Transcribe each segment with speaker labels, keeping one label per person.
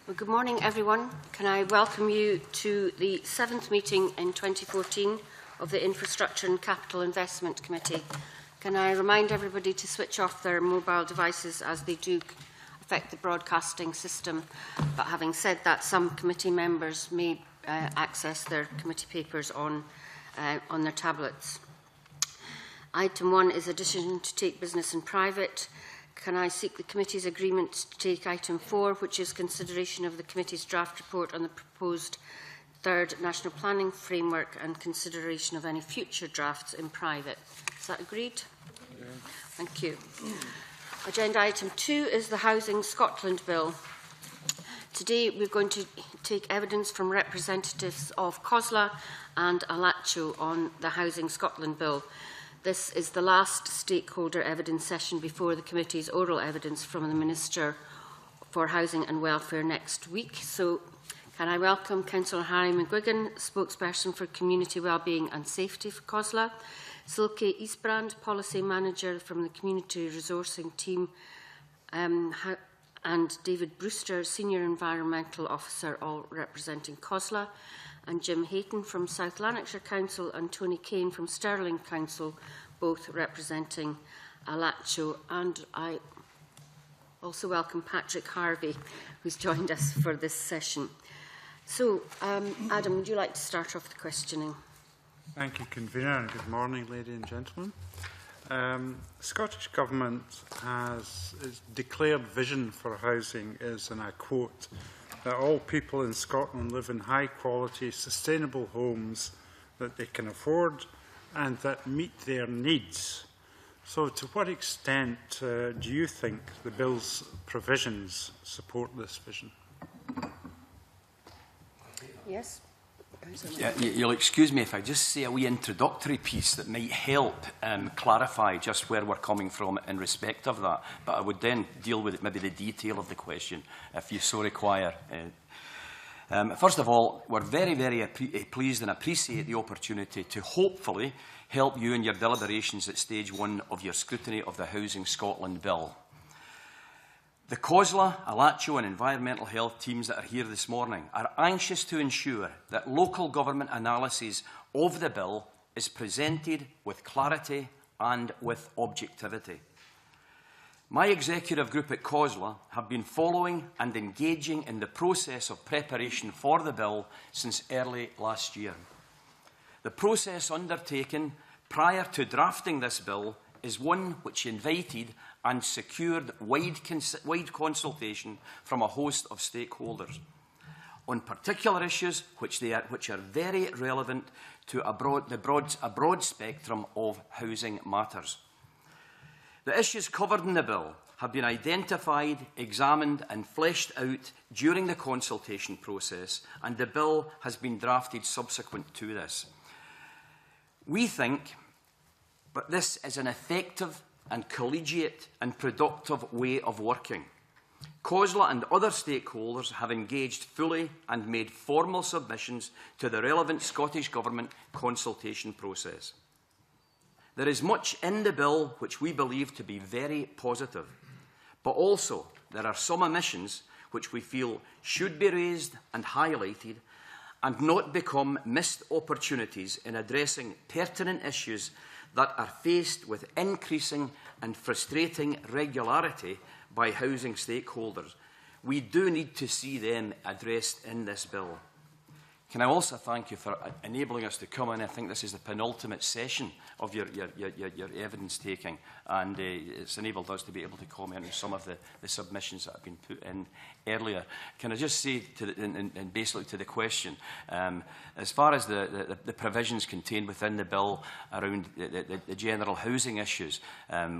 Speaker 1: Well, good morning, everyone. Can I welcome you to the 7th meeting in 2014 of the Infrastructure and Capital Investment Committee. Can I remind everybody to switch off their mobile devices as they do affect the broadcasting system. But having said that, some committee members may access their committee papers on their tablets. Item 1 is a decision to take business in private. Can I seek the committee's agreement to take item 4, which is consideration of the committee's draft report on the proposed third National Planning Framework and consideration of any future drafts in private? Is that agreed? Yeah. Thank you. Agenda item 2 is the Housing Scotland Bill. Today we're going to take evidence from representatives of COSLA and Alacho on the Housing Scotland Bill. This is the last stakeholder evidence session before the committee's oral evidence from the Minister for Housing and Welfare next week. So can I welcome Councillor Harry McGuigan, spokesperson for Community Wellbeing and Safety for COSLA, Silke Eastbrand, Policy Manager from the Community Resourcing Team, and David Brewster, Senior Environmental Officer, all representing COSLA, and Jim Hayton from South Lanarkshire Council and Tony Kane from Stirling Council, both representing Alacho. And I also welcome Patrick Harvey, who's joined us for this session. So, Adam, would you like to start off the questioning?
Speaker 2: Thank you, Convener, and good morning, ladies and gentlemen. The Scottish Government has its declared vision for housing is, and I quote, that all people in Scotland live in high-quality, sustainable homes that they can afford and that meet their needs. So to what extent do you think the Bill's provisions support this vision?
Speaker 1: Yes.
Speaker 3: Yeah, you'll excuse me if I just say a wee introductory piece that might help clarify just where we're coming from in respect of that. But I would then deal with maybe the detail of the question if you so require. First of all, we're very, very pleased and appreciate the opportunity to hopefully help you in your deliberations at stage 1 of your scrutiny of the Housing Scotland Bill. The COSLA, Alacho and environmental health teams that are here this morning are anxious to ensure that local government analysis of the bill is presented with clarity and with objectivity. My executive group at COSLA have been following and engaging in the process of preparation for the bill since early last year. The process undertaken prior to drafting this bill is one which invited and secured wide consultation from a host of stakeholders on particular issues which are very relevant to a broad spectrum of housing matters. The issues covered in the bill have been identified, examined and fleshed out during the consultation process, and the bill has been drafted subsequent to this. We think that this is an effective and collegiate and productive way of working. COSLA and other stakeholders have engaged fully and made formal submissions to the relevant Scottish Government consultation process. There is much in the bill which we believe to be very positive, but also there are some omissions which we feel should be raised and highlighted and not become missed opportunities in addressing pertinent issues that are faced with increasing and frustrating regularity by housing stakeholders. We do need to see them addressed in this bill. Can I also thank you for enabling us to come in? I think this is the penultimate session of your evidence taking, and it's enabled us to be able to comment on some of the submissions that have been put in earlier. Can I just say, basically to the question, as far as the provisions contained within the bill around the general housing issues,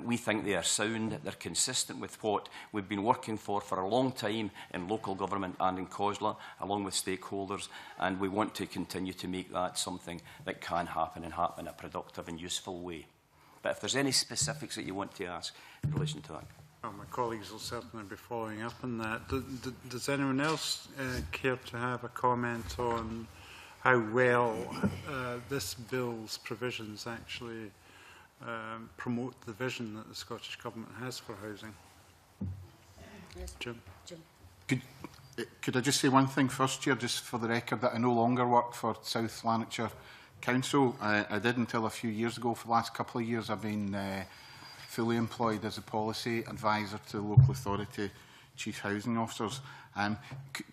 Speaker 3: we think they are sound, they're consistent with what we've been working for a long time in local government and in COSLA, along with stakeholders, and we want to continue to make that something that can happen and happen in a productive and useful way. But if there's any specifics that you want to ask in relation to that.
Speaker 2: Well, my colleagues will certainly be following up on that. Does anyone else care to have a comment on how well this bill's provisions actually promote the vision that the Scottish Government has for housing?
Speaker 1: Yes.
Speaker 2: Jim?
Speaker 4: Could I just say one thing first, Chair, just for the record, that I no longer work for South Lanarkshire Council. I did until a few years ago. For the last couple of years, I've been fully employed as a policy advisor to local authority chief housing officers.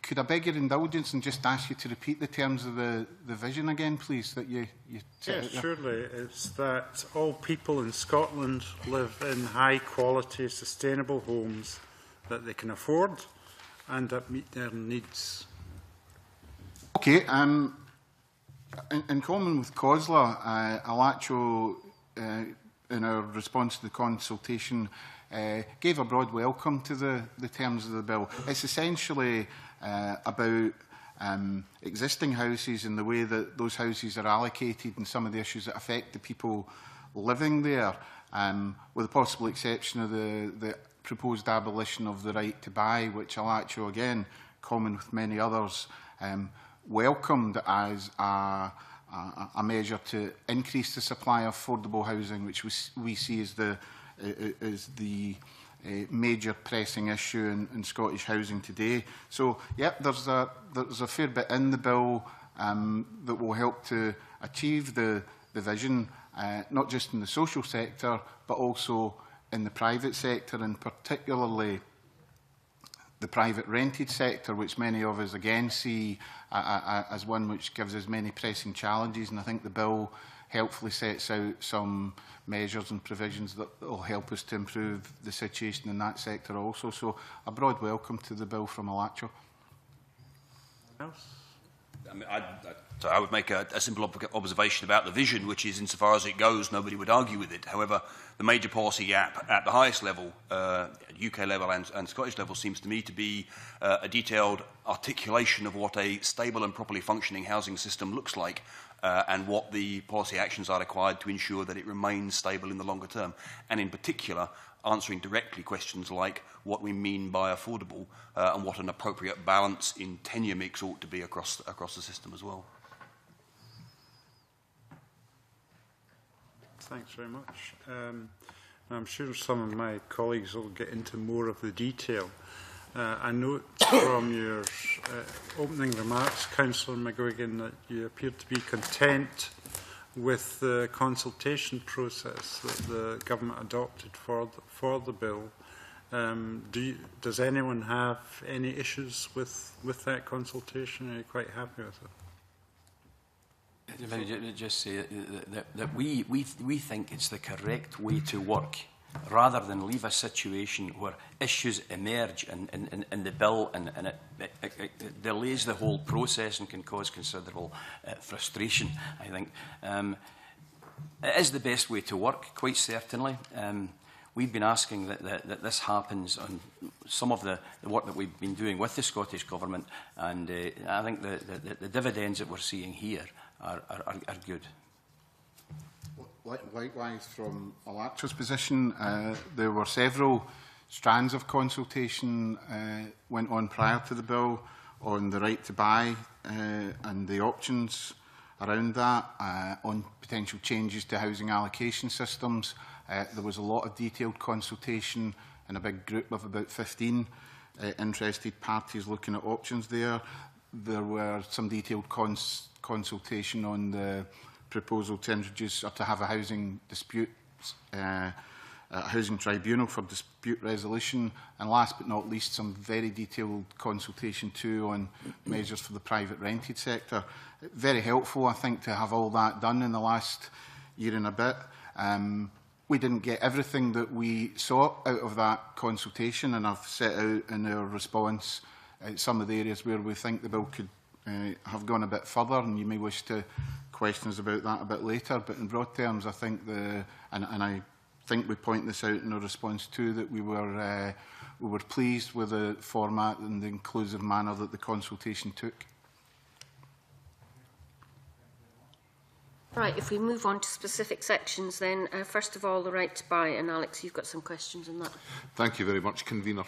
Speaker 4: Could I beg your indulgence and just ask you to repeat the terms of the vision again, please, that you set
Speaker 2: Yes,
Speaker 4: out there?
Speaker 2: surely. It's that all people in Scotland live in high-quality, sustainable homes that they can afford and that meet their needs.
Speaker 4: Okay. In common with COSLA, Alacho, in our response to the consultation, gave a broad welcome to the terms of the bill. It's essentially about existing houses and the way that those houses are allocated and some of the issues that affect the people living there, with the possible exception of the proposed abolition of the right to buy, which Alacho, again, common with many others, welcomed as a measure to increase the supply of affordable housing, which we see as the major pressing issue in Scottish housing today. So, yep, there's a fair bit in the bill that will help to achieve the vision, not just in the social sector, but also in the private sector, and particularly the private rented sector, which many of us again see as one which gives us many pressing challenges. And I think the bill helpfully sets out some measures and provisions that will help us to improve the situation in that sector also. So a broad welcome to the bill from Alacho.
Speaker 5: I mean, I would make a simple observation about the vision, which is, insofar as it goes, nobody would argue with it. However, the major policy gap at the highest level, UK level and Scottish level, seems to me to be a detailed articulation of what a stable and properly functioning housing system looks like, and what the policy actions are required to ensure that it remains stable in the longer term. And in particular, answering directly questions like what we mean by affordable and what an appropriate balance in tenure mix ought to be across the system as well.
Speaker 2: Thanks very much. I'm sure some of my colleagues will get into more of the detail. I note from your opening remarks, Councillor McGuigan, that you appear to be content with the consultation process that the government adopted for the bill. Does anyone have any issues with that consultation? Are you quite happy with it?
Speaker 3: If I just say that we think it's the correct way to work, rather than leave a situation where issues emerge in the bill and it delays the whole process and can cause considerable frustration. I think it is the best way to work, quite certainly. We've been asking that this happens on some of the work that we've been doing with the Scottish Government, and I think the dividends that we're seeing here are good.
Speaker 4: Likewise, from Alacho's position, there were several strands of consultation went on prior to the bill on the right to buy and the options around that, on potential changes to housing allocation systems. There was a lot of detailed consultation in a big group of about 15 interested parties looking at options there. There were some detailed consultation on the proposal to introduce or to have a housing dispute, housing tribunal for dispute resolution, and last but not least, some very detailed consultation too on measures for the private rented sector. Very helpful, I think, to have all that done in the last year and a bit. We didn't get everything that we sought out of that consultation, and I've set out in our response some of the areas where we think the bill could have gone a bit further, and you may wish to questions about that a bit later. But in broad terms, I think and I think we point this out in our response too, that we were pleased with the format and the inclusive manner that the consultation took.
Speaker 1: Right, if we move on to specific sections then, first of all, the right to buy, and Alex, you've got some questions on that.
Speaker 6: Thank you very much, Convener.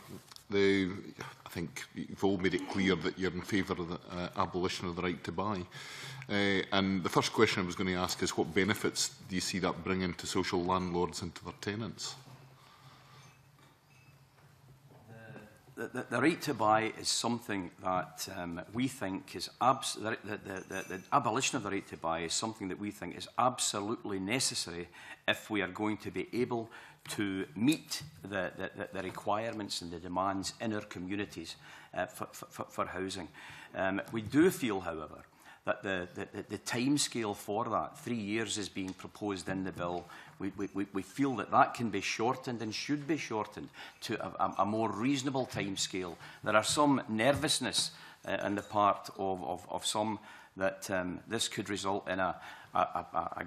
Speaker 6: I think you've all made it clear that you're in favour of the abolition of the right to buy. And the first question I was going to ask is, what benefits do you see that bringing to social landlords and to their tenants?
Speaker 3: the right to buy is something that we think is the abolition of the right to buy is something that we think is absolutely necessary if we are going to be able to meet the requirements and the demands in our communities for housing. We do feel, however, that the timescale for that, 3 years, is being proposed in the bill. We feel that that can be shortened and should be shortened to a more reasonable timescale. There are some nervousness on the part of some that this could result in a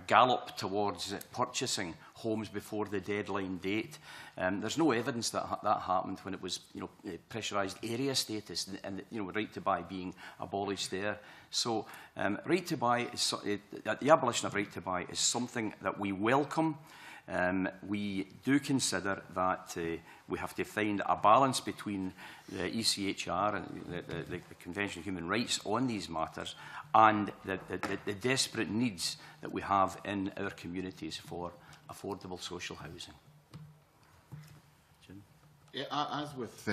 Speaker 3: gallop towards purchasing homes before the deadline date. There's no evidence that that happened when it was, pressurised area status and right to buy being abolished there. So, right to buy is the abolition of right to buy is something that we welcome. We do consider that we have to find a balance between the ECHR and the Convention of Human Rights on these matters and the desperate needs that we have in our communities for affordable social housing. Jim?
Speaker 4: Yeah, as with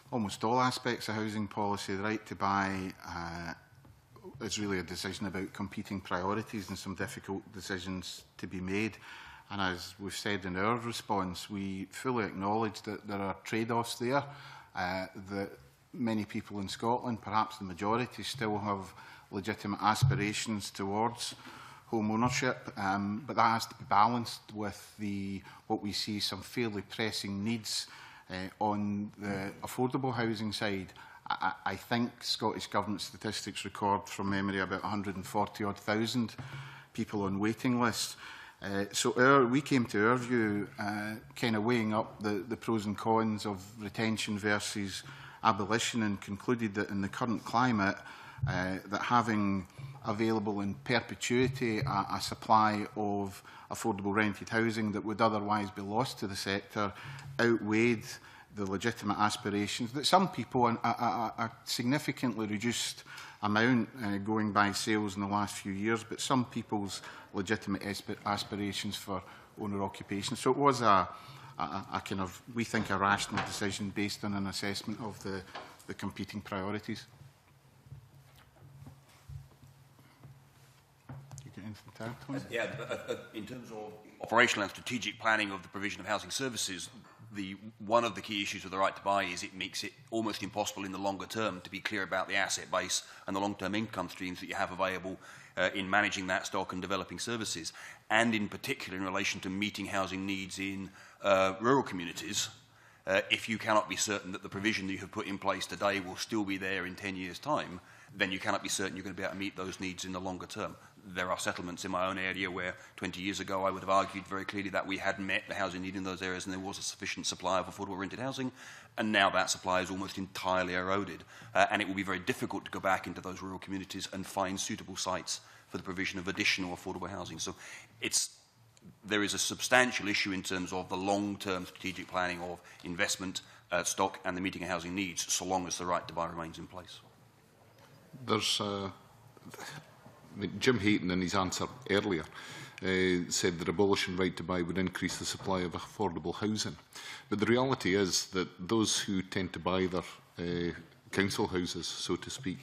Speaker 4: almost all aspects of housing policy, the right to buy is really a decision about competing priorities and some difficult decisions to be made. And as we've said in our response, we fully acknowledge that there are trade-offs there, that many people in Scotland, perhaps the majority, still have legitimate aspirations towards home ownership, but that has to be balanced with what we see some fairly pressing needs on the affordable housing side. I think Scottish Government statistics record from memory about 140,000 people on waiting lists. So we came to our view kind of weighing up the pros and cons of retention versus abolition, and concluded that in the current climate that having available in perpetuity a supply of affordable rented housing that would otherwise be lost to the sector outweighed the legitimate aspirations that some people, a significantly reduced amount going by sales in the last few years, but some people's legitimate aspirations for owner occupation. So it was a kind of, we think, a rational decision based on an assessment of the competing priorities. You get anything to add, Tony?
Speaker 5: Yeah, in terms of operational and strategic planning of the provision of housing services, one of the key issues with the right to buy is it makes it almost impossible in the longer term to be clear about the asset base and the long-term income streams that you have available in managing that stock and developing services, and in particular in relation to meeting housing needs in rural communities. If you cannot be certain that the provision that you have put in place today will still be there in 10 years' time, then you cannot be certain you're going to be able to meet those needs in the longer term. There are settlements in my own area where 20 years ago I would have argued very clearly that we had met the housing need in those areas and there was a sufficient supply of affordable rented housing, and now that supply is almost entirely eroded. And it will be very difficult to go back into those rural communities and find suitable sites for the provision of additional affordable housing. So there is a substantial issue in terms of the long-term strategic planning of investment, stock and the meeting of housing needs, so long as the right to buy remains in place.
Speaker 6: There's Jim Hayton, in his answer earlier, said that abolishing right to buy would increase the supply of affordable housing. But the reality is that those who tend to buy their council houses, so to speak,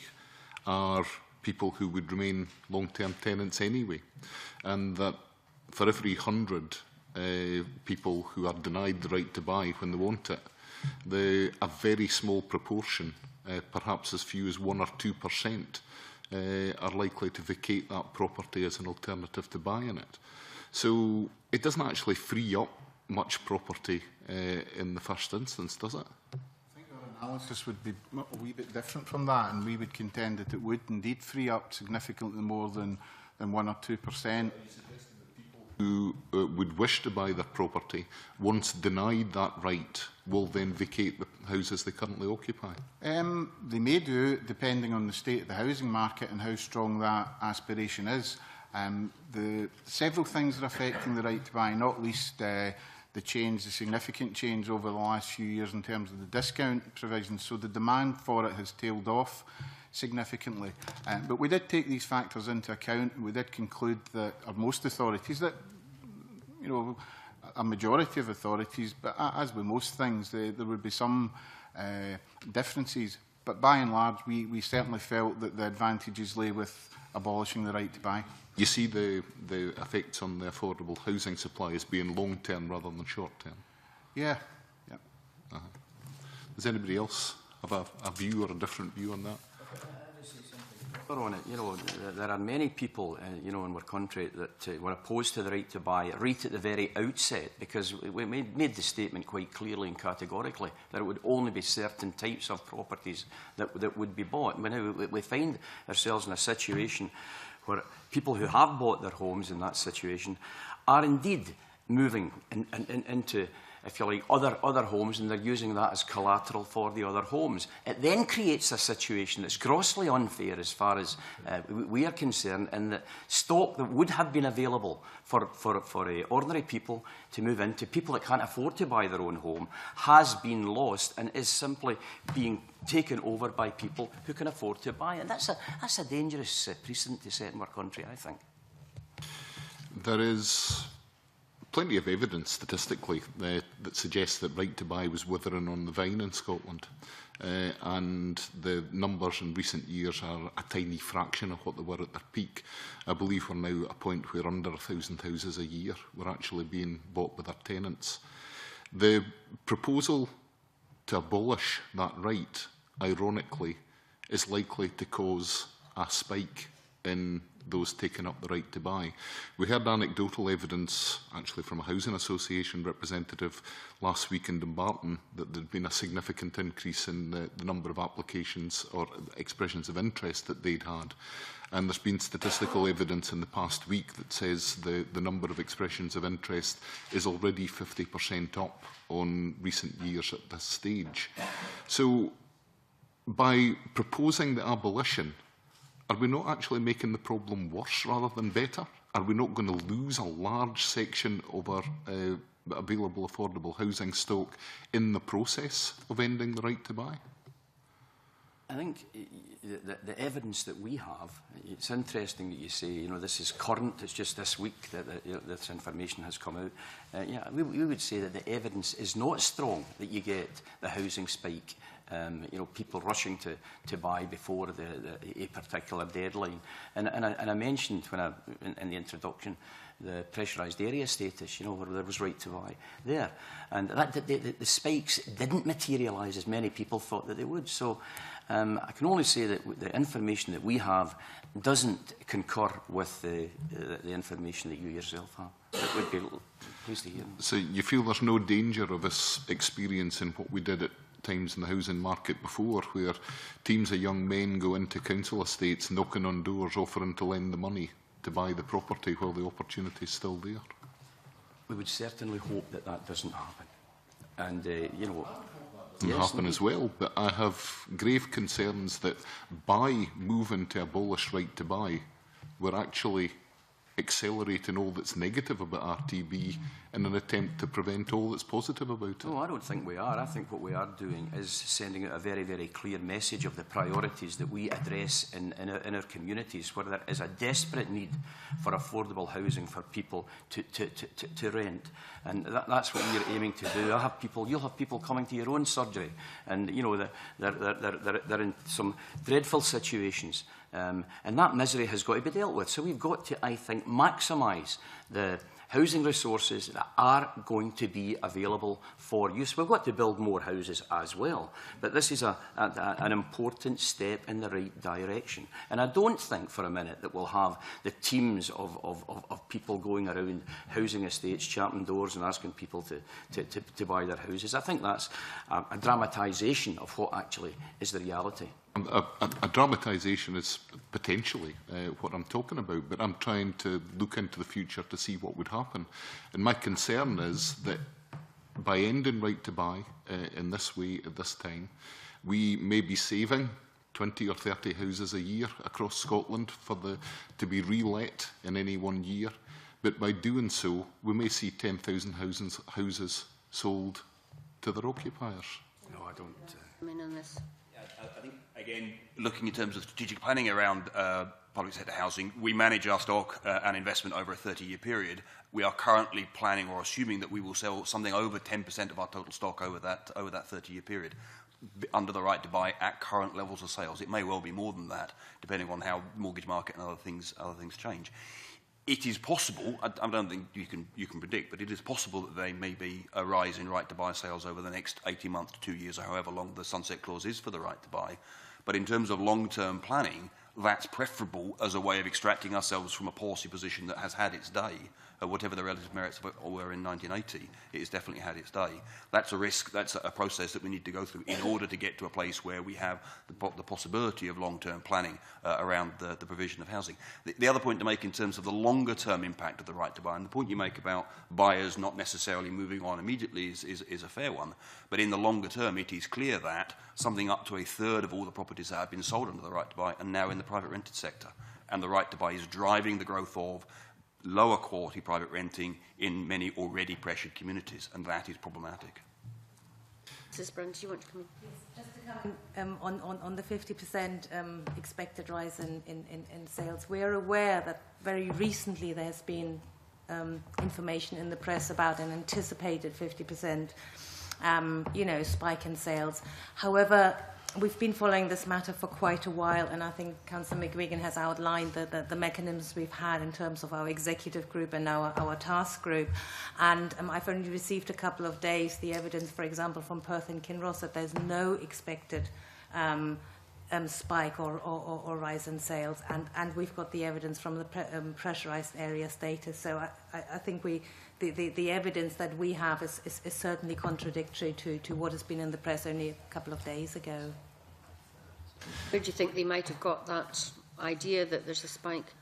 Speaker 6: are people who would remain long-term tenants anyway. And that for every 100 people who are denied the right to buy when they want it, a very small proportion, perhaps as few as 1 or 2%, are likely to vacate that property as an alternative to buying it. So it doesn't actually free up much property in the first instance, does it?
Speaker 4: I think our analysis would be a wee bit different from that, and we would contend that it would indeed free up significantly more than 1 or 2%.
Speaker 6: Who would wish to buy their property, once denied that right, will then vacate the houses they currently occupy?
Speaker 4: They may do, depending on the state of the housing market and how strong that aspiration is. Several things are affecting the right to buy, not least the significant change over the last few years in terms of the discount provisions. So the demand for it has tailed off significantly. But we did take these factors into account, and we did conclude that, or most authorities, that a majority of authorities, but as with most things, there would be some differences. But by and large, we certainly felt that the advantages lay with abolishing the right to buy.
Speaker 6: You see the effects on the affordable housing supply as being long-term rather than short-term?
Speaker 4: Yeah. Yeah.
Speaker 6: Does anybody else have a view or a different view on that?
Speaker 3: On it, you know, there are many people, you know, in our country that were opposed to the right to buy right at the very outset, because we made the statement quite clearly and categorically that it would only be certain types of properties that would be bought. And now we find ourselves in a situation where people who have bought their homes in that situation are indeed moving into, if you like, other homes, and they're using that as collateral for the other homes. It then creates a situation that's grossly unfair as far as we are concerned, in that stock that would have been available for ordinary people to move into, people that can't afford to buy their own home, has been lost and is simply being taken over by people who can afford to buy it. And that's a dangerous precedent to set in our country, I think.
Speaker 6: There is plenty of evidence statistically that suggests that right to buy was withering on the vine in Scotland. And the numbers in recent years are a tiny fraction of what they were at their peak. I believe we're now at a point where under 1,000 houses a year were actually being bought by their tenants. The proposal to abolish that right, ironically, is likely to cause a spike in those taking up the right to buy. We heard anecdotal evidence, actually from a housing association representative last week in Dumbarton, that there had been a significant increase in the number of applications or expressions of interest that they'd had. And there's been statistical evidence in the past week that says the number of expressions of interest is already 50% up on recent years at this stage. So by proposing the abolition, are we not actually making the problem worse rather than better? Are we not going to lose a large section of our available affordable housing stock in the process of ending the right to buy?
Speaker 3: I think the evidence that we have, it's interesting that you say, you know, this is current, it's just this week that this information has come out. Yeah, we would say that the evidence is not strong that you get the housing spike, you know, people rushing to buy before a particular deadline. And I mentioned in the introduction the pressurised area status, you know, where there was right to buy there. And the spikes didn't materialise as many people thought that they would. So I can only say that the information that we have doesn't concur with the information that you yourself have. It would be pleased to hear.
Speaker 6: So you feel there's no danger of us experiencing what we did at times in the housing market before, where teams of young men go into council estates knocking on doors offering to lend the money to buy the property while the opportunity is still there?
Speaker 3: We would certainly hope that that doesn't happen. And, you know,
Speaker 6: can happen as well, but I have grave concerns that by moving to abolish right to buy, we're actually accelerating all that's negative about RTB in an attempt to prevent all that's positive about it.
Speaker 3: No, I don't think we are. I think what we are doing is sending out a very, very clear message of the priorities that we address in our communities, where there is a desperate need for affordable housing for people to rent. And that's what we're aiming to do. You'll have people coming to your own surgery, and you know they're in some dreadful situations. And that misery has got to be dealt with. So we've got to, I think, maximise the housing resources that are going to be available for use. We've got to build more houses as well, but this is an important step in the right direction. And I don't think for a minute that we'll have the teams of people going around housing estates, champing doors and asking people to buy their houses. I think that's a dramatisation of what actually is the reality.
Speaker 6: A dramatisation is potentially what I'm talking about, but I'm trying to look into the future to see what would happen. And my concern is that by ending right to buy in this way at this time, we may be saving 20 or 30 houses a year across Scotland to be re-let in any one year. But by doing so, we may see 10,000 houses sold to their occupiers.
Speaker 3: No, I don't.
Speaker 1: I mean, on this.
Speaker 5: I think, again, looking in terms of strategic planning around public sector housing. We manage our stock and investment over a 30-year period. We are currently planning or assuming that we will sell something over 10% of our total stock over that 30-year period, under the right to buy at current levels of sales. It may well be more than that, depending on how mortgage market and other things change. It is possible, I don't think you can predict, but it is possible that there may be a rise in right to buy sales over the next 18 months to 2 years, or however long the sunset clause is for the right to buy. But in terms of long-term planning, that's preferable as a way of extracting ourselves from a policy position that has had its day. Whatever the relative merits of it were in 1980, it has definitely had its day. That's a risk, that's a process that we need to go through in order to get to a place where we have the possibility of long-term planning around the provision of housing. The other point to make in terms of the longer-term impact of the right to buy, and the point you make about buyers not necessarily moving on immediately is a fair one, but in the longer term it is clear that something up to a third of all the properties that have been sold under the right to buy are now in the private rented sector, and the right to buy is driving the growth of lower quality private renting in many already pressured communities, and that is problematic.
Speaker 1: Mrs. Brand, do you want to come in?
Speaker 7: Yes, just to come on the 50% expected rise in sales. We are aware that very recently there has been information in the press about an anticipated 50% spike in sales. However, we've been following this matter for quite a while, and I think Councillor McGuigan has outlined the mechanisms we've had in terms of our executive group and our task group. And I've only received a couple of days the evidence, for example, from Perth and Kinross that there's no expected spike or rise in sales, and we've got the evidence from the pressurised area status. So I think the evidence that we have is certainly contradictory to what has been in the press only a couple of days ago.
Speaker 1: Where do you think they might have got that idea that there's a spike?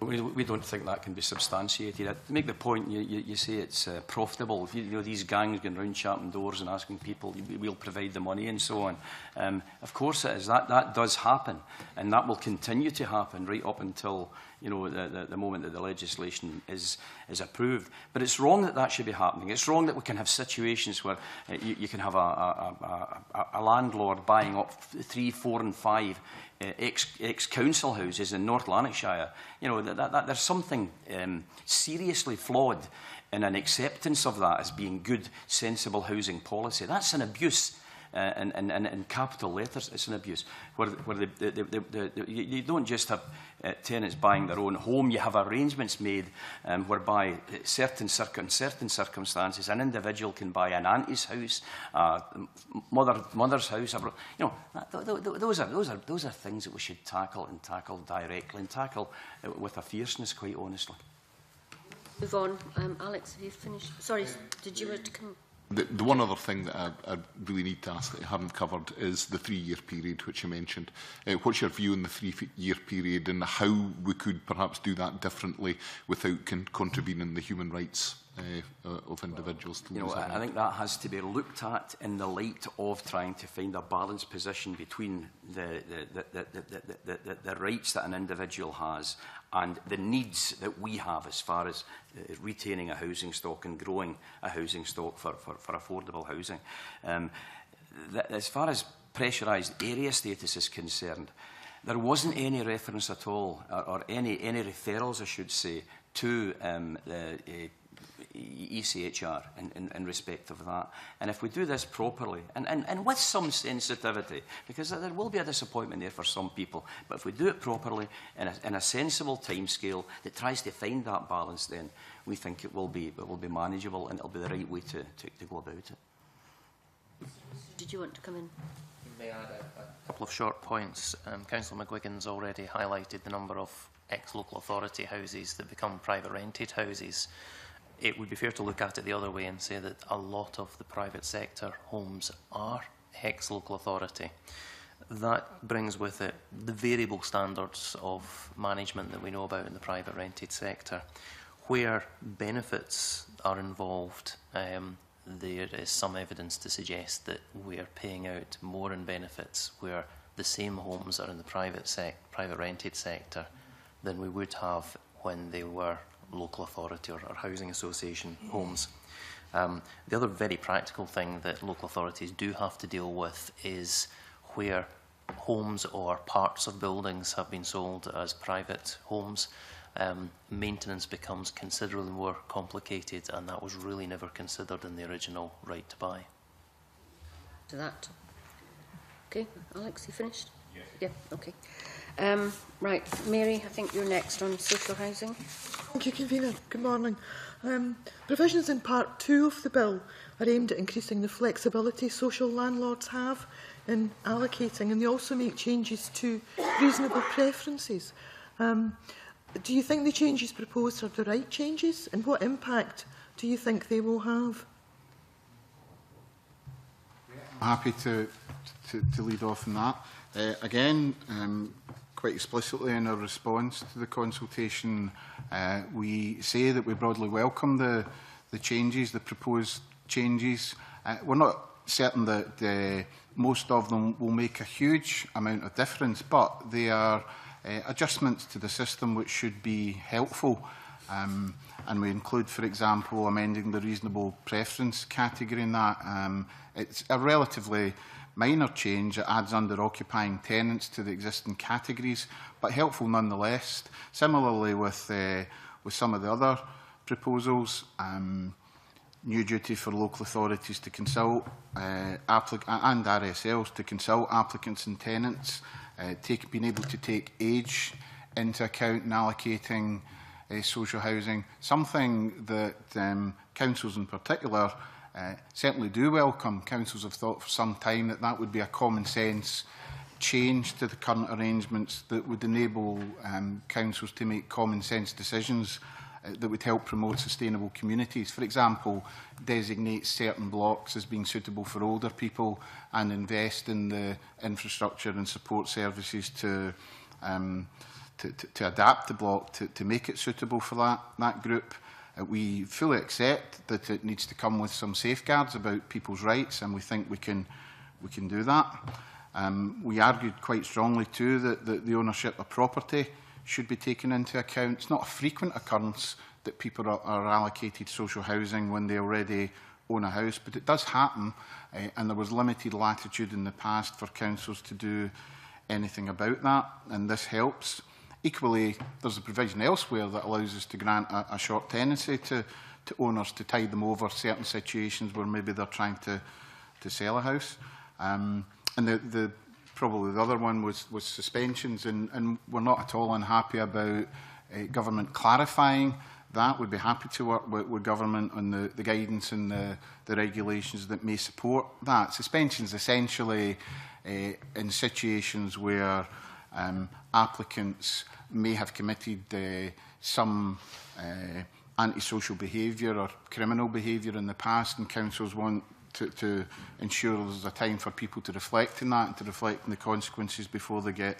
Speaker 3: We don't think that can be substantiated. To make the point, you say it's profitable. If these gangs going round chapping doors and asking people, we'll provide the money and so on. Of course it is. That does happen, and that will continue to happen right up until the moment that the legislation is approved. But it's wrong that should be happening. It's wrong that we can have situations where you can have a landlord buying up 3, 4 and 5 ex-council houses in North Lanarkshire. There's something seriously flawed in an acceptance of that as being good, sensible housing policy. That's an abuse. In capital letters, it's an abuse. Where you don't just have tenants buying their own home, you have arrangements made whereby in certain circumstances an individual can buy an auntie's house, mother's house. Those are things that we should tackle directly and tackle with a fierceness, quite honestly.
Speaker 1: Move on. Alex, have you finished? Sorry, did you want to come?
Speaker 6: The one other thing that I really need to ask that I haven't covered is the 3-year period, which you mentioned. What's your view on the 3-year period and how we could perhaps do that differently without contravening the human rights of individuals?
Speaker 3: I think that has to be looked at in the light of trying to find a balanced position between the rights that an individual has and the needs that we have as far as retaining a housing stock and growing a housing stock for affordable housing. As far as pressurised area status is concerned, there wasn't any reference at all, or any referrals, I should say, to ECHR in respect of that. And if we do this properly, and with some sensitivity, because there will be a disappointment there for some people, but if we do it properly in a sensible timescale that tries to find that balance, then we think it will be manageable and it'll be the right way to go about it.
Speaker 1: Did you want to come in?
Speaker 8: May I add a couple of short points? Councillor McGuigan's already highlighted the number of ex-local authority houses that become private rented houses. It would be fair to look at it the other way and say that a lot of the private sector homes are ex-local authority. That brings with it the variable standards of management that we know about in the private rented sector. Where benefits are involved, there is some evidence to suggest that we are paying out more in benefits where the same homes are in the private rented sector than we would have when they were local authority or housing association homes. The other very practical thing that local authorities do have to deal with is where homes or parts of buildings have been sold as private homes, maintenance becomes considerably more complicated, and that was really never considered in the original right to buy.
Speaker 1: To that. Okay, Alex, you finished? Yes. Yeah, okay. Right, Mary, I think you're next on social housing.
Speaker 9: Thank you, Convener. Good morning. Provisions in Part 2 of the bill are aimed at increasing the flexibility social landlords have in allocating, and they also make changes to reasonable preferences. Do you think the changes proposed are the right changes, and what impact do you think they will have?
Speaker 4: I'm happy to lead off on that. Again, quite explicitly in our response to the consultation, we say that we broadly welcome the changes, the proposed changes. We're not certain that most of them will make a huge amount of difference, but they are adjustments to the system which should be helpful. And we include, for example, amending the reasonable preference category in that. It's a relatively minor change. It adds under occupying tenants to the existing categories, but helpful nonetheless. Similarly with some of the other proposals, new duty for local authorities to consult and RSLs to consult applicants and tenants, being able to take age into account in allocating social housing, something that councils in particular certainly do welcome. Councils have thought for some time that that would be a common sense change to the current arrangements that would enable councils to make common sense decisions that would help promote sustainable communities. For example, designate certain blocks as being suitable for older people and invest in the infrastructure and support services to adapt the block to make it suitable for that group. We fully accept that it needs to come with some safeguards about people's rights, and we think we can do that. We argued quite strongly too that the ownership of property should be taken into account. It's not a frequent occurrence that people are allocated social housing when they already own a house, but it does happen, and there was limited latitude in the past for councils to do anything about that, and this helps. Equally, there's a provision elsewhere that allows us to grant a short tenancy to owners to tide them over certain situations where maybe they're trying to sell a house. And probably the other one was suspensions, and we're not at all unhappy about government clarifying that. We'd be happy to work with government on the guidance and the regulations that may support that. Suspensions essentially in situations where applicants may have committed some antisocial behaviour or criminal behaviour in the past, and councils want to ensure there's a time for people to reflect on that and to reflect on the consequences before they get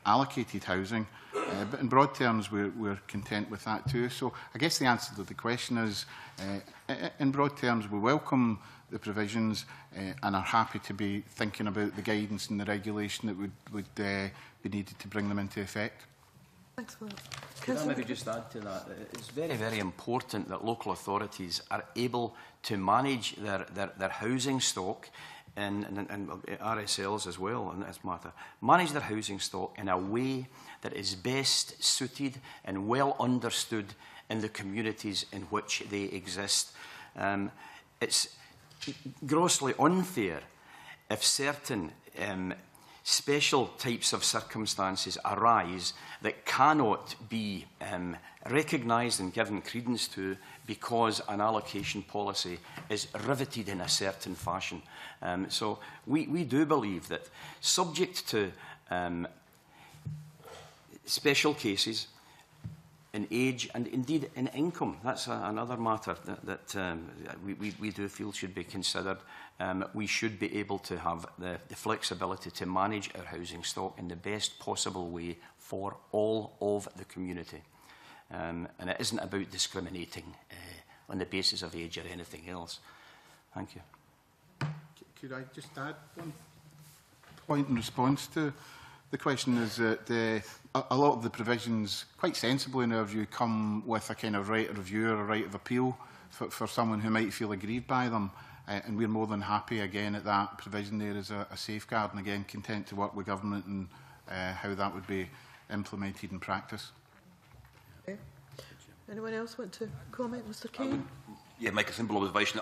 Speaker 4: allocated housing. But in broad terms, we're content with that too. So I guess the answer to the question is, in broad terms, we welcome the provisions and are happy to be thinking about the guidance and the regulation that would be needed to bring them into effect.
Speaker 9: Thanks for that.
Speaker 3: Can I maybe just add to that? It's very, very important that local authorities are able to manage their housing stock and RSLs as well, and as Martha, manage their housing stock in a way that is best suited and well understood in the communities in which they exist. It's grossly unfair if certain special types of circumstances arise that cannot be recognised and given credence to because an allocation policy is riveted in a certain fashion. So we do believe that, subject to special cases in age and indeed in income, that's another matter that we do feel should be considered. We should be able to have the flexibility to manage our housing stock in the best possible way for all of the community. And it isn't about discriminating on the basis of age or anything else. Thank you.
Speaker 4: Could I just add one point in response to the question? Is that a lot of the provisions, quite sensibly in our view, come with a kind of right of review or a right of appeal for someone who might feel aggrieved by them. and we're more than happy again at that provision there as a safeguard, and again content to work with government and how that would be implemented in practice.
Speaker 9: Okay. Anyone else want to comment, Mr. Kane?
Speaker 5: Yeah, make a simple observation.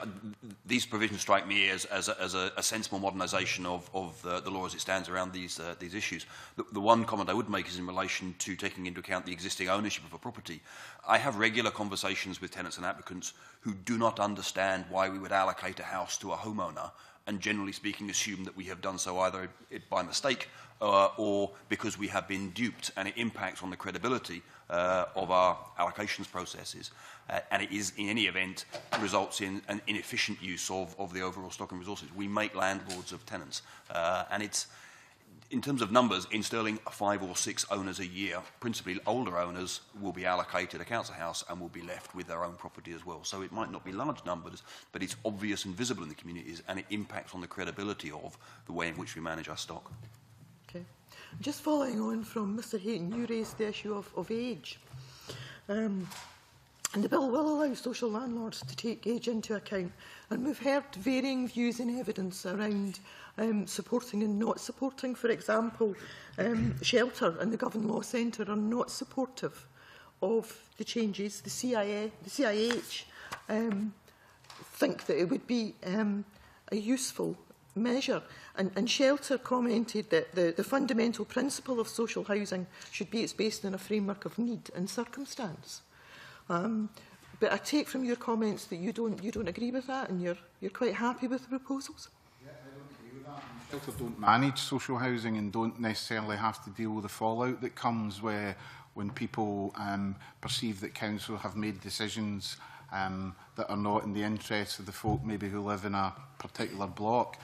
Speaker 5: These provisions strike me as a sensible modernisation of the law as it stands around these issues. The one comment I would make is in relation to taking into account the existing ownership of a property. I have regular conversations with tenants and applicants who do not understand why we would allocate a house to a homeowner and, generally speaking, assume that we have done so either by mistake or because we have been duped, and it impacts on the credibility of our allocations processes, and it is, in any event, results in an inefficient use of the overall stock and resources. We make landlords of tenants, and it's, in terms of numbers, in Stirling, 5 or 6 owners a year, principally older owners, will be allocated a council house and will be left with their own property as well. So it might not be large numbers, but it's obvious and visible in the communities, and it impacts on the credibility of the way in which we manage our stock.
Speaker 9: Okay. Just following on from Mr Hayton, you raised the issue of age. And the bill will allow social landlords to take age into account. And we've heard varying views and evidence around supporting and not supporting. For example, Shelter and the Govan Law Centre are not supportive of the changes. The CIH think that it would be a useful measure. And Shelter commented that the fundamental principle of social housing should be it's based on a framework of need and circumstance. But I take from your comments that you don't agree with that, and you're quite happy with the proposals.
Speaker 4: Yeah, I don't agree with that. Shelter don't manage social housing and don't necessarily have to deal with the fallout that comes when people perceive that council have made decisions that are not in the interests of the folk maybe who live in a particular block.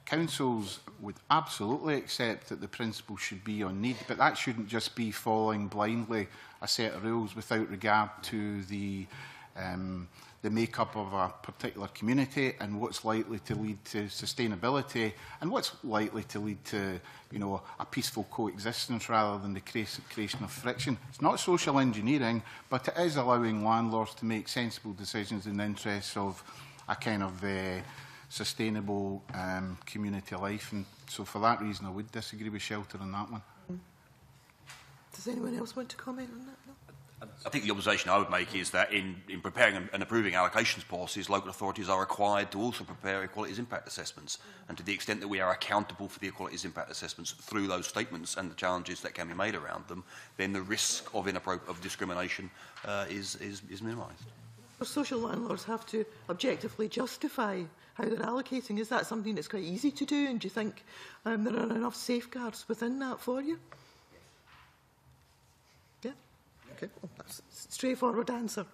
Speaker 4: Councils would absolutely accept that the principle should be on need, but that shouldn't just be following blindly a set of rules without regard to the makeup of a particular community and what's likely to lead to sustainability and what's likely to lead to, you know, a peaceful coexistence rather than the creation of friction. It's not social engineering, but it is allowing landlords to make sensible decisions in the interests of a kind of sustainable community life. And so for that reason, I would disagree with Shelter on that one.
Speaker 9: Does anyone else want to comment on that? No?
Speaker 5: I think the observation I would make is that in preparing and approving allocations policies, local authorities are required to also prepare equalities impact assessments. And to the extent that we are accountable for the equalities impact assessments through those statements and the challenges that can be made around them, then the risk of discrimination is minimised.
Speaker 9: Social landlords have to objectively justify how they're allocating. Is that something that's quite easy to do? And do you think there are enough safeguards within that for you? Yeah. Okay. Well, that's a straightforward answer.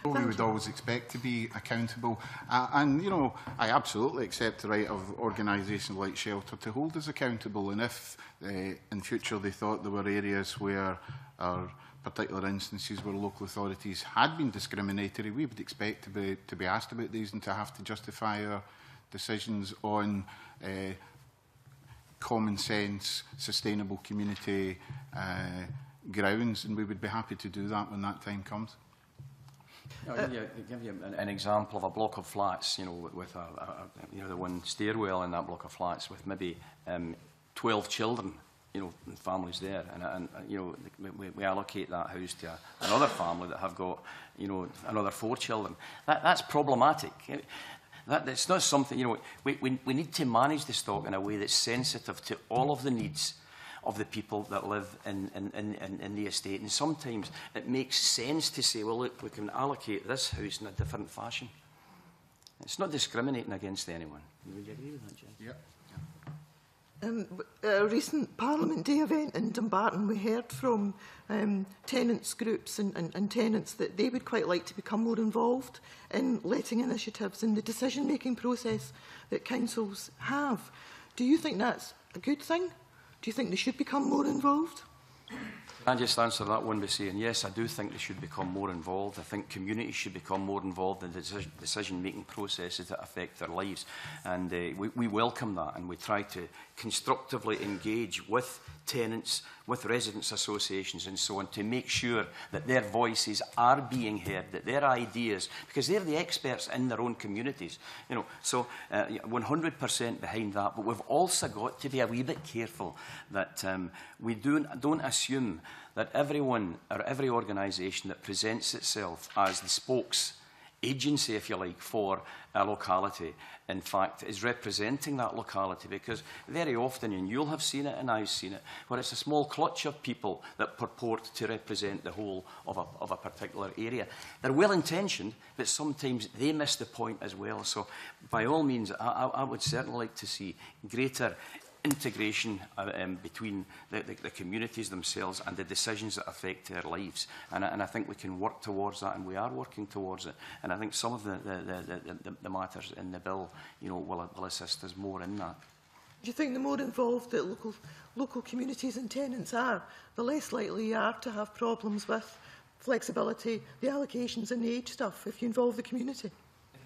Speaker 4: We would always expect to be accountable. And, you know, I absolutely accept the right of organisations like Shelter to hold us accountable. And if in future they thought there were areas where our particular instances where local authorities had been discriminatory, we would expect to be asked about these and to have to justify our decisions on common sense, sustainable community grounds, and we would be happy to do that when that time comes.
Speaker 3: I'll give you an example of a block of flats, you know, with the one stairwell in that block of flats with maybe 12 children. You know, families there, and you know, we allocate that house to another family that have got, you know, another 4 children. That's problematic. It's not something, you know, we need to manage the stock in a way that's sensitive to all of the needs of the people that live in the estate. And sometimes it makes sense to say, well, look, we can allocate this house in a different fashion. It's not discriminating against anyone. Would you agree with that, Jen?
Speaker 4: Yeah.
Speaker 9: A recent Parliament Day event in Dumbarton, we heard from tenants groups and tenants that they would quite like to become more involved in letting initiatives and the decision-making process that councils have. Do you think that's a good thing? Do you think they should become more involved?
Speaker 3: I just answer that one by saying, yes, I do think they should become more involved. I think communities should become more involved in the decision-making processes that affect their lives. And we welcome that, and we try to constructively engage with tenants, with residents' associations and so on, to make sure that their voices are being heard, that their ideas, because they're the experts in their own communities. You know, so 100% behind that. But we've also got to be a wee bit careful that we don't assume that everyone or every organisation that presents itself as the spokes agency, if you like, for a locality, in fact, is representing that locality, because very often, and you'll have seen it and I've seen it, where it's a small clutch of people that purport to represent the whole of a particular area. They're well-intentioned, but sometimes they miss the point as well. So by all means, I would certainly like to see greater integration between the communities themselves and the decisions that affect their lives. And I think we can work towards that, and we are working towards it. And I think some of the matters in the bill, you know, will assist us more in that.
Speaker 9: Do you think the more involved that local communities and tenants are, the less likely you are to have problems with flexibility, the allocations and the age stuff, if you involve the community?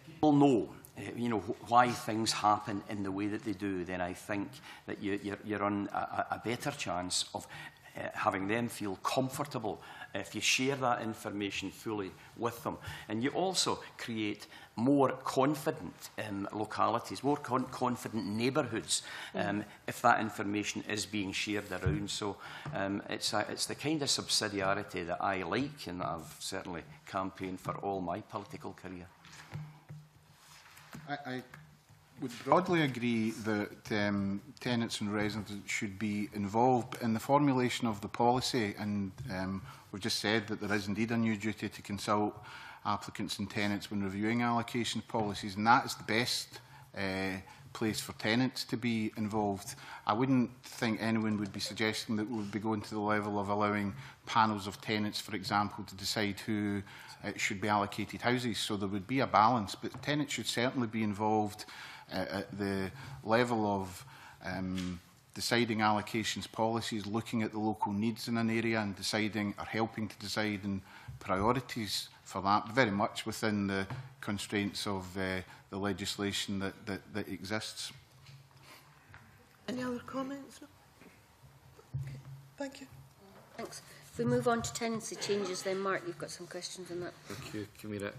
Speaker 3: People know, you know, why things happen in the way that they do, then I think that you're on a better chance of having them feel comfortable if you share that information fully with them. And you also create more confident localities, more confident neighbourhoods, if that information is being shared around. So it's the kind of subsidiarity that I like, and that I've certainly campaigned for all my political career.
Speaker 4: I would broadly agree that tenants and residents should be involved in the formulation of the policy, and we've just said that there is indeed a new duty to consult applicants and tenants when reviewing allocation policies, and that is the best place for tenants to be involved. I wouldn't think anyone would be suggesting that we would be going to the level of allowing panels of tenants, for example, to decide who should be allocated houses. So there would be a balance, but tenants should certainly be involved at the level of deciding allocations policies, looking at the local needs in an area and deciding or helping to decide on priorities for that, very much within the constraints of the legislation that exists.
Speaker 9: Any other comments? No? Okay. Thank you.
Speaker 1: Thanks. If we move on to tenancy changes, then Mark, you've got some questions on that. Thank
Speaker 10: you, Camilla.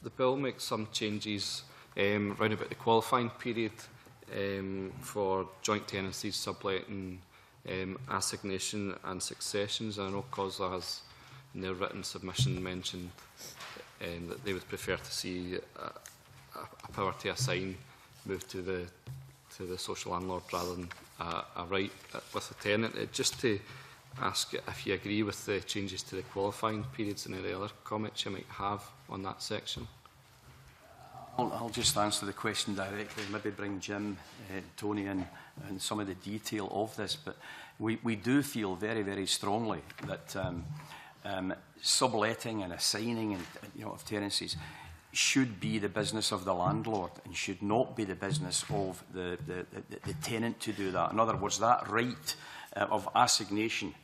Speaker 10: The bill makes some changes round about the qualifying period for joint tenancies, subletting, assignation and successions. I know COSLA has, in their written submission, mentioned that they would prefer to see a power to assign move to the social landlord rather than a right with the tenant. Just to ask if you agree with the changes to the qualifying periods and any other comments you might have on that section.
Speaker 3: I'll just answer the question directly, maybe bring Jim, Tony in and some of the detail of this, but we do feel very, very strongly that subletting and assigning of tenancies should be the business of the landlord and should not be the business of the tenant to do that. In other words, that right of assignation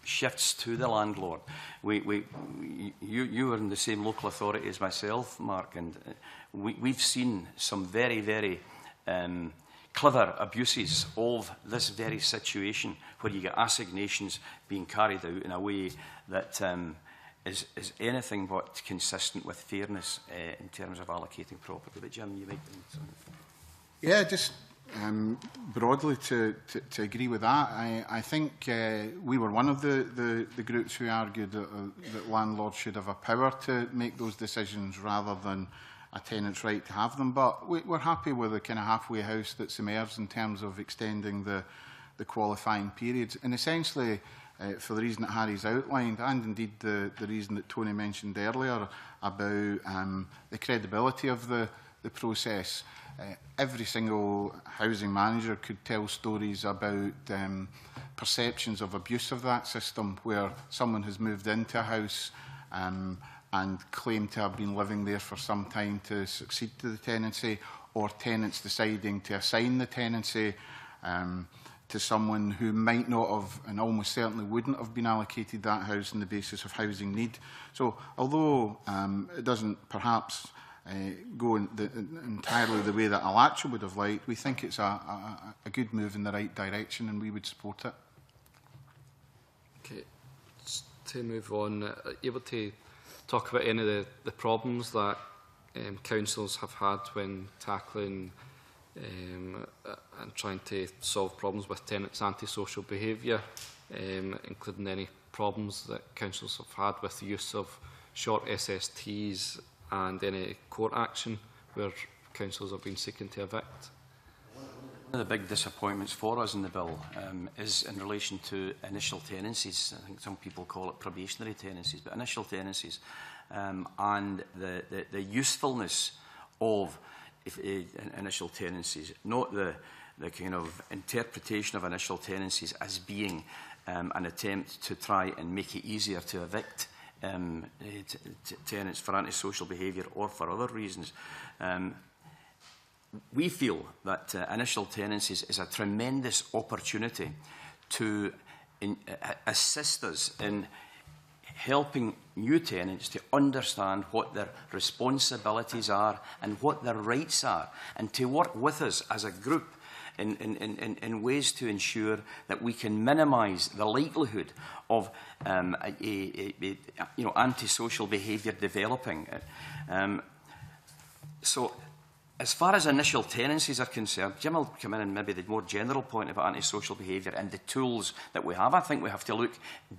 Speaker 3: shifts to the landlord. You are in the same local authority as myself, Mark, and we've seen some very, very clever abuses of this very situation where you get assignations being carried out in a way that is anything but consistent with fairness in terms of allocating property. But Jim, you might bring something.
Speaker 4: Yeah, just broadly to agree with that. I think we were one of the groups who argued that landlords should have a power to make those decisions rather than a tenant's right to have them. But we're happy with the kind of halfway house that's emerged in terms of extending the qualifying periods. And essentially, for the reason that Harry's outlined, and indeed the reason that Tony mentioned earlier about the credibility of the process. Every single housing manager could tell stories about perceptions of abuse of that system, where someone has moved into a house and claimed to have been living there for some time to succeed to the tenancy, or tenants deciding to assign the tenancy. to someone who might not have, and almost certainly wouldn't have been allocated that house on the basis of housing need. So although it doesn't perhaps go entirely the way that Alacho would have liked, we think it's a good move in the right direction and we would support it.
Speaker 10: Okay, just to move on, are you able to talk about any of the problems that councils have had when tackling and trying to solve problems with tenants' antisocial behaviour, including any problems that councils have had with the use of short SSTs and any court action where councils have been seeking to evict?
Speaker 3: One of the big disappointments for us in the bill is in relation to initial tenancies. I think some people call it probationary tenancies, but initial tenancies and the usefulness of initial tenancies, not the kind of interpretation of initial tenancies as being an attempt to try and make it easier to evict tenants for antisocial behaviour or for other reasons. We feel that initial tenancies is a tremendous opportunity to assist us in helping new tenants to understand what their responsibilities are and what their rights are, and to work with us as a group in ways to ensure that we can minimise the likelihood of antisocial behaviour developing. So, as far as initial tenancies are concerned, Jim will come in and maybe the more general point about antisocial behaviour and the tools that we have. I think we have to look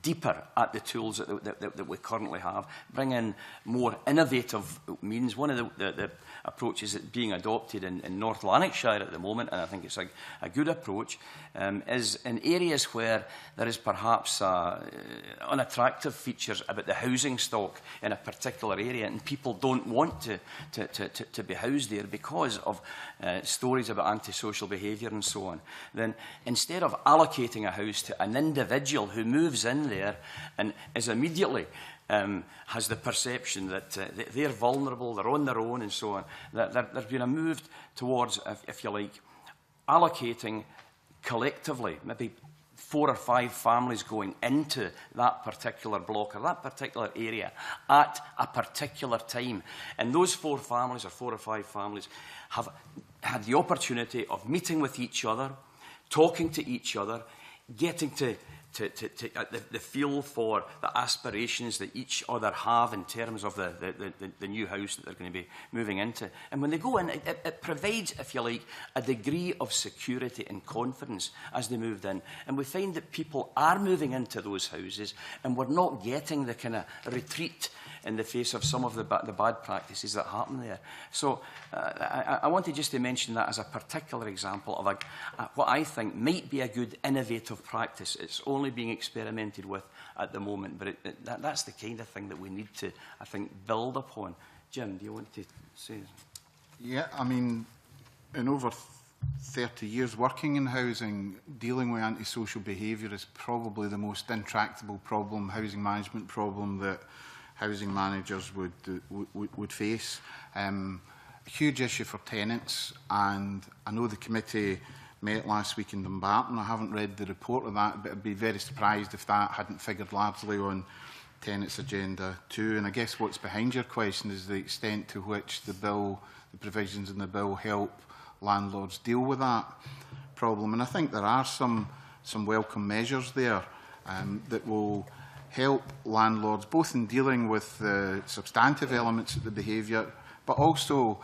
Speaker 3: deeper at the tools that we currently have, bring in more innovative means. One of the approaches that being adopted in North Lanarkshire at the moment, and I think it's a good approach, is in areas where there is perhaps unattractive features about the housing stock in a particular area and people don't want to be housed there because of stories about antisocial behaviour and so on, then instead of allocating a house to an individual who moves in there and is immediately has the perception that they're vulnerable, they're on their own and so on, that there's been a move towards, if you like, allocating collectively, maybe 4 or 5 families going into that particular block or that particular area at a particular time. And those 4 families or 4 or 5 families have had the opportunity of meeting with each other, talking to each other, getting to the feel for the aspirations that each other have in terms of the new house that they're going to be moving into. And when they go in, it provides, if you like, a degree of security and confidence as they moved in. And we find that people are moving into those houses and we're not getting the kind of retreat in the face of some of the bad practices that happen there. So I wanted just to mention that as a particular example of what I think might be a good innovative practice. It's only being experimented with at the moment, but that's the kind of thing that we need to, I think, build upon. Jim, do you want to say?
Speaker 4: Yeah, I mean, in over 30 years working in housing, dealing with antisocial behaviour is probably the most intractable problem, housing management problem that housing managers would face. A huge issue for tenants, and I know the committee met last week in Dumbarton. I haven't read the report of that, but I'd be very surprised if that hadn't figured largely on tenants' agenda too. And I guess what's behind your question is the extent to which the provisions in the bill help landlords deal with that problem. And I think there are some welcome measures there that will help landlords both in dealing with the substantive elements of the behaviour, but also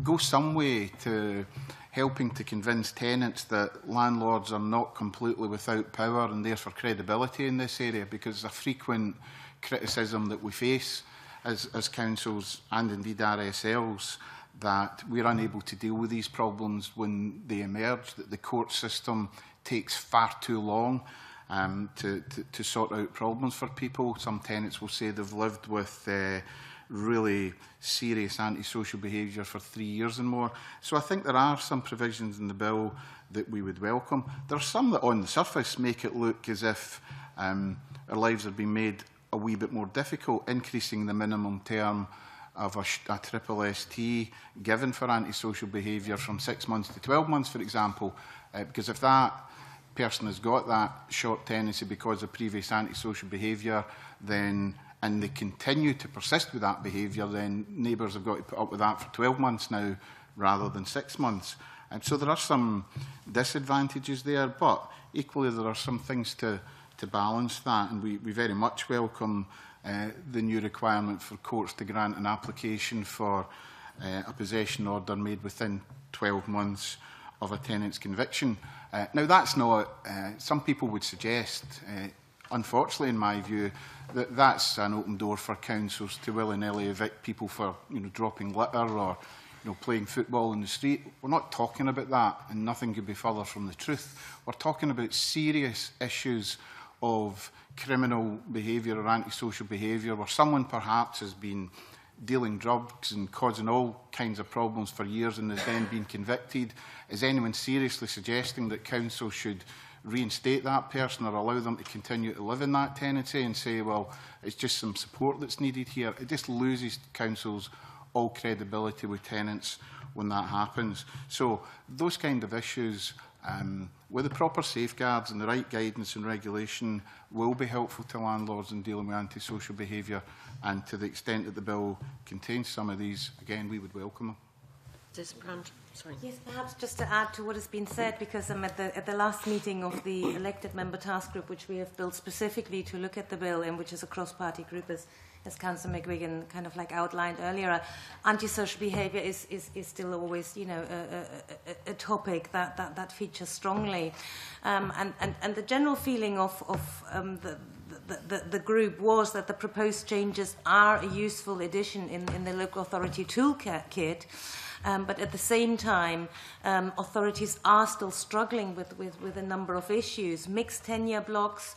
Speaker 4: go some way to helping to convince tenants that landlords are not completely without power and therefore credibility in this area, because a frequent criticism that we face as councils and indeed RSLs that we're unable to deal with these problems when they emerge, that the court system takes far too long to sort out problems for people. Some tenants will say they've lived with really serious antisocial behaviour for 3 years and more. So I think there are some provisions in the bill that we would welcome. There are some that on the surface make it look as if our lives have been made a wee bit more difficult, increasing the minimum term of a triple ST given for antisocial behaviour from 6 months to 12 months, for example, because if that person has got that short tenancy because of previous antisocial behaviour, then and they continue to persist with that behaviour, then neighbours have got to put up with that for 12 months now rather than 6 months. And so there are some disadvantages there, but equally there are some things to balance that, and we very much welcome the new requirement for courts to grant an application for a possession order made within 12 months of a tenant's conviction. Now, that's not, some people would suggest, unfortunately in my view, that that's an open door for councils to willy-nilly evict people for dropping litter or playing football in the street. We're not talking about that, and nothing could be further from the truth. We're talking about serious issues of criminal behaviour or antisocial behaviour, where someone perhaps has been dealing drugs and causing all kinds of problems for years and has then been convicted. Is anyone seriously suggesting that council should reinstate that person or allow them to continue to live in that tenancy and say, well, it's just some support that's needed here? It just loses councils all credibility with tenants when that happens. So those kind of issues, with the proper safeguards and the right guidance and regulation, will be helpful to landlords in dealing with antisocial behaviour, and to the extent that the bill contains some of these, again, we would welcome them.
Speaker 1: Sorry.
Speaker 7: Yes, perhaps just to add to what has been said, because at the last meeting of the elected member task group, which we have built specifically to look at the bill, and which is a cross-party group, as Councillor McGuigan kind of outlined earlier, antisocial behaviour is still always, a topic that features strongly, and the general feeling of the group was that the proposed changes are a useful addition in the local authority toolkit. But at the same time, authorities are still struggling with a number of issues. Mixed tenure blocks,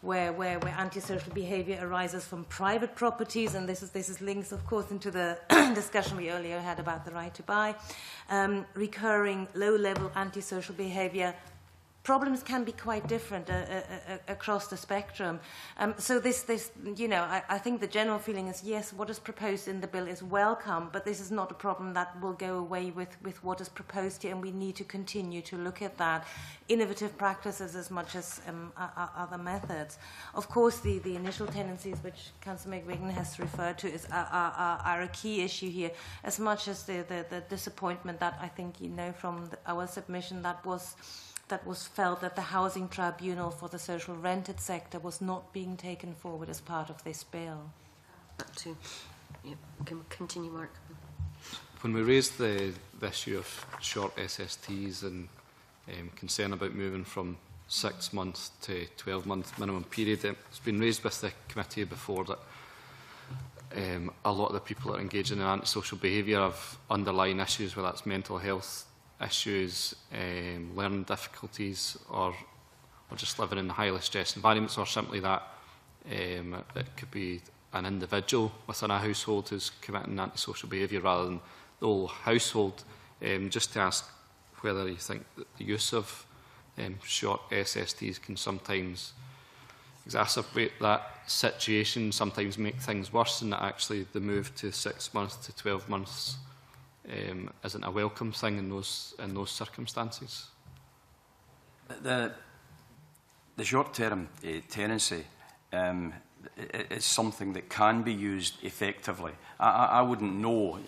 Speaker 7: where antisocial behaviour arises from private properties, and this is links, of course, into the discussion we earlier had about the right to buy. Recurring low-level antisocial behaviour. Problems can be quite different across the spectrum. So I think the general feeling is, yes, what is proposed in the bill is welcome, but this is not a problem that will go away with what is proposed here, and we need to continue to look at that. Innovative practices as much as other methods. Of course, the initial tenancies, which Councillor McGuigan has referred to, are a key issue here, as much as the disappointment that I think from our submission that was felt that the Housing Tribunal for the social rented sector was not being taken forward as part of this bill.
Speaker 1: That too. Yeah, can continue, Mark.
Speaker 10: When we raised the issue of short SSTs and concern about moving from 6 months to 12-month minimum period, it's been raised with the committee before that a lot of the people that are engaging in antisocial behaviour have underlying issues, whether that's mental health issues, learning difficulties, or just living in highly stressed environments, or simply that it could be an individual within a household who's committing antisocial behaviour rather than the whole household. Just to ask whether you think that the use of short SSTs can sometimes exacerbate that situation, sometimes make things worse, and that actually the move to 6 months to 12 months isn't a welcome thing in those circumstances.
Speaker 3: The short-term tenancy is something that can be used effectively. I wouldn't know,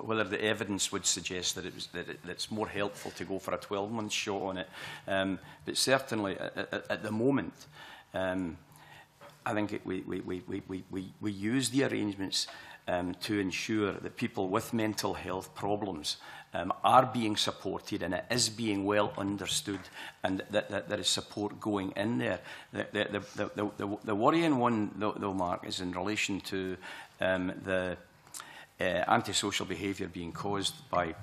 Speaker 3: whether the evidence would suggest that it's more helpful to go for a 12-month shot on it. But certainly, at the moment, I think we use the arrangements to ensure that people with mental health problems are being supported, and it is being well understood, and that there is support going in there. The worrying one, though, Mark, is in relation to the antisocial behaviour being caused by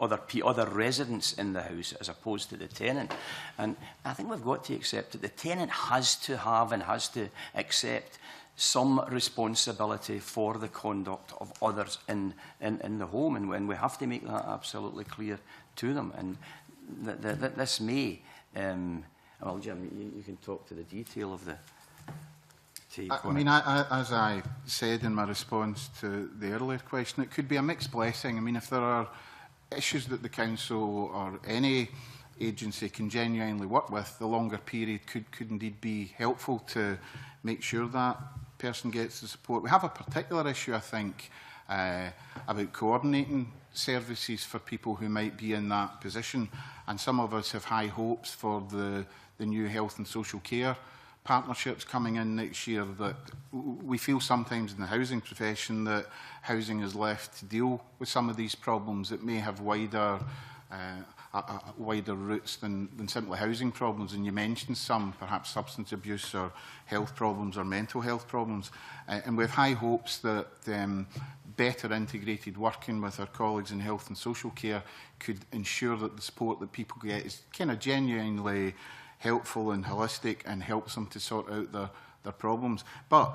Speaker 3: other residents in the house as opposed to the tenant. And I think we've got to accept that the tenant has to have and has to accept some responsibility for the conduct of others in the home, and we have to make that absolutely clear to them. And this may, well, Jim, you can talk to the detail of the take.
Speaker 4: As I said in my response to the earlier question, it could be a mixed blessing. I mean, if there are issues that the council or any agency can genuinely work with, the longer period could indeed be helpful to make sure that person gets the support. We have a particular issue, I think, about coordinating services for people who might be in that position, and some of us have high hopes for the new health and social care partnerships coming in next year. That we feel sometimes in the housing profession that housing is left to deal with some of these problems that may have wider roots than simply housing problems. And you mentioned some, perhaps substance abuse or health problems or mental health problems. And we have high hopes that better integrated working with our colleagues in health and social care could ensure that the support that people get is kind of genuinely helpful and holistic and helps them to sort out their problems. But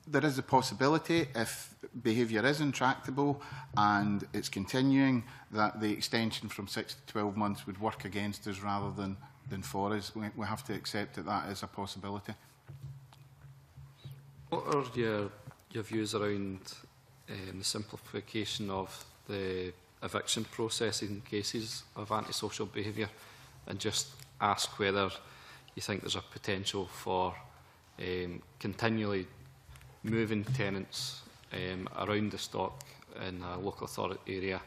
Speaker 4: there is a possibility, if behaviour is intractable and it's continuing, that the extension from 6 to 12 months would work against us rather than for us. We have to accept that that is a possibility.
Speaker 10: What are your views around the simplification of the eviction process in cases of antisocial behaviour, and just ask whether you think there's a potential for continually moving tenants around the stock in a local authority area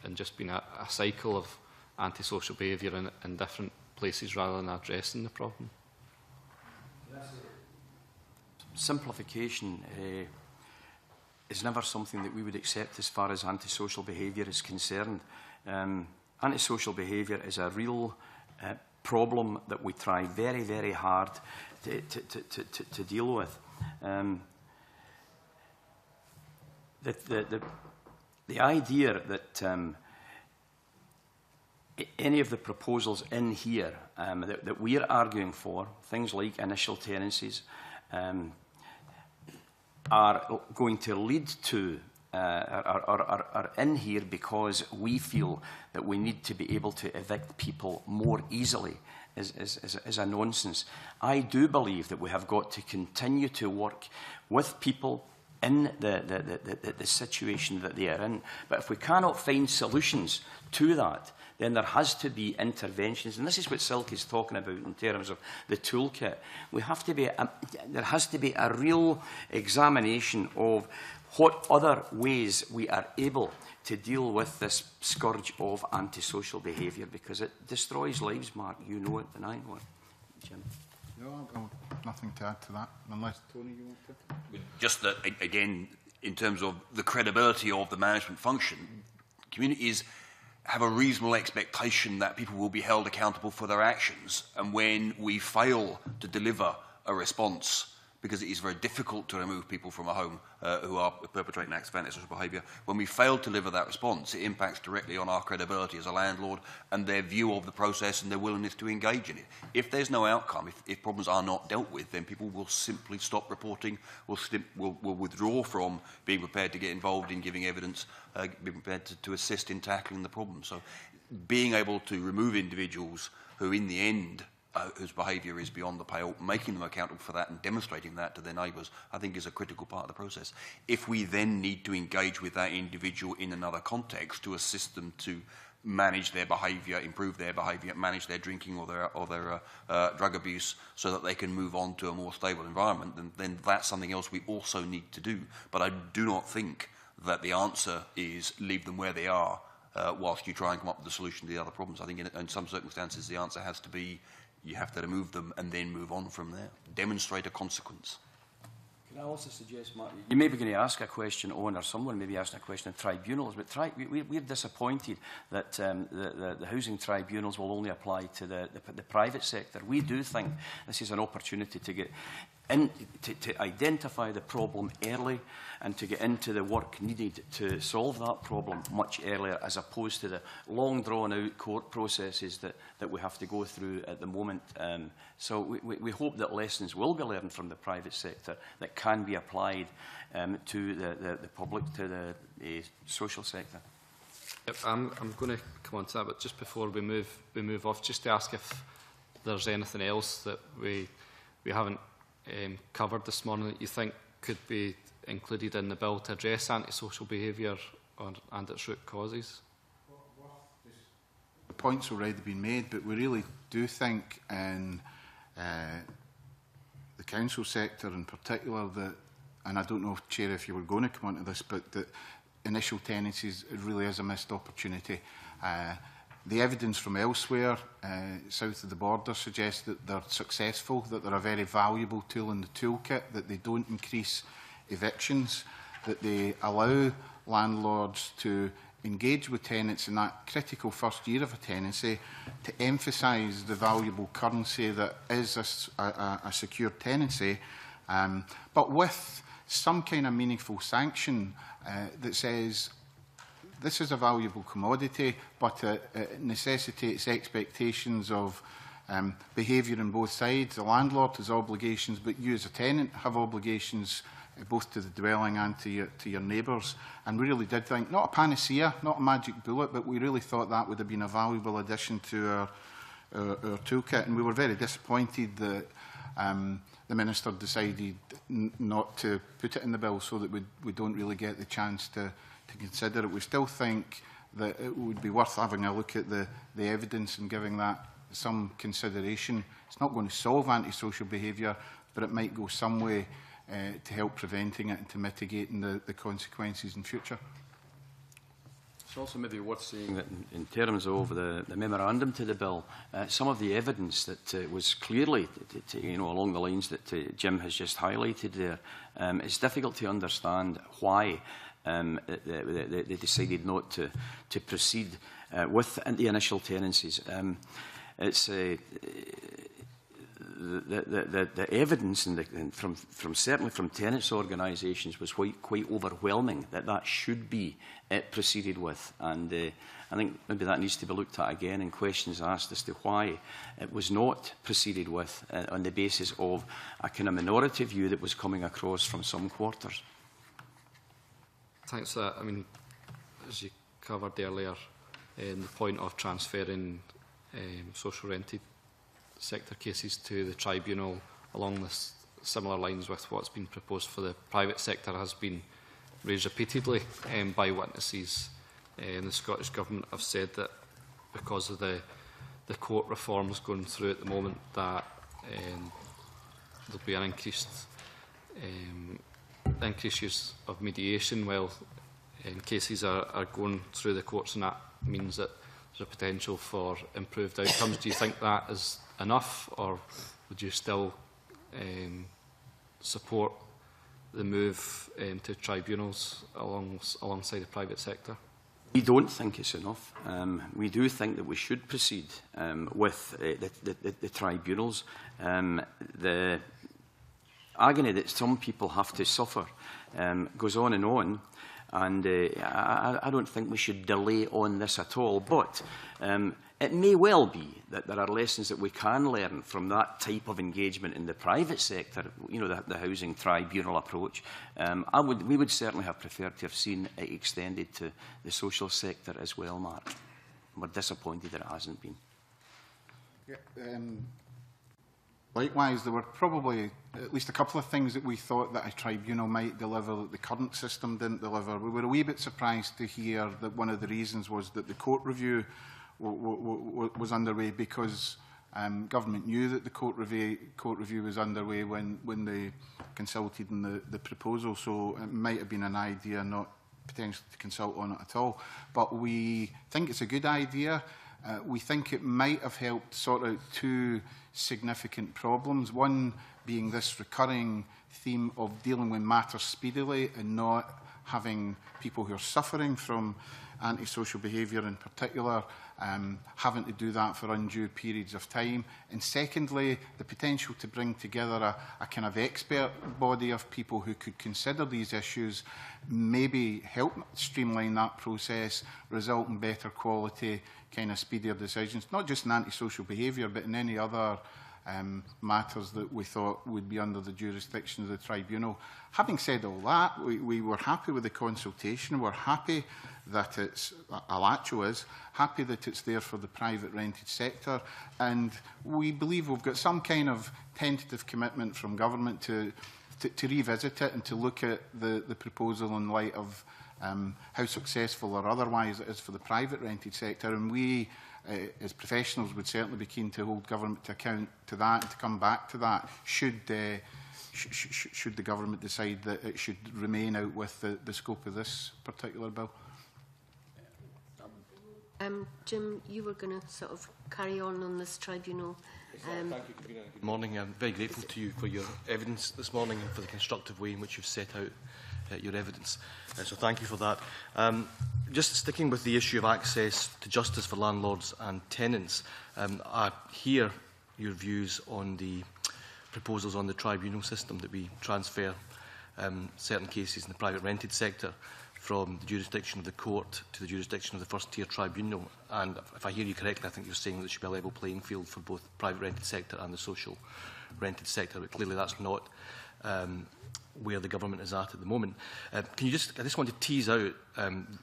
Speaker 10: and just being a cycle of antisocial behaviour in different places rather than addressing the problem?
Speaker 3: Simplification is never something that we would accept as far as antisocial behaviour is concerned. Antisocial behaviour is a real problem that we try very, very hard to deal with. The idea that any of the proposals in here that we are arguing for, things like initial tenancies, are going to lead to are in here because we feel that we need to be able to evict people more easily is a nonsense. I do believe that we have got to continue to work with people in the situation that they are in. But if we cannot find solutions to that, then there has to be interventions. And this is what Silke is talking about in terms of the toolkit. We have to be there has to be a real examination of what other ways we are able to deal with this scourge of antisocial behaviour, because it destroys lives, Mark. You know it and I know it. Jim?
Speaker 4: No, nothing to add to that, unless, Tony, you want to?
Speaker 5: Just that, again, in terms of the credibility of the management function, communities have a reasonable expectation that people will be held accountable for their actions. And when we fail to deliver a response, because it is very difficult to remove people from a home who are perpetrating acts of antisocial behaviour, when we fail to deliver that response, it impacts directly on our credibility as a landlord and their view of the process and their willingness to engage in it. If there's no outcome, if problems are not dealt with, then people will simply stop reporting, will withdraw from being prepared to get involved in giving evidence, being prepared to assist in tackling the problem. So being able to remove individuals who, in the end, whose behaviour is beyond the pale, making them accountable for that and demonstrating that to their neighbours, I think is a critical part of the process. If we then need to engage with that individual in another context to assist them to manage their behaviour, improve their behaviour, manage their drinking or their drug abuse so that they can move on to a more stable environment, then that's something else we also need to do. But I do not think that the answer is leave them where they are whilst you try and come up with a solution to the other problems. I think in some circumstances the answer has to be you have to remove them and then move on from there. Demonstrate a consequence.
Speaker 3: Can I also suggest, Mark, you may be going to ask a question on, or someone may be asking a question on tribunals, but we're disappointed that the housing tribunals will only apply to the private sector. We do think this is an opportunity to get to identify the problem early and to get into the work needed to solve that problem much earlier, as opposed to the long drawn-out court processes that we have to go through at the moment. So we hope that lessons will be learned from the private sector that can be applied to the public, to the social sector.
Speaker 10: Yep, I'm going to come on to that, but just before we move off, just to ask if there's anything else that we haven't covered this morning that you think could be included in the bill to address antisocial behaviour and its root causes?
Speaker 4: point's already been made, but we really do think in the council sector in particular that, and I don't know, Chair, if you were going to come onto this, but that initial tenancies, it really is a missed opportunity. The evidence from elsewhere, south of the border, suggests that they're successful, that they're a very valuable tool in the toolkit, that they don't increase evictions, that they allow landlords to engage with tenants in that critical first year of a tenancy to emphasise the valuable currency that is a secure tenancy, but with some kind of meaningful sanction that says this is a valuable commodity, but it necessitates expectations of behaviour on both sides. The landlord has obligations, but you as a tenant have obligations both to the dwelling and to your neighbours. And we really did think, not a panacea, not a magic bullet, but we really thought that would have been a valuable addition to our toolkit. And we were very disappointed that the Minister decided not to put it in the bill so that we don't really get the chance to consider it. We still think that it would be worth having a look at the evidence and giving that some consideration. It's not going to solve antisocial behaviour, but it might go some way to help preventing it and to mitigating the consequences in future.
Speaker 3: It's also maybe worth saying that in terms of the memorandum to the bill, some of the evidence that was clearly, along the lines that Jim has just highlighted there, it's difficult to understand why they decided not to proceed with the initial tenancies. It's the evidence from certainly from tenants' organisations was quite overwhelming that should be proceeded with, and I think maybe that needs to be looked at again and questions asked as to why it was not proceeded with on the basis of a kind of minority view that was coming across from some quarters.
Speaker 10: Thanks for that. I mean, as you covered earlier, the point of transferring social rented sector cases to the tribunal along the similar lines with what's been proposed for the private sector has been raised repeatedly by witnesses. The Scottish Government have said that because of the court reforms going through at the moment, that there'll be an increased use of mediation while cases are going through the courts, and that means that there's a potential for improved outcomes. Do you think that is enough, or would you still support the move to tribunals alongside the private sector?
Speaker 3: We don't think it's enough. We do think that we should proceed with the tribunals. The agony that some people have to suffer goes on, and I don't think we should delay on this at all. But it may well be that there are lessons that we can learn from that type of engagement in the private sector, the housing tribunal approach. We would certainly have preferred to have seen it extended to the social sector as well, Mark. We're disappointed that it hasn't been.
Speaker 4: Yeah, likewise, there were probably at least a couple of things that we thought that a tribunal might deliver that the current system didn't deliver. We were a wee bit surprised to hear that one of the reasons was that the court review was underway because government knew that the court review was underway when they consulted on the proposal, so it might have been an idea not potentially to consult on it at all. But we think it's a good idea. We think it might have helped sort out two significant problems, one being this recurring theme of dealing with matters speedily and not having people who are suffering from antisocial behaviour in particular having to do that for undue periods of time. And secondly, the potential to bring together a kind of expert body of people who could consider these issues, maybe help streamline that process, result in better quality, kind of speedier decisions, not just in antisocial behaviour, but in any other matters that we thought would be under the jurisdiction of the tribunal. Having said all that, we were happy with the consultation. We're happy that it's, Alacho is, happy that it's there for the private rented sector, and we believe we've got some kind of tentative commitment from government to revisit it and to look at the proposal in light of how successful or otherwise it is for the private rented sector. And we as professionals, would certainly be keen to hold government to account to that and to come back to that. Should the government decide that it should remain out with the scope of this particular bill?
Speaker 1: Jim, you were going to sort of carry on this tribunal.
Speaker 11: Thank you, Convener. Good morning. I'm very grateful to you for your evidence this morning and for the constructive way in which you've set out your evidence. So thank you for that. Just sticking with the issue of access to justice for landlords and tenants, I hear your views on the proposals on the tribunal system, that we transfer certain cases in the private rented sector from the jurisdiction of the court to the jurisdiction of the first-tier tribunal. And if I hear you correctly, I think you're saying that there should be a level playing field for both the private rented sector and the social rented sector, but clearly that's not where the government is at the moment. I just want to tease out,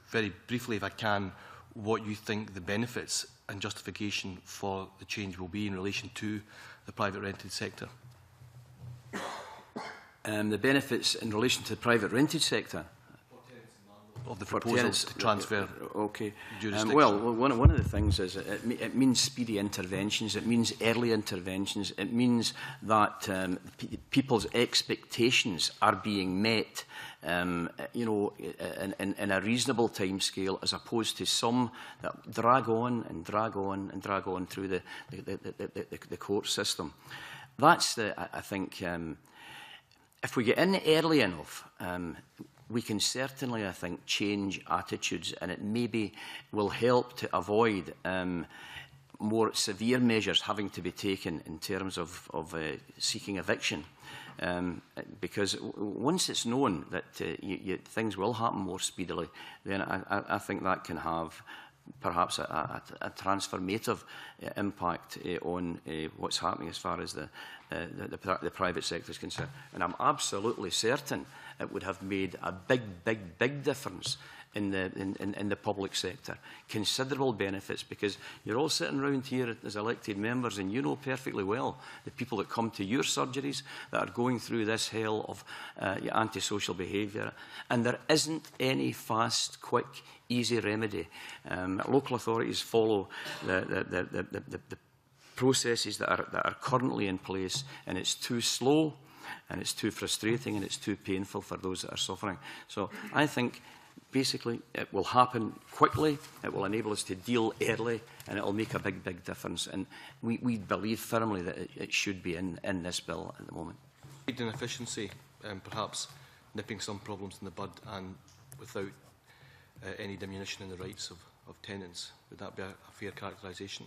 Speaker 11: very briefly if I can, what you think the benefits and justification for the change will be in relation to the private rented sector.
Speaker 3: The benefits in relation to the private rented sector?
Speaker 11: Of the proposals to transfer jurisdiction.
Speaker 3: Well, one of the things is it means speedy interventions, it means early interventions, it means that people's expectations are being met you know, in a reasonable time scale, as opposed to some that drag on and drag on and drag on through the court system. That's I think, if we get in early enough, we can certainly, I think, change attitudes, and it maybe will help to avoid more severe measures having to be taken in terms of seeking eviction. Because once it's known that things will happen more speedily, then I think that can have perhaps a transformative impact on what's happening as far as the private sector is concerned. And I'm absolutely certain it would have made a big difference in the public sector. Considerable benefits, because you're all sitting around here as elected members, and you know perfectly well the people that come to your surgeries that are going through this hell of antisocial behaviour, and there isn't any fast, quick, easy remedy. Local authorities follow the processes that are currently in place, and it's too slow, and it's too frustrating, and it's too painful for those that are suffering. So I think basically it will happen quickly, it will enable us to deal early, and it will make a big difference. And we believe firmly that it should be in this bill at the moment.
Speaker 11: Speed and efficiency, perhaps nipping some problems in the bud and without any diminution in the rights of tenants. Would that be a fair characterisation?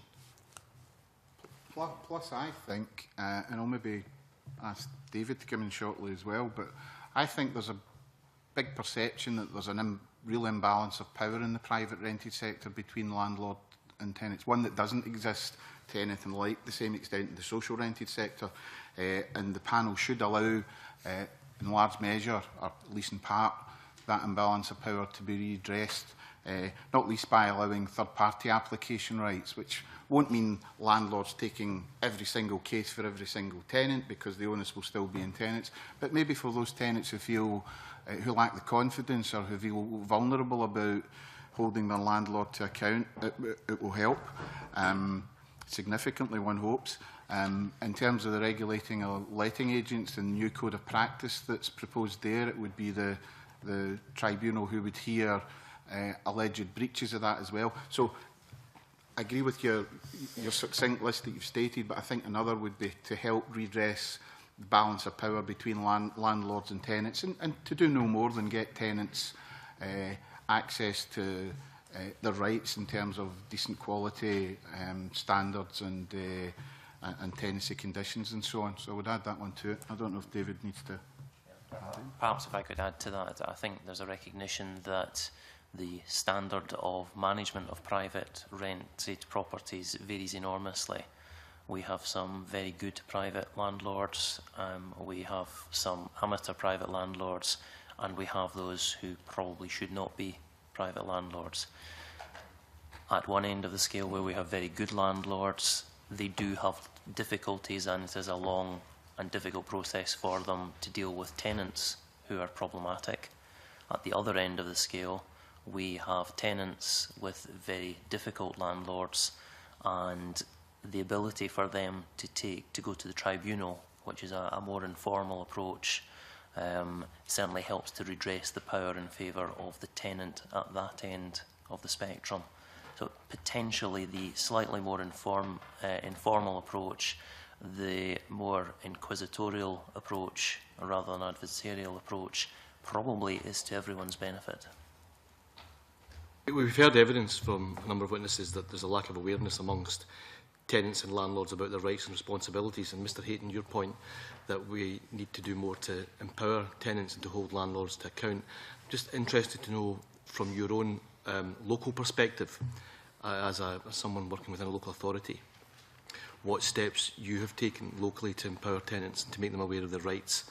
Speaker 4: Plus, I think, and I'll maybe ask David to come in shortly as well, but I think there's a big perception that there's a real imbalance of power in the private rented sector between landlord and tenants, one that doesn't exist to anything like the same extent in the social rented sector, and the panel should allow, in large measure, or at least in part, that imbalance of power to be redressed, not least by allowing third-party application rights, which won't mean landlords taking every single case for every single tenant, because the onus will still be in tenants, but maybe for those tenants who feel who lack the confidence or who feel vulnerable about holding their landlord to account, it will help significantly, one hopes. In terms of the regulating of letting agents and new code of practice that's proposed there, it would be the tribunal who would hear alleged breaches of that as well. So I agree with your succinct list that you've stated, but I think another would be to help redress the balance of power between landlords and tenants, and to do no more than get tenants access to their rights in terms of decent quality standards and tenancy conditions and so on. So I would add that one to it. I don't know if David needs to add in.
Speaker 8: Perhaps if I could add to that, I think there's a recognition that the standard of management of private rented properties varies enormously. We have some very good private landlords, we have some amateur private landlords, and we have those who probably should not be private landlords. At one end of the scale, where we have very good landlords, they do have difficulties, and it is a long and difficult process for them to deal with tenants who are problematic. At the other end of the scale, we have tenants with very difficult landlords, and the ability for them to go to the tribunal, which is a more informal approach, certainly helps to redress the power in favour of the tenant at that end of the spectrum. So potentially the slightly more informal approach, the more inquisitorial approach rather than adversarial approach, probably is to everyone's benefit.
Speaker 11: We've heard evidence from a number of witnesses that there's a lack of awareness amongst tenants and landlords about their rights and responsibilities. And Mr Hayton, your point that we need to do more to empower tenants and to hold landlords to account. I'm just interested to know from your own local perspective, as someone working within a local authority, what steps you have taken locally to empower tenants and to make them aware of their rights.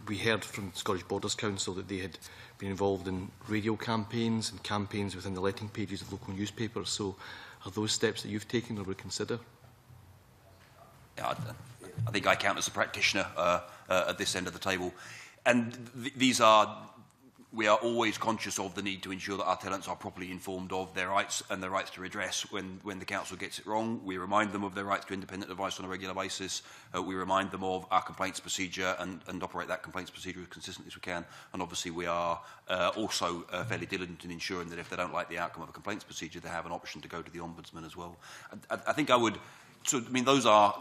Speaker 11: We heard from Scottish Borders Council that they had been involved in radio campaigns and campaigns within the letting pages of local newspapers. So are those steps that you've taken or would consider?
Speaker 5: Yeah, I think I count as a practitioner at this end of the table. And we are always conscious of the need to ensure that our tenants are properly informed of their rights and their rights to redress when the council gets it wrong. We remind them of their rights to independent advice on a regular basis. We remind them of our complaints procedure and operate that complaints procedure as consistently as we can. And obviously we are also fairly diligent in ensuring that if they don't like the outcome of a complaints procedure, they have an option to go to the Ombudsman as well. I think I would, those are,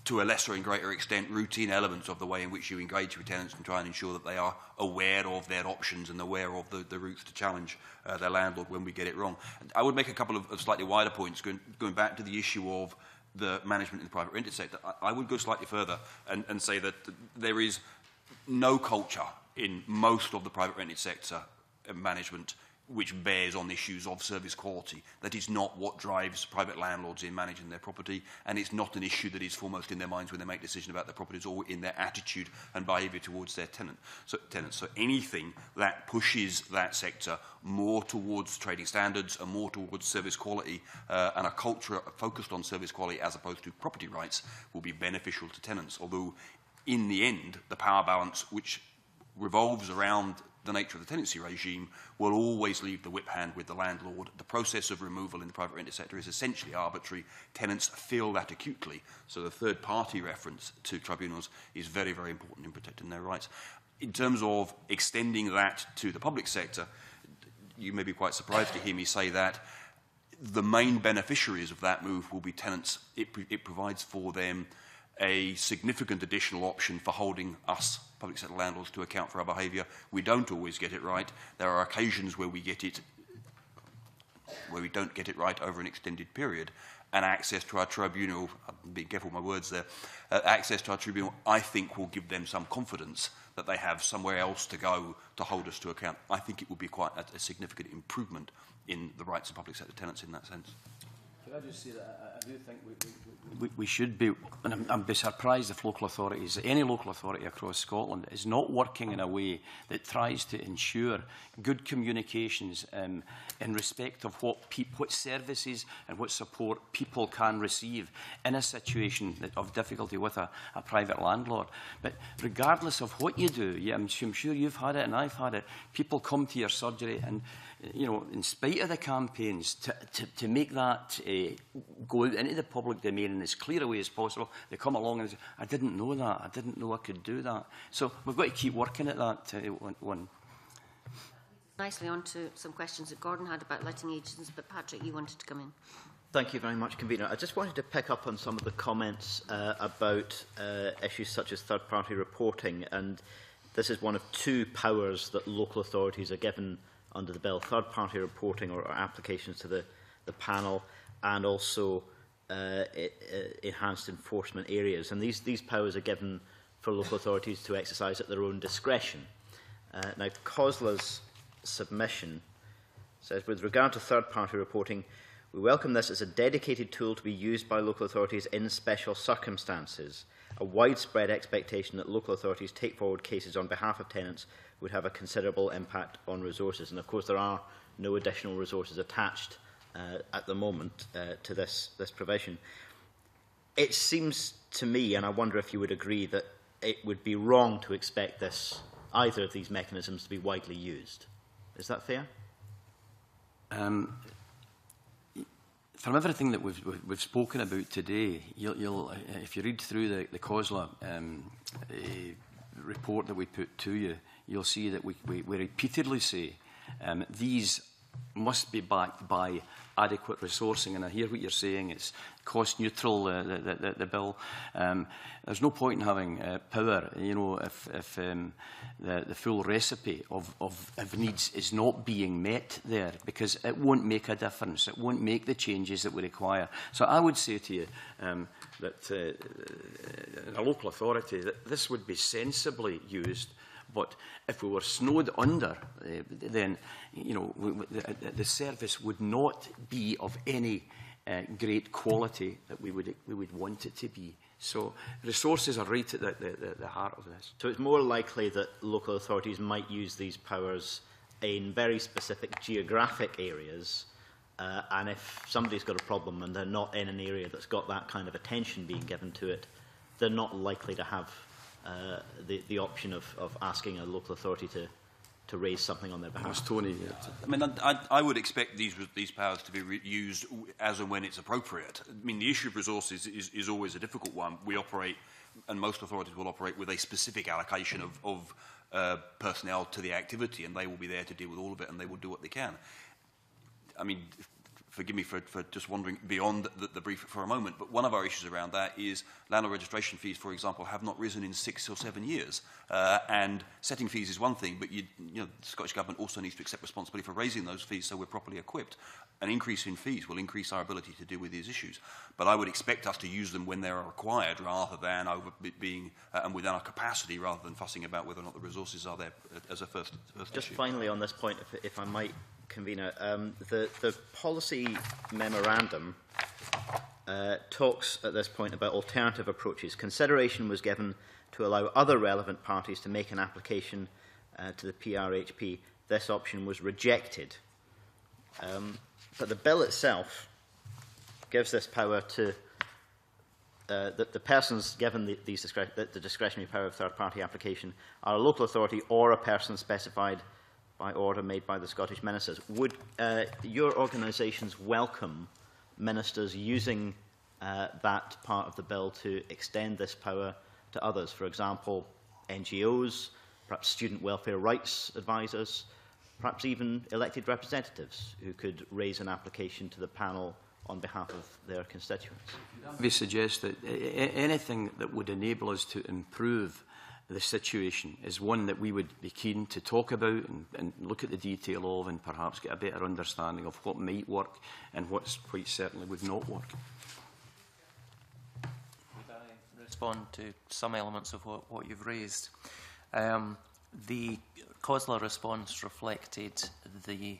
Speaker 5: to a lesser and greater extent, routine elements of the way in which you engage with tenants and try and ensure that they are aware of their options and aware of the routes to challenge their landlord when we get it wrong. I would make a couple of slightly wider points, going back to the issue of the management in the private rented sector. I would go slightly further and say that there is no culture in most of the private rented sector management which bears on issues of service quality. That is not what drives private landlords in managing their property, and it's not an issue that is foremost in their minds when they make decisions about their properties or in their attitude and behaviour towards their tenants. So anything that pushes that sector more towards trading standards and more towards service quality and a culture focused on service quality as opposed to property rights will be beneficial to tenants. Although, in the end, the power balance which revolves around the nature of the tenancy regime will always leave the whip hand with the landlord. The process of removal in the private rented sector is essentially arbitrary. Tenants feel that acutely. So the third-party reference to tribunals is very, very important in protecting their rights. In terms of extending that to the public sector, you may be quite surprised to hear me say that the main beneficiaries of that move will be tenants. It provides for them a significant additional option for holding us, public sector landlords, to account for our behaviour. We don't always get it right. There are occasions where we don't get it right over an extended period, and access to our tribunal, I'm being careful with my words there, access to our tribunal, I think, will give them some confidence that they have somewhere else to go to hold us to account. I think it would be quite a significant improvement in the rights of public sector tenants in that sense.
Speaker 3: Can I just say that I do think we should be, and I'd be surprised if local authorities, any local authority across Scotland, is not working in a way that tries to ensure good communications in respect of what services and what support people can receive in a situation of difficulty with a private landlord. But regardless of what you do, I'm sure you've had it and I've had it, people come to your surgery and, you know, in spite of the campaigns, to make that go out into the public domain in as clear a way as possible, they come along and say, I didn't know that, I didn't know I could do that. So we've got to keep working at that one.
Speaker 1: Nicely on to some questions that Gordon had about letting agents, but Patrick, you wanted to come in.
Speaker 12: Thank you very much, Convener. I just wanted to pick up on some of the comments about issues such as third-party reporting, and this is one of two powers that local authorities are given under the bill: third-party reporting or applications to the panel, and also enhanced enforcement areas. And these powers are given for local authorities to exercise at their own discretion. Now, COSLA's submission says, with regard to third-party reporting, we welcome this as a dedicated tool to be used by local authorities in special circumstances. A widespread expectation that local authorities take forward cases on behalf of tenants would have a considerable impact on resources. And of course, there are no additional resources attached at the moment to this provision. It seems to me, and I wonder if you would agree, that it would be wrong to expect either of these mechanisms to be widely used. Is that fair?
Speaker 3: from everything that we've spoken about today, if you read through the COSLA report that we put to you, you'll see that we repeatedly say these must be backed by adequate resourcing. And I hear what you're saying, it's cost neutral, the bill. There's no point in having power, you know, if the full recipe of needs is not being met there, because it won't make a difference. It won't make the changes that we require. So I would say to you that in a local authority, that this would be sensibly used. But if we were snowed under, then you know the service would not be of any great quality that we would want it to be. So resources are right at the heart of this.
Speaker 12: So it's more likely that local authorities might use these powers in very specific geographic areas, and if somebody's got a problem and they're not in an area that's got that kind of attention being given to it, they're not likely to have the option of asking a local authority to raise something on their behalf.
Speaker 3: Tony,
Speaker 5: I mean, I would expect these powers to be used as and when it's appropriate. I mean, the issue of resources is always a difficult one. We operate, and most authorities will operate with a specific allocation of personnel to the activity, and they will be there to deal with all of it, and they will do what they can. I mean, forgive me for just wandering beyond the brief for a moment, but one of our issues around that is landlord registration fees, for example, have not risen in 6 or 7 years. And setting fees is one thing, but you know, the Scottish Government also needs to accept responsibility for raising those fees so we're properly equipped. An increase in fees will increase our ability to deal with these issues. But I would expect us to use them when they are required rather than being and within our capacity, rather than fussing about whether or not the resources are there as a first
Speaker 12: Just
Speaker 5: issue.
Speaker 12: finally on this point, if I might, Convener, the policy memorandum talks at this point about alternative approaches. Consideration was given to allow other relevant parties to make an application to the PRHP. This option was rejected. But the bill itself gives this power to the persons given the discretionary power of third-party application are a local authority or a person specified by order made by the Scottish ministers. Would your organisations welcome ministers using that part of the bill to extend this power to others? For example, NGOs, perhaps student welfare rights advisors, perhaps even elected representatives who could raise an application to the panel on behalf of their constituents?
Speaker 3: We suggest that anything that would enable us to improve the situation is one that we would be keen to talk about and look at the detail of, and perhaps get a better understanding of what might work and what quite certainly would not work.
Speaker 8: Would I respond to some elements of what you've raised? The COSLA response reflected the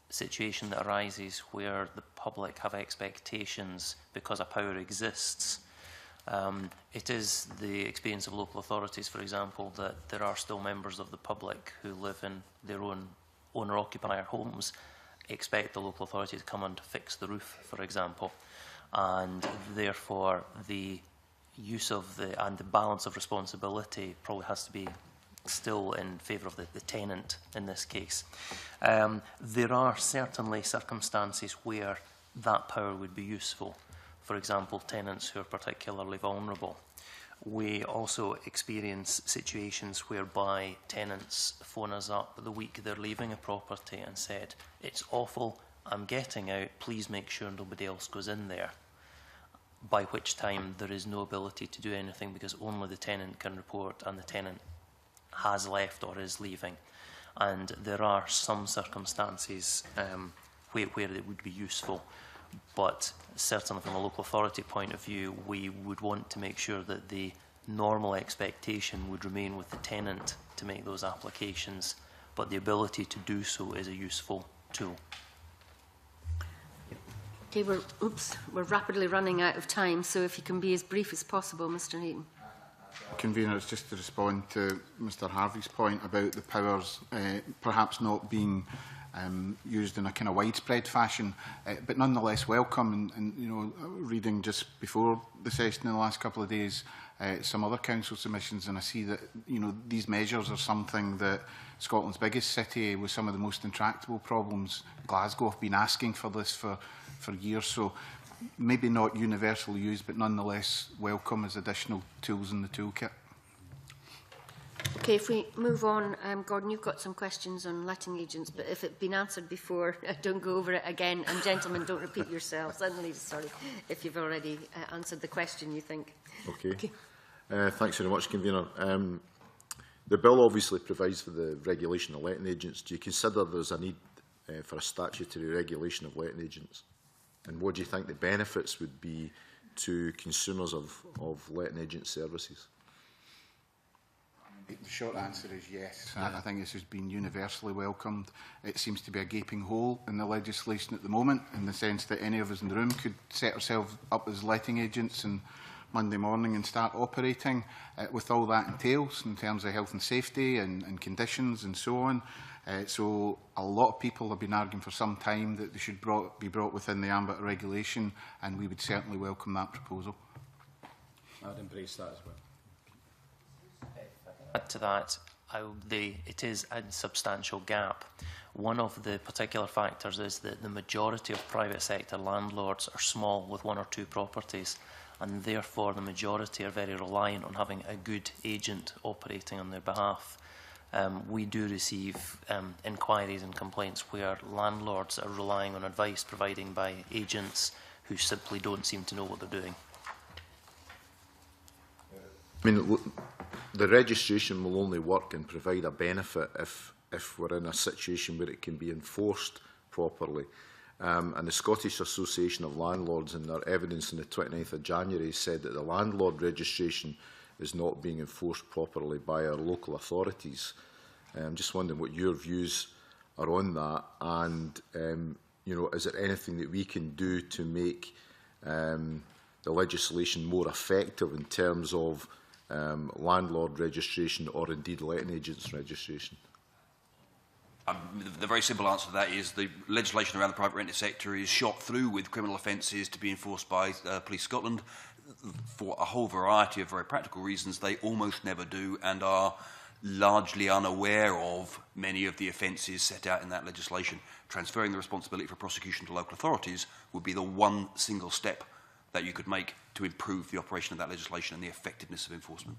Speaker 8: situation that arises where the public have expectations because a power exists. It is the experience of local authorities, for example, that there are still members of the public who live in their own owner-occupier homes, expect the local authority to come and fix the roof, for example, and therefore the use of and the balance of responsibility probably has to be still in favour of the tenant in this case. There are certainly circumstances where that power would be useful. For example, tenants who are particularly vulnerable. We also experience situations whereby tenants phone us up the week they're leaving a property and said, "It's awful, I'm getting out, please make sure nobody else goes in there." By which time there is no ability to do anything because only the tenant can report and the tenant has left or is leaving. And there are some circumstances where it would be useful. But certainly from a local authority point of view, we would want to make sure that the normal expectation would remain with the tenant to make those applications, but the ability to do so is a useful tool.
Speaker 1: Okay, we're rapidly running out of time, so if you can be as brief as possible, Mr. Heaton.
Speaker 4: Convener, it's just to respond to Mr Harvey's point about the powers perhaps not being used in a kind of widespread fashion, but nonetheless welcome. And you know, reading just before the session in the last couple of days, some other council submissions, and I see that you know these measures are something that Scotland's biggest city with some of the most intractable problems, Glasgow, have been asking for this for for years. So maybe not universally used, but nonetheless welcome as additional tools in the toolkit.
Speaker 1: Okay, if we move on, Gordon, you've got some questions on letting agents, but if it's been answered before, don't go over it again. And gentlemen, don't repeat yourselves. Suddenly, sorry, if you've already answered the question, you think.
Speaker 13: Okay. Thanks very much, Convener. The bill obviously provides for the regulation of letting agents. Do you consider there's a need for a statutory regulation of letting agents? And what do you think the benefits would be to consumers of letting agent services?
Speaker 4: The short answer is yes. I think this has been universally welcomed. It seems to be a gaping hole in the legislation at the moment, in the sense that any of us in the room could set ourselves up as letting agents and Monday morning and start operating with all that entails in terms of health and safety and conditions and so on. So a lot of people have been arguing for some time that they should be brought within the ambit of regulation, and we would certainly welcome that proposal.
Speaker 3: I'd embrace that as well.
Speaker 8: Add to that, it is a substantial gap. One of the particular factors is that the majority of private sector landlords are small with 1 or 2 properties, and therefore the majority are very reliant on having a good agent operating on their behalf. We do receive inquiries and complaints where landlords are relying on advice provided by agents who simply don't seem to know what they're doing.
Speaker 13: I mean, the registration will only work and provide a benefit if we're in a situation where it can be enforced properly. And the Scottish Association of Landlords, in their evidence on the 29th of January, said that the landlord registration is not being enforced properly by our local authorities. I'm just wondering what your views are on that, and you know, is there anything that we can do to make the legislation more effective in terms of landlord registration or indeed letting agents registration?
Speaker 5: The very simple answer to that is the legislation around the private rented sector is shot through with criminal offences to be enforced by Police Scotland. For a whole variety of very practical reasons, they almost never do and are largely unaware of many of the offences set out in that legislation. Transferring the responsibility for prosecution to local authorities would be the one single step that you could make to improve the operation of that legislation and the effectiveness of enforcement.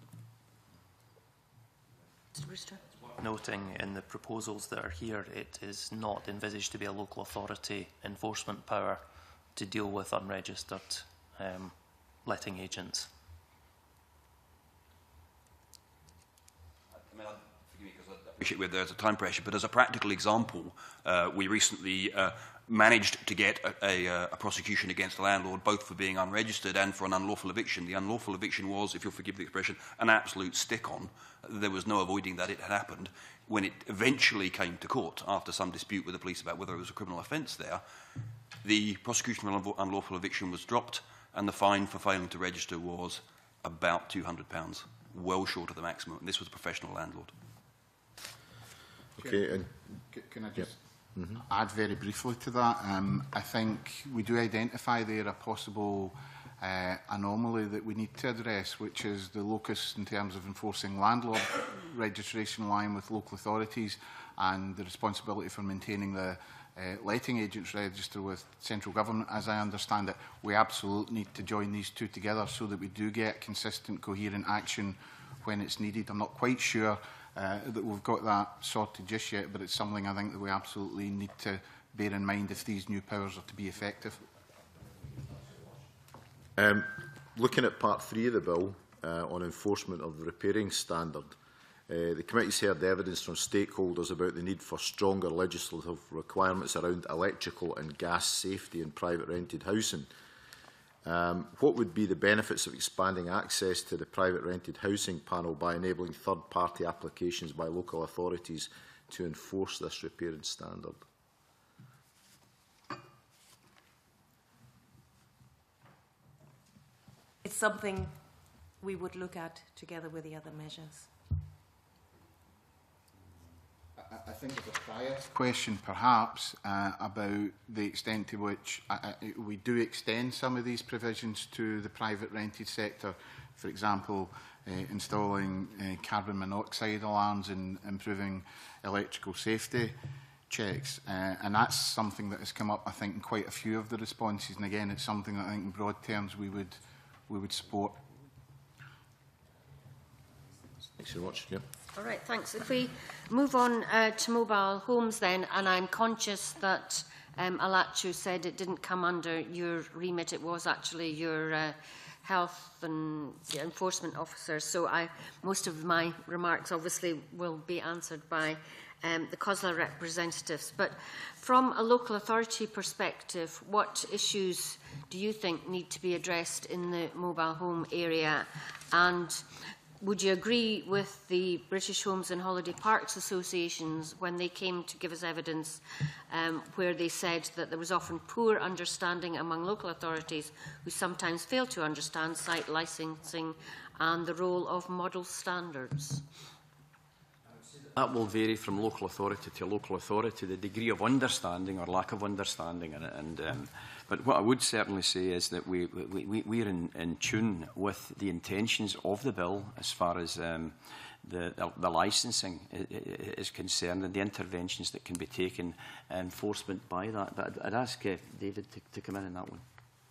Speaker 1: Mr. Brewster.
Speaker 8: Noting in the proposals that are here, it is not envisaged to be a local authority enforcement power to deal with unregistered letting agents.
Speaker 5: I mean, forgive me because I appreciate there's a time pressure, but as a practical example, we recently managed to get a prosecution against a landlord, both for being unregistered and for an unlawful eviction. The unlawful eviction was, if you'll forgive the expression, an absolute stick-on. There was no avoiding that it had happened. When it eventually came to court, after some dispute with the police about whether it was a criminal offence there, the prosecution for unlawful eviction was dropped, and the fine for failing to register was about £200, well short of the maximum. And this was a professional landlord.
Speaker 13: Okay, and
Speaker 4: can I just add very briefly to that? I think we do identify there a possible anomaly that we need to address, which is the locus in terms of enforcing landlord registration line with local authorities and the responsibility for maintaining the letting agents register with central government. As I understand it, we absolutely need to join these two together so that we do get consistent, coherent action when it's needed. I'm not quite sure that we've got that sorted just yet, but it's something I think that we absolutely need to bear in mind if these new powers are to be effective.
Speaker 13: Looking at Part 3 of the bill on enforcement of the repairing standard, the committee's heard evidence from stakeholders about the need for stronger legislative requirements around electrical and gas safety in private rented housing. What would be the benefits of expanding access to the private rented housing panel by enabling third-party applications by local authorities to enforce this repairing standard?
Speaker 7: It's something we would look at together with the other measures.
Speaker 4: I think there's a prior question, perhaps, about the extent to which we do extend some of these provisions to the private rented sector. For example, installing carbon monoxide alarms and improving electrical safety. checks, and that's something that has come up, I think, in quite a few of the responses. And again, it's something that I think, in broad terms, we would support.
Speaker 13: Thanks very much. Yep.
Speaker 1: All right, thanks. If we move on to mobile homes then, and I'm conscious that Alacho said it didn't come under your remit, it was actually your health and enforcement officer, so most of my remarks obviously will be answered by the COSLA representatives. But from a local authority perspective, what issues do you think need to be addressed in the mobile home area? And would you agree with the British Homes and Holiday Parks Associations when they came to give us evidence where they said that there was often poor understanding among local authorities who sometimes fail to understand site licensing and the role of model standards?
Speaker 3: That will vary from local authority to local authority, the degree of understanding or lack of understanding. But what I would certainly say is that we're in tune with the intentions of the bill as far as the licensing is concerned and the interventions that can be taken, enforcement by that. But I'd ask David to come in on that one.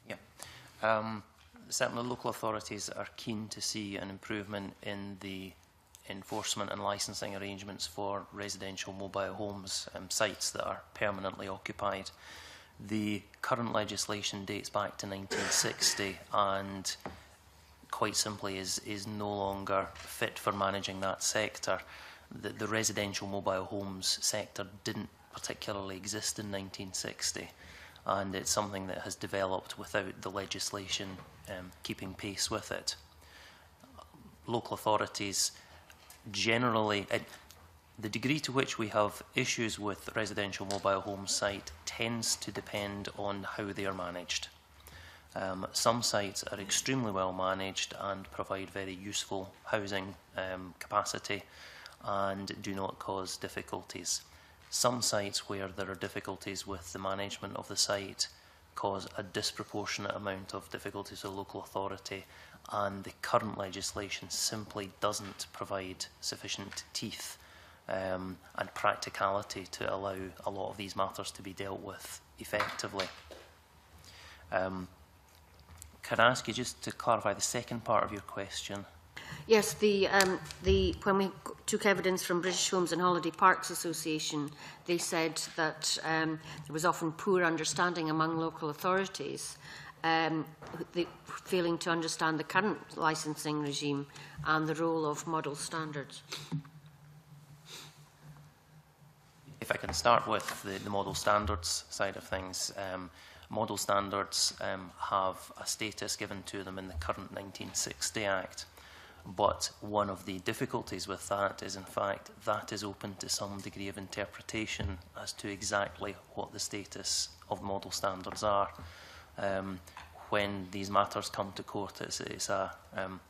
Speaker 8: Yeah. Certainly local authorities are keen to see an improvement in the enforcement and licensing arrangements for residential mobile homes, sites that are permanently occupied. The current legislation dates back to 1960 and quite simply is no longer fit for managing that sector. The residential mobile homes sector didn't particularly exist in 1960, and it's something that has developed without the legislation keeping pace with it. Local authorities generally, the degree to which we have issues with residential mobile home site tends to depend on how they are managed. Some sites are extremely well managed and provide very useful housing capacity and do not cause difficulties. Some sites where there are difficulties with the management of the site cause a disproportionate amount of difficulties to the local authority, and the current legislation simply doesn't provide sufficient teeth and practicality to allow a lot of these matters to be dealt with effectively. Can I ask you just to clarify the second part of your question?
Speaker 1: Yes, when we took evidence from British Homes and Holiday Parks Association, they said that there was often poor understanding among local authorities, failing to understand the current licensing regime and the role of model standards.
Speaker 8: If I can start with the model standards side of things, model standards have a status given to them in the current 1960 Act. But one of the difficulties with that is, in fact, that is open to some degree of interpretation as to exactly what the status of model standards are. When these matters come to court, it's a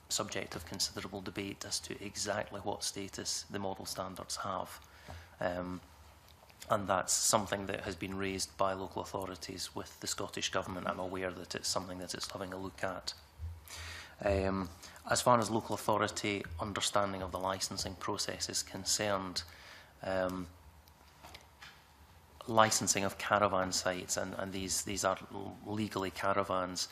Speaker 8: subject of considerable debate as to exactly what status the model standards have. And that's something that has been raised by local authorities with the Scottish Government. I'm aware that it's something that it's having a look at. As far as local authority understanding of the licensing process is concerned, licensing of caravan sites, and these are legally caravans,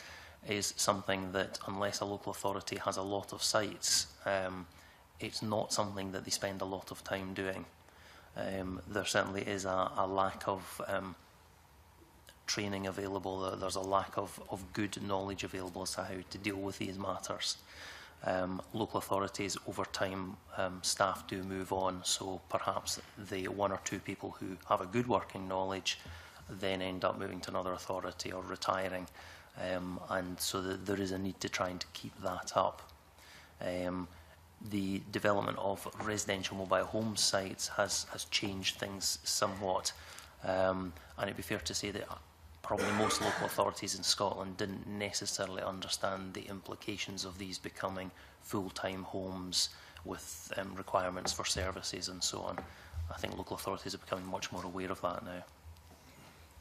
Speaker 8: is something that, unless a local authority has a lot of sites, it's not something that they spend a lot of time doing. There certainly is a lack of training available. There's a lack of good knowledge available as to how to deal with these matters. Local authorities, over time, staff do move on, so perhaps the one or two people who have a good working knowledge then end up moving to another authority or retiring, and so there is a need to try and keep that up. The development of residential mobile home sites has changed things somewhat, and it'd be fair to say that probably most local authorities in Scotland didn't necessarily understand the implications of these becoming full-time homes with requirements for services and so on. I think local authorities are becoming much more aware of that now.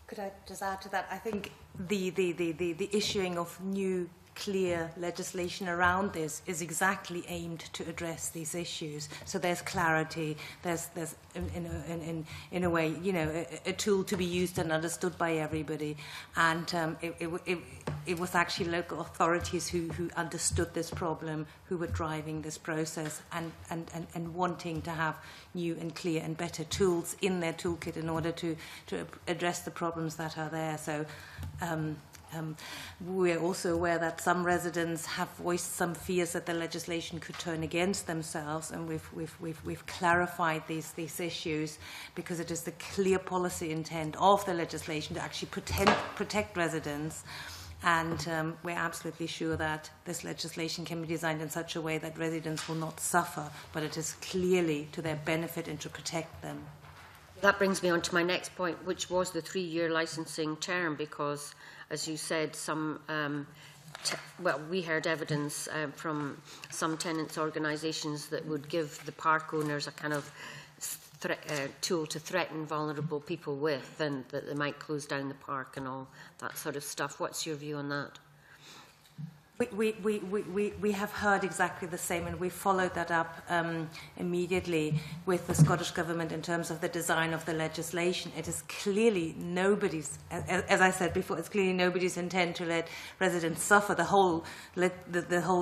Speaker 7: Could I just add to that? I think the issuing of new clear legislation around this is exactly aimed to address these issues. So there's clarity, there's in a way, you know, a tool to be used and understood by everybody. And it was actually local authorities who understood this problem, who were driving this process and wanting to have new and clear and better tools in their toolkit in order to address the problems that are there. So we're also aware that some residents have voiced some fears that the legislation could turn against themselves, and we've clarified these issues because it is the clear policy intent of the legislation to actually protect residents. And we're absolutely sure that this legislation can be designed in such a way that residents will not suffer, but it is clearly to their benefit and to protect them.
Speaker 1: That brings me on to my next point, which was the 3-year licensing term, because, as you said, we heard evidence from some tenants' organisations that would give the park owners a kind of tool to threaten vulnerable people with, and that they might close down the park and all that sort of stuff. What's your view on that?
Speaker 7: We have heard exactly the same, and we followed that up immediately with the Scottish Government in terms of the design of the legislation. It is clearly nobody's, as I said before, it's clearly nobody's intent to let residents suffer. The whole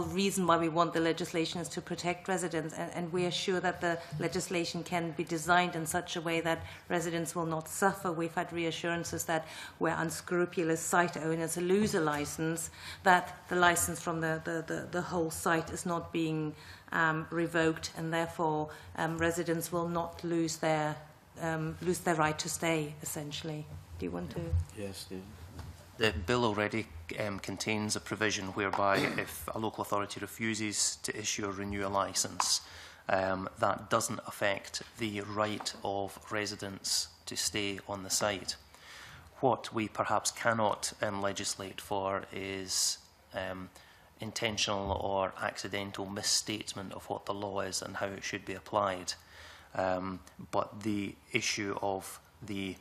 Speaker 7: reason why we want the legislation is to protect residents, and we are sure that the legislation can be designed in such a way that residents will not suffer. We've had reassurances that where unscrupulous site owners lose a licence, that the licence from the whole site is not being revoked, and therefore residents will not lose their right to stay, essentially. Do you want to?
Speaker 12: Yes, David.
Speaker 8: The bill already contains a provision whereby if a local authority refuses to issue or renew a licence, that doesn't affect the right of residents to stay on the site. What we perhaps cannot legislate for is intentional or accidental misstatement of what the law is and how it should be applied. But the issue of the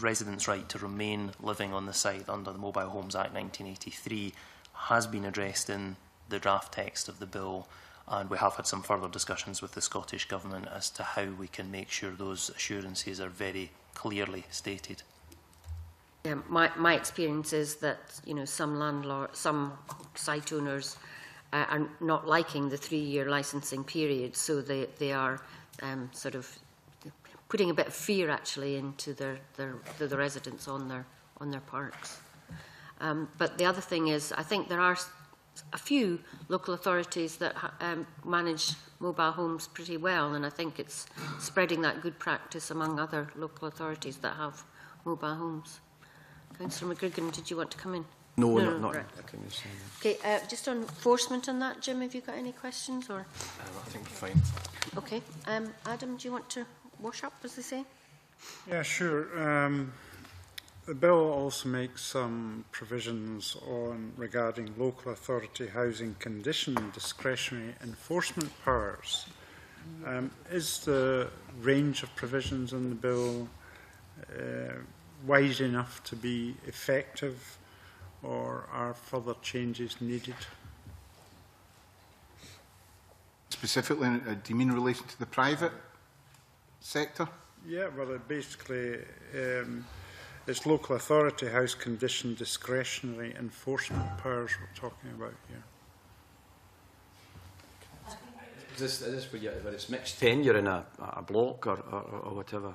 Speaker 8: residents' right to remain living on the site under the Mobile Homes Act 1983 has been addressed in the draft text of the bill, and we have had some further discussions with the Scottish Government as to how we can make sure those assurances are very clearly stated.
Speaker 1: Yeah, my experience is that, you know, some site owners are not liking the 3-year licensing period, so they are sort of putting a bit of fear actually into the residents on their parks. But the other thing is, I think there are a few local authorities that manage mobile homes pretty well, and I think it's spreading that good practice among other local authorities that have mobile homes. Councillor McGuigan, did you want to come in?
Speaker 3: No,
Speaker 1: No,
Speaker 3: not.
Speaker 1: right. Okay, just on enforcement on that, Jim, have you got any questions? Or
Speaker 11: I think we're fine.
Speaker 1: okay, Adam, do you want to wash up, as they say?
Speaker 2: Yeah, sure. The bill also makes some provisions regarding local authority housing condition discretionary enforcement powers. Is the range of provisions in the bill wide enough to be effective, or are further changes needed?
Speaker 4: Specifically, do you mean in relation to the private sector?
Speaker 2: Yeah, well, it basically it's local authority house condition discretionary enforcement powers we're talking about here.
Speaker 3: Is this where it's mixed tenure in a block or whatever?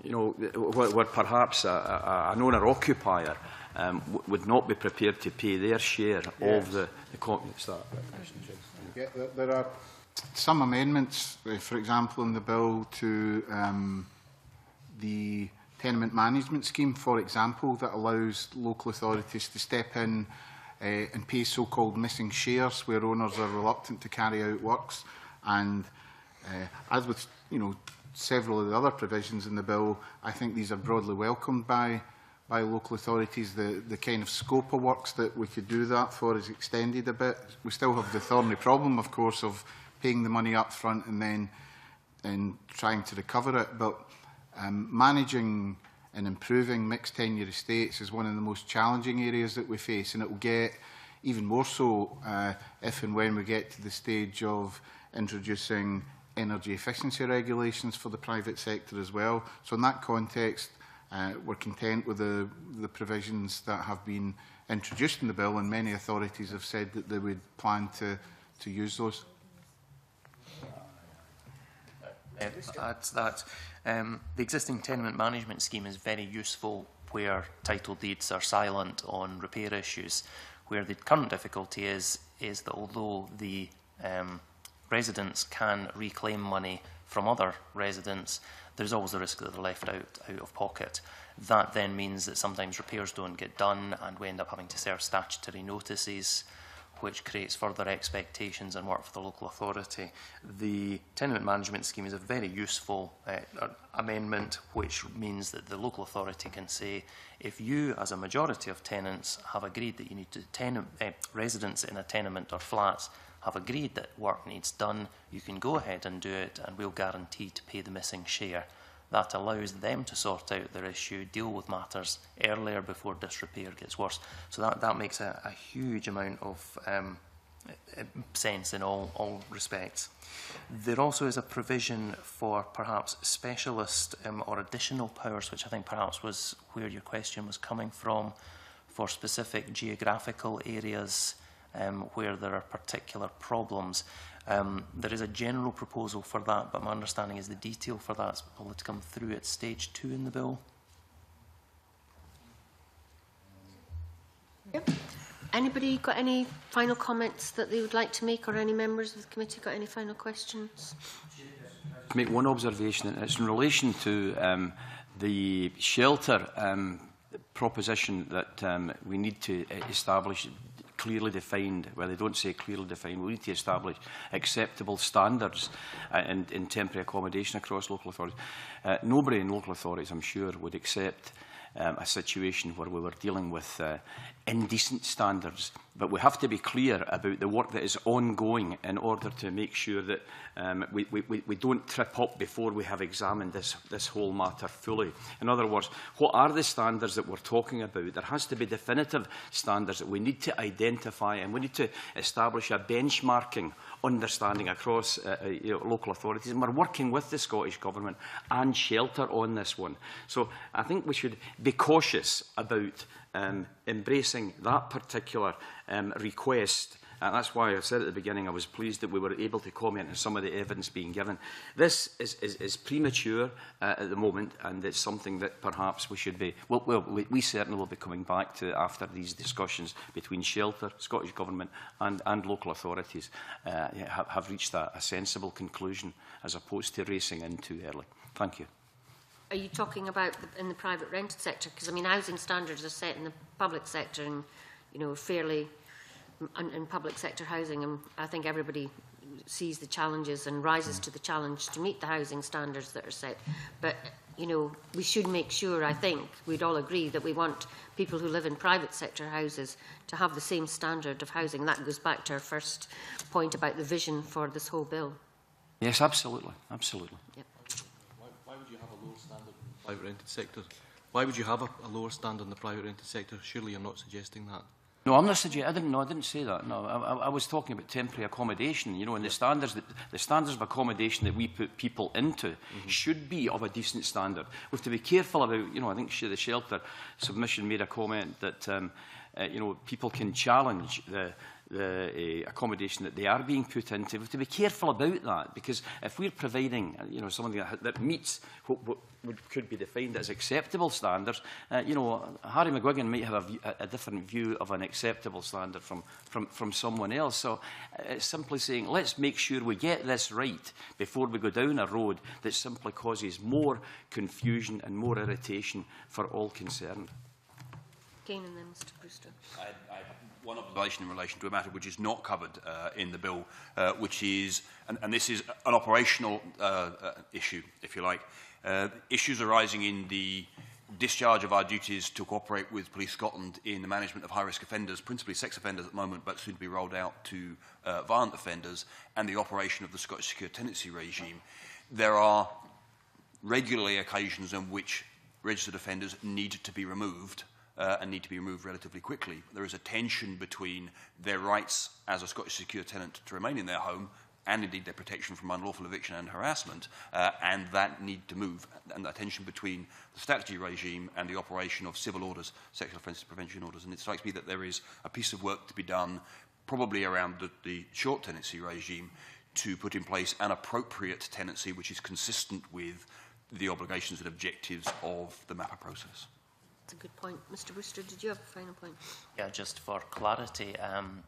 Speaker 3: You know, where perhaps an owner-occupier would not be prepared to pay their share of the
Speaker 4: Yeah, there are some amendments, for example, in the bill to the tenement management scheme, for example, that allows local authorities to step in and pay so-called missing shares where owners are reluctant to carry out works. And as with, you know, several of the other provisions in the bill, I think these are broadly welcomed by local authorities. The kind of scope of works that we could do that for is extended a bit. We still have the thorny problem, of course, of paying the money up front and then trying to recover it. But managing and improving mixed tenure estates is one of the most challenging areas that we face, and it will get even more so if and when we get to the stage of introducing energy efficiency regulations for the private sector as well. So in that context, we're content with the provisions that have been introduced in the bill, and many authorities have said that they would plan to use those.
Speaker 8: Add to that, the existing tenement management scheme is very useful where title deeds are silent on repair issues. Where the current difficulty is that although the residents can reclaim money from other residents, there's always the risk that they're left out of pocket. That then means that sometimes repairs don't get done and we end up having to serve statutory notices, which creates further expectations and work for the local authority. The tenement management scheme is a very useful amendment, which means that the local authority can say, if you, as a majority of tenants, have agreed that you need to residents in a tenement or flats have agreed that work needs done, you can go ahead and do it, and we'll guarantee to pay the missing share. That allows them to sort out their issue, deal with matters earlier before disrepair gets worse. So that makes a huge amount of sense in all respects. There also is a provision for perhaps specialist or additional powers, which I think perhaps was where your question was coming from, for specific geographical areas where there are particular problems. There is a general proposal for that, but my understanding is the detail for that will to come through at stage 2 in the bill.
Speaker 1: Yep. Anybody got any final comments that they would like to make, or any members of the committee got any final questions?
Speaker 3: Make one observation, and it's in relation to the shelter proposition that we need to establish clearly defined, well, they don't say clearly defined, we need to establish acceptable standards in temporary accommodation across local authorities. Nobody in local authorities, I'm sure, would accept a situation where we were dealing with indecent standards, but we have to be clear about the work that is ongoing in order to make sure that we don't trip up before we have examined this whole matter fully. In other words, what are the standards that we're talking about? There has to be definitive standards that we need to identify, and we need to establish a benchmarking understanding across local authorities, and we're working with the Scottish Government and Shelter on this one. So I think we should be cautious about embracing that particular request. And that's why I said at the beginning I was pleased that we were able to comment on some of the evidence being given. This is premature at the moment, and it's something that perhaps we should be, we certainly will be coming back to after these discussions between Shelter, Scottish Government and local authorities have reached a sensible conclusion as opposed to racing in too early. Thank you.
Speaker 1: Are you talking about in the private rented sector? Because, I mean, housing standards are set in the public sector and, you know, fairly in public sector housing, and I think everybody sees the challenges and rises to the challenge to meet the housing standards that are set. But, you know, we should make sure, I think, we'd all agree that we want people who live in private sector houses to have the same standard of housing. That goes back to our first point about the vision for this whole bill.
Speaker 3: Yes, absolutely, absolutely. Yep.
Speaker 11: Why would you have a lower standard in the private rented sector? Why would you have a lower standard in the private rented sector? Surely you're not suggesting that.
Speaker 3: No, I'm not suggesting. I didn't say that. No, I was talking about temporary accommodation. You know, and the standards of accommodation that we put people into should be of a decent standard. We have to be careful about. You know, I think the Shelter submission made a comment that you know, people can challenge the accommodation that they are being put into. We have to be careful about that, because if we're providing, you know, something that meets what could be defined as acceptable standards, you know, Harry McGuigan might have a different view of an acceptable standard from someone else. So it's simply saying, let's make sure we get this right before we go down a road that simply causes more confusion and more irritation for all concerned.
Speaker 1: Again, and then Mr. Brewster.
Speaker 5: I have one observation in relation to a matter which is not covered in the bill, which is, and this is an operational issue, if you like, issues arising in the discharge of our duties to cooperate with Police Scotland in the management of high-risk offenders, principally sex offenders at the moment, but soon to be rolled out to violent offenders, and the operation of the Scottish Secure Tenancy regime. There are regularly occasions on which registered offenders need to be removed and need to be removed relatively quickly. There is a tension between their rights as a Scottish secure tenant to remain in their home and indeed their protection from unlawful eviction and harassment, and that need to move, and that tension between the statutory regime and the operation of civil orders, sexual offences prevention orders. And it strikes me that there is a piece of work to be done, probably around the short tenancy regime, to put in place an appropriate tenancy which is consistent with the obligations and objectives of the MAPA process.
Speaker 1: That's a good point. Mr Worcester, did you have a final point?
Speaker 8: Yeah, just for clarity,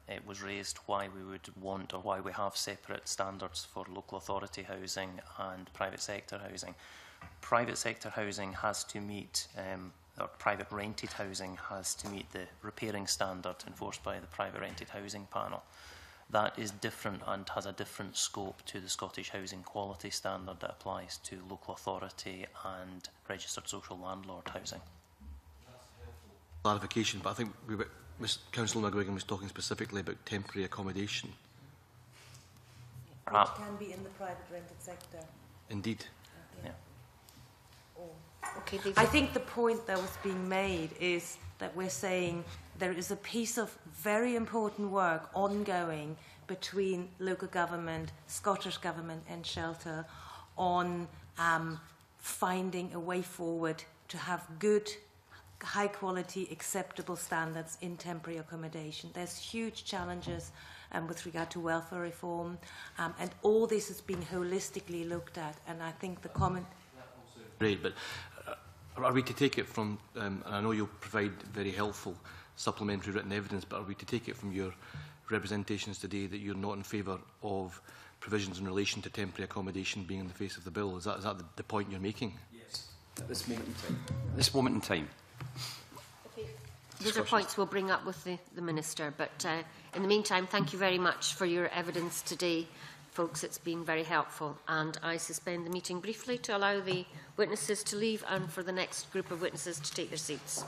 Speaker 8: it was raised why we would want or why we have separate standards for local authority housing and private sector housing. Private sector housing has to meet, or private rented housing has to meet the repairing standard enforced by the Private Rented Housing Panel. That is different and has a different scope to the Scottish Housing Quality Standard that applies to local authority and registered social landlord housing.
Speaker 11: Clarification, but I think Councillor McGuigan was talking specifically about temporary accommodation.
Speaker 7: Which can be in the private rented sector.
Speaker 11: Indeed.
Speaker 8: Yeah.
Speaker 1: Okay,
Speaker 7: I think the point that was being made is that we're saying there is a piece of very important work ongoing between local government, Scottish Government and Shelter on finding a way forward to have good, high quality, acceptable standards in temporary accommodation. There's huge challenges with regard to welfare reform, and all this is being holistically looked at, and I think the comment...
Speaker 11: Great, but are we to take it from, and I know you'll provide very helpful supplementary written evidence, but are we to take it from your representations today that you're not in favour of provisions in relation to temporary accommodation being in the face of the bill? Is that the point you're making?
Speaker 3: Yes, at this moment in time. At this moment in time.
Speaker 1: Okay. Those are points we'll bring up with the Minister, but in the meantime, thank you very much for your evidence today. Folks, it's been very helpful, and I suspend the meeting briefly to allow the witnesses to leave and for the next group of witnesses to take their seats.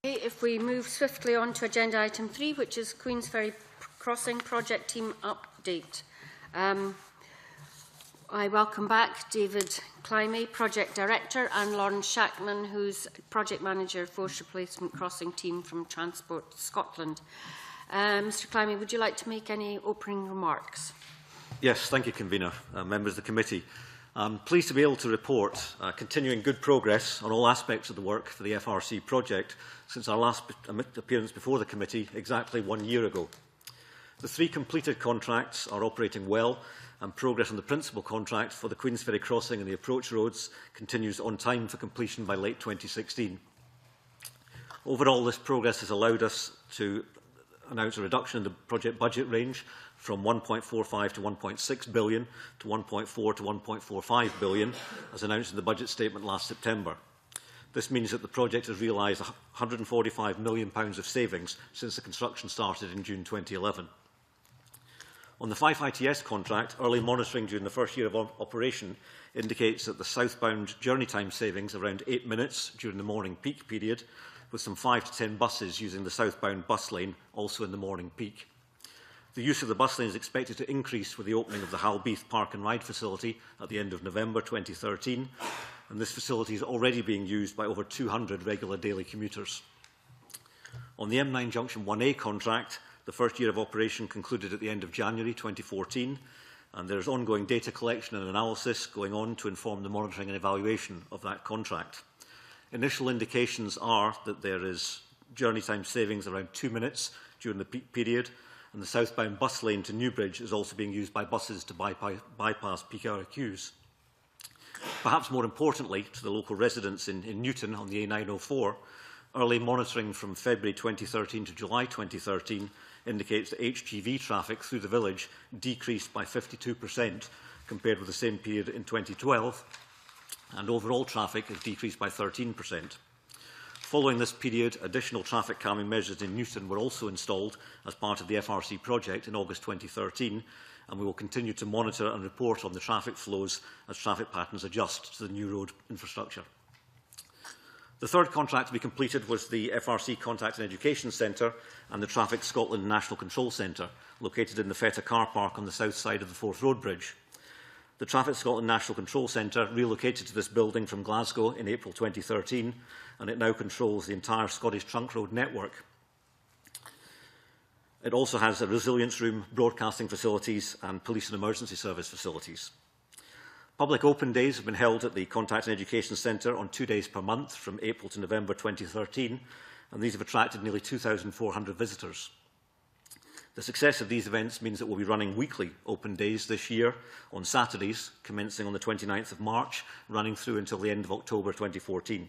Speaker 1: Okay, if we move swiftly on to agenda item 3, which is Queensferry Crossing Project Team Update. I welcome back David Climie, Project Director, and Lauren Shackman, who's Project Manager, Force Replacement Crossing Team from Transport Scotland. Mr Climie, would you like to make any opening remarks?
Speaker 14: Yes, thank you, Convener, members of the committee. I'm pleased to be able to report continuing good progress on all aspects of the work for the FRC project since our last appearance before the committee exactly 1 year ago. The 3 completed contracts are operating well, and progress on the principal contract for the Queensferry Crossing and the approach roads continues on time for completion by late 2016. Overall, this progress has allowed us to announce a reduction in the project budget range from 1.45 to 1.6 billion to 1.4 to 1.45 billion, as announced in the budget statement last September. This means that the project has realised £145 million of savings since the construction started in June 2011. On the Fife ITS contract, early monitoring during the first year of operation indicates that the southbound journey time savings are around 8 minutes during the morning peak period, with some 5 to 10 buses using the southbound bus lane also in the morning peak. The use of the bus lane is expected to increase with the opening of the Halbeath Park and Ride facility at the end of November 2013, and this facility is already being used by over 200 regular daily commuters. On the M9 Junction 1A contract, the first year of operation concluded at the end of January 2014, and there is ongoing data collection and analysis going on to inform the monitoring and evaluation of that contract. Initial indications are that there is journey time savings around 2 minutes during the peak period, and the southbound bus lane to Newbridge is also being used by buses to bypass peak hour queues. Perhaps more importantly, to the local residents in Newton on the A904, early monitoring from February 2013 to July 2013 indicates that HGV traffic through the village decreased by 52% compared with the same period in 2012, and overall traffic has decreased by 13%. Following this period, additional traffic calming measures in Newton were also installed as part of the FRC project in August 2013, and we will continue to monitor and report on the traffic flows as traffic patterns adjust to the new road infrastructure. The third contract to be completed was the FRC Contact and Education Centre and the Traffic Scotland National Control Centre, located in the Feta car park on the south side of the Forth Road Bridge. The Traffic Scotland National Control Centre relocated to this building from Glasgow in April 2013, and it now controls the entire Scottish trunk road network. It also has a resilience room, broadcasting facilities and police and emergency service facilities. Public open days have been held at the Contact and Education Centre on 2 days per month from April to November 2013, and these have attracted nearly 2,400 visitors. The success of these events means that we'll be running weekly open days this year on Saturdays, commencing on the 29th of March, running through until the end of October 2014.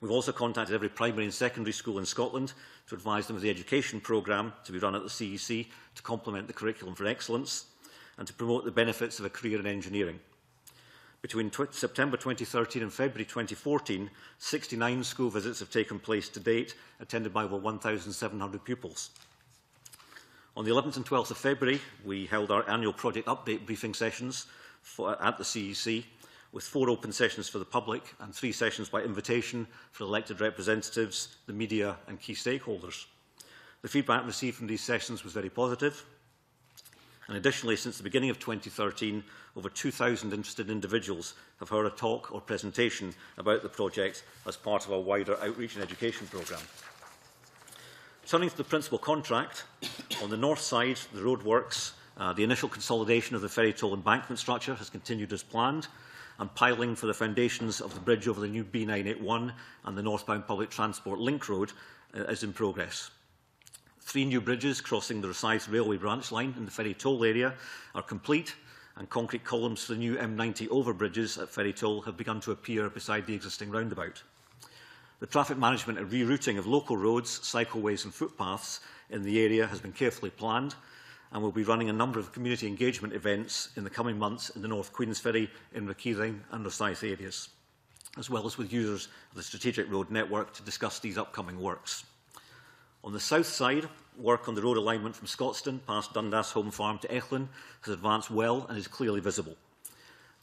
Speaker 14: We've also contacted every primary and secondary school in Scotland to advise them of the education programme to be run at the CEC to complement the Curriculum for Excellence and to promote the benefits of a career in engineering. Between September 2013 and February 2014, 69 school visits have taken place to date, attended by over 1,700 pupils. On the 11th and 12th of February, we held our annual project update briefing sessions at the CEC, with 4 open sessions for the public and 3 sessions by invitation for elected representatives, the media and key stakeholders. The feedback received from these sessions was very positive. And additionally, since the beginning of 2013, over 2,000 interested individuals have heard a talk or presentation about the project as part of our wider outreach and education programme. Turning to the principal contract, on the north side, the roadworks, the initial consolidation of the ferry toll embankment structure has continued as planned, and piling for the foundations of the bridge over the new B981 and the northbound public transport link road is in progress. 3 new bridges crossing the Rosyth railway branch line in the ferry toll area are complete, and concrete columns for the new M90 overbridges at ferry toll have begun to appear beside the existing roundabout. The traffic management and rerouting of local roads, cycleways and footpaths in the area has been carefully planned, and we'll be running a number of community engagement events in the coming months in the North Queensferry, Inverkeithing and Rosyth areas, as well as with users of the strategic road network to discuss these upcoming works. On the south side, work on the road alignment from Scotstoun past Dundas Home Farm to Echlin has advanced well and is clearly visible.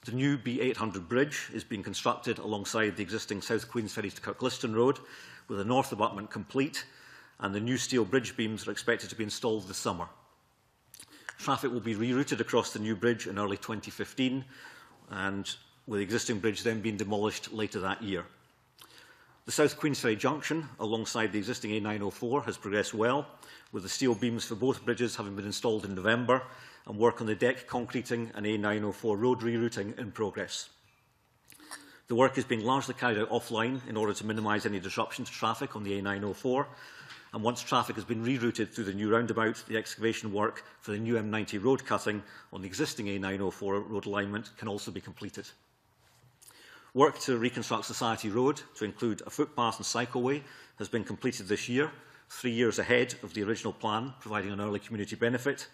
Speaker 14: The new B800 bridge is being constructed alongside the existing South Queensferry to Kirkliston Road, with the north abutment complete, and the new steel bridge beams are expected to be installed this summer. Traffic will be rerouted across the new bridge in early 2015, and with the existing bridge then being demolished later that year. The South Queensferry junction, alongside the existing A904, has progressed well, with the steel beams for both bridges having been installed in November, and work on the deck concreting and A904 road rerouting in progress. The work is being largely carried out offline in order to minimise any disruption to traffic on the A904, and once traffic has been rerouted through the new roundabout, the excavation work for the new M90 road cutting on the existing A904 road alignment can also be completed. Work to reconstruct Society Road to include a footpath and cycleway has been completed this year, 3 years ahead of the original plan, providing an early community benefit.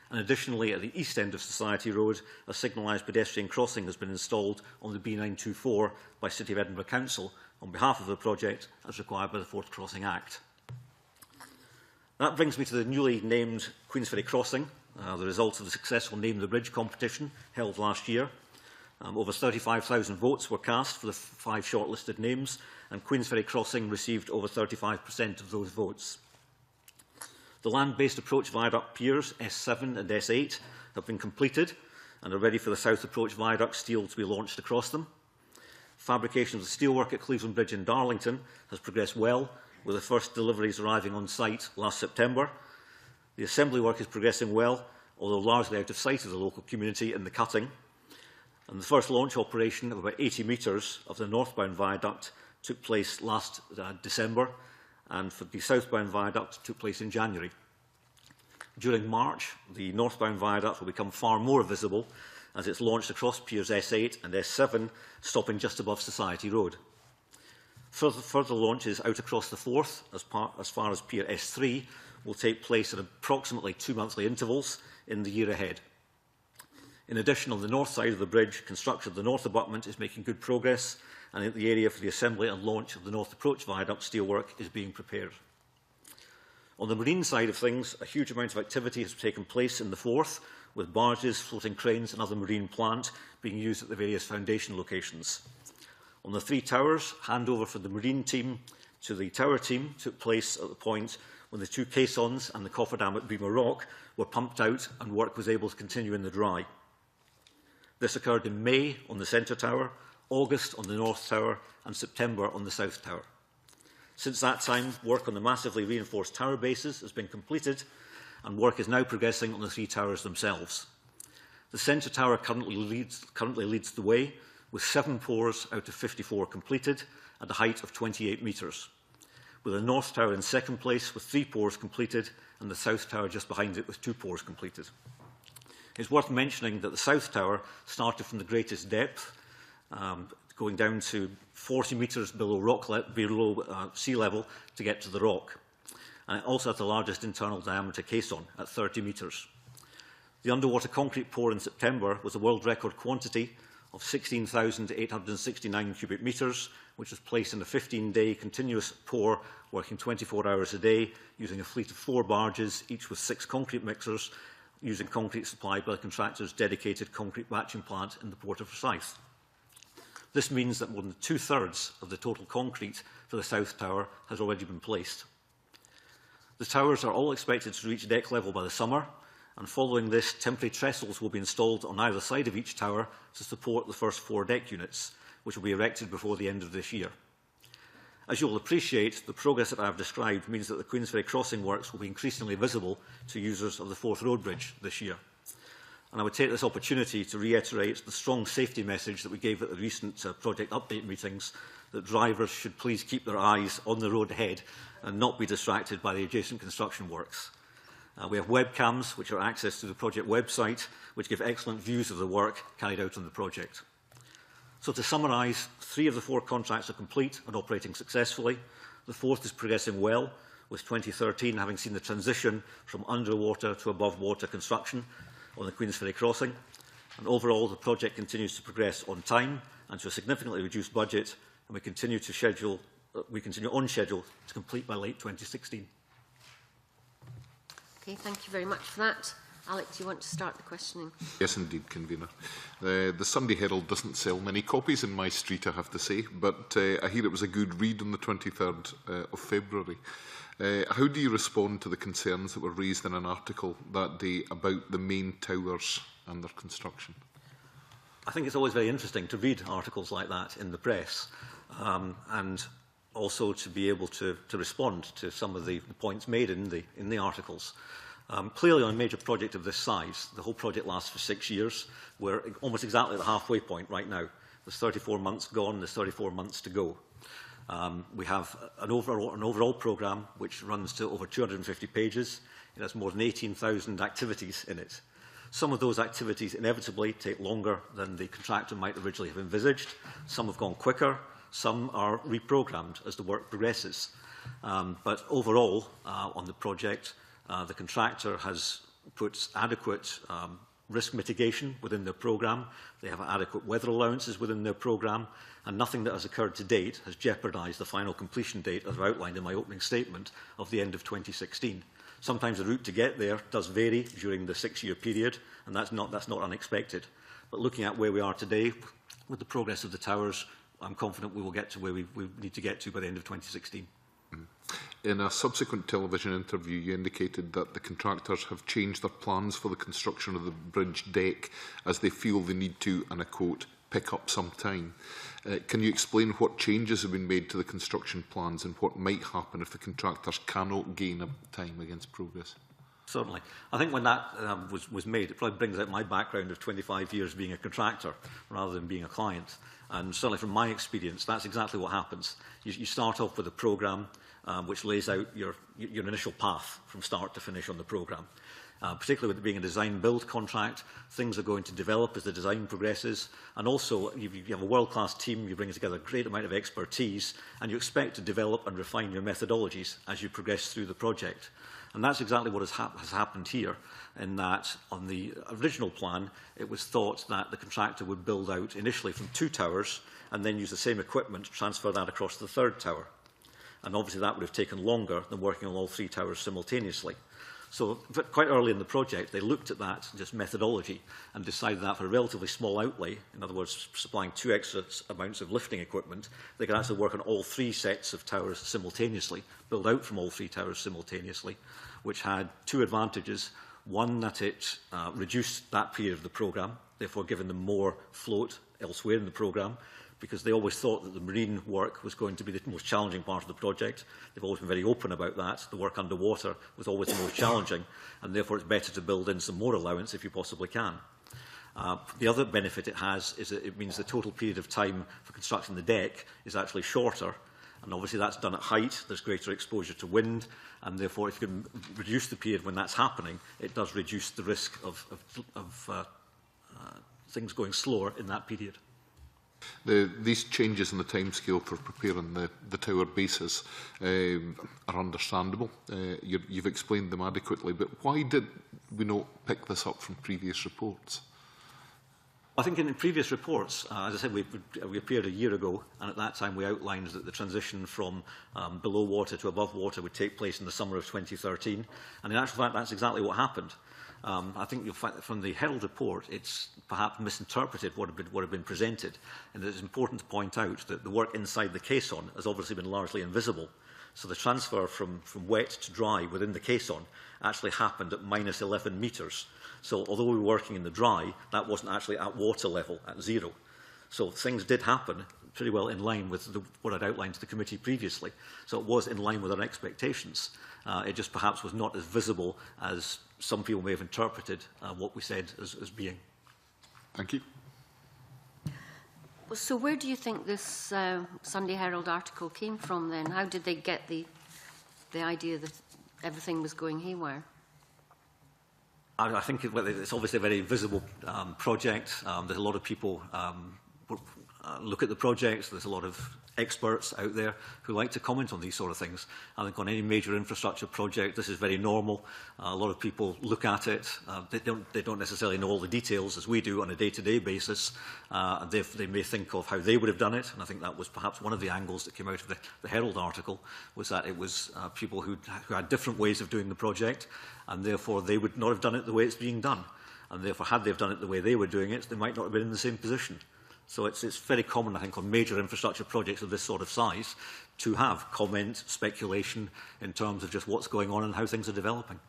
Speaker 14: And additionally, at the east end of Society Road, a signalised pedestrian crossing has been installed on the B924 by City of Edinburgh Council on behalf of the project, as required by the Fourth Crossing Act. That brings me to the newly named Queensferry Crossing, the result of the successful Name the Bridge competition held last year. Over 35,000 votes were cast for the 5 shortlisted names, and Queensferry Crossing received over 35% of those votes. The land-based approach viaduct piers S7 and S8 have been completed and are ready for the south approach viaduct steel to be launched across them. Fabrication of the steelwork at Cleveland Bridge in Darlington has progressed well, with the first deliveries arriving on site last September. The assembly work is progressing well, although largely out of sight of the local community in the cutting. And the first launch operation of about 80 metres of the northbound viaduct took place last December, and for the southbound viaduct took place in January. During March, the northbound viaduct will become far more visible as it's launched across piers S8 and S7, stopping just above Society Road. Further launches out across the Forth, as far as pier S3, will take place at approximately 2 monthly intervals in the year ahead. In addition, on the north side of the bridge, construction of the north abutment is making good progress, and the area for the assembly and launch of the north approach viaduct steelwork is being prepared. On the marine side of things, a huge amount of activity has taken place in the Forth, with barges, floating cranes and other marine plant being used at the various foundation locations. On the 3 towers, handover from the marine team to the tower team took place at the point when the 2 caissons and the cofferdam at Beamer Rock were pumped out and work was able to continue in the dry. This occurred in May on the centre tower, August on the north tower and September on the south tower. Since that time, work on the massively reinforced tower bases has been completed, and work is now progressing on the 3 towers themselves. The centre tower currently leads the way, with 7 pours out of 54 completed at a height of 28 metres, with the north tower in second place with 3 pours completed, and the south tower just behind it with 2 pours completed. It's worth mentioning that the south tower started from the greatest depth, going down to 40 metres below sea level to get to the rock. And it also had the largest internal diameter caisson at 30 metres. The underwater concrete pour in September was a world record quantity of 16,869 cubic metres, which was placed in a 15-day continuous pour, working 24 hours a day, using a fleet of 4 barges, each with 6 concrete mixers, using concrete supplied by the contractor's dedicated concrete batching plant in the Port of Forsyth. This means that more than 2/3 of the total concrete for the South Tower has already been placed. The towers are all expected to reach deck level by the summer, and following this, temporary trestles will be installed on either side of each tower to support the first 4 deck units, which will be erected before the end of this year. As you will appreciate, the progress that I have described means that the Queensferry crossing works will be increasingly visible to users of the Forth Road Bridge this year. And I would take this opportunity to reiterate the strong safety message that we gave at the recent project update meetings, that drivers should please keep their eyes on the road ahead and not be distracted by the adjacent construction works. We have webcams, which are accessed to the project website, which give excellent views of the work carried out on the project. So to summarise, 3 of the 4 contracts are complete and operating successfully. The 4th is progressing well, with 2013 having seen the transition from underwater to above water construction on the Queensferry crossing. And overall, the project continues to progress on time and to a significantly reduced budget, and we continue on schedule to complete by late 2016.
Speaker 1: Okay, thank you very much for that. Alec, do you want to start the questioning?
Speaker 6: Yes, indeed, Convener. The Sunday Herald doesn't sell many copies in my street, I have to say, but I hear it was a good read on the 23rd of February. How do you respond to the concerns that were raised in an article that day about the main towers and their construction?
Speaker 14: I think it's always very interesting to read articles like that in the press, and also to be able to respond to some of the points made in the articles. Clearly, on a major project of this size, the whole project lasts for 6 years. We're almost exactly at the halfway point right now. There's 34 months gone, there's 34 months to go. We have an overall programme which runs to over 250 pages. It has more than 18,000 activities in it. Some of those activities inevitably take longer than the contractor might originally have envisaged. Some have gone quicker. Some are reprogrammed as the work progresses. But overall, on the project, the contractor has put adequate risk mitigation within their programme. They have adequate weather allowances within their programme, and nothing that has occurred to date has jeopardised the final completion date, as outlined in my opening statement, of the end of 2016. Sometimes the route to get there does vary during the 6-year period, and that's not unexpected. But looking at where we are today, with the progress of the towers, I'm confident we will get to where we need to get to by the end of 2016.
Speaker 6: In a subsequent television interview, you indicated that the contractors have changed their plans for the construction of the bridge deck as they feel they need to, and I quote, pick up some time. Can you explain what changes have been made to the construction plans and what might happen if the contractors cannot gain time against progress?
Speaker 14: Certainly. I think when that was made, it probably brings out my background of 25 years being a contractor rather than being a client. And certainly from my experience, that's exactly what happens. You start off with a programme which lays out your initial path from start to finish on the programme. Particularly with it being a design-build contract, things are going to develop as the design progresses. And also, you have a world-class team, you bring together a great amount of expertise, and you expect to develop and refine your methodologies as you progress through the project. And that's exactly what has happened here, in that on the original plan, it was thought that the contractor would build out initially from 2 towers and then use the same equipment to transfer that across the 3rd tower. And obviously that would have taken longer than working on all 3 towers simultaneously. So quite early in the project, they looked at that just methodology and decided that for a relatively small outlay, in other words, supplying 2 extra amounts of lifting equipment, they could actually work on all 3 sets of towers simultaneously, build out from all 3 towers simultaneously, which had 2 advantages. One, that it reduced that period of the programme, therefore giving them more float elsewhere in the programme, because they always thought that the marine work was going to be the most challenging part of the project. They've always been very open about that. The work underwater was always the most challenging, and therefore it's better to build in some more allowance if you possibly can. The other benefit it has is that it means the total period of time for constructing the deck is actually shorter, and obviously that's done at height. There's greater exposure to wind, and therefore if you can reduce the period when that's happening, it does reduce the risk of things going slower in that period.
Speaker 6: These changes in the timescale for preparing the tower bases are understandable. You've explained them adequately, but why did we not pick this up from previous reports?
Speaker 14: I think in the previous reports, as I said, we appeared a year ago, and at that time we outlined that the transition from below water to above water would take place in the summer of 2013, and in actual fact that's exactly what happened. I think you'll find that from the Herald report, it's perhaps misinterpreted what had been presented, and it's important to point out that the work inside the caisson has obviously been largely invisible. So the transfer from wet to dry within the caisson actually happened at minus 11 metres. So although we were working in the dry, that wasn't actually at water level, at 0. So things did happen pretty well in line with what I'd outlined to the committee previously. So it was in line with our expectations. It just perhaps was not as visible as some people may have interpreted what we said as being.
Speaker 6: Thank you.
Speaker 1: So where do you think this Sunday Herald article came from then? How did they get the idea that everything was going haywire?
Speaker 14: I think it's obviously a very visible project. There's a lot of people look at the projects. There's a lot of experts out there who like to comment on these sort of things. I think on any major infrastructure project, this is very normal. A lot of people look at it. They don't necessarily know all the details as we do on a day-to-day basis. They may think of how they would have done it, and I think that was perhaps one of the angles that came out of the Herald article, was that it was people who had different ways of doing the project, and therefore they would not have done it the way it's being done. And therefore, had they have done it the way they were doing it, they might not have been in the same position. So it's very common, I think, on major infrastructure projects of this sort of size to have comment, speculation in terms of just what's going on and how things are developing.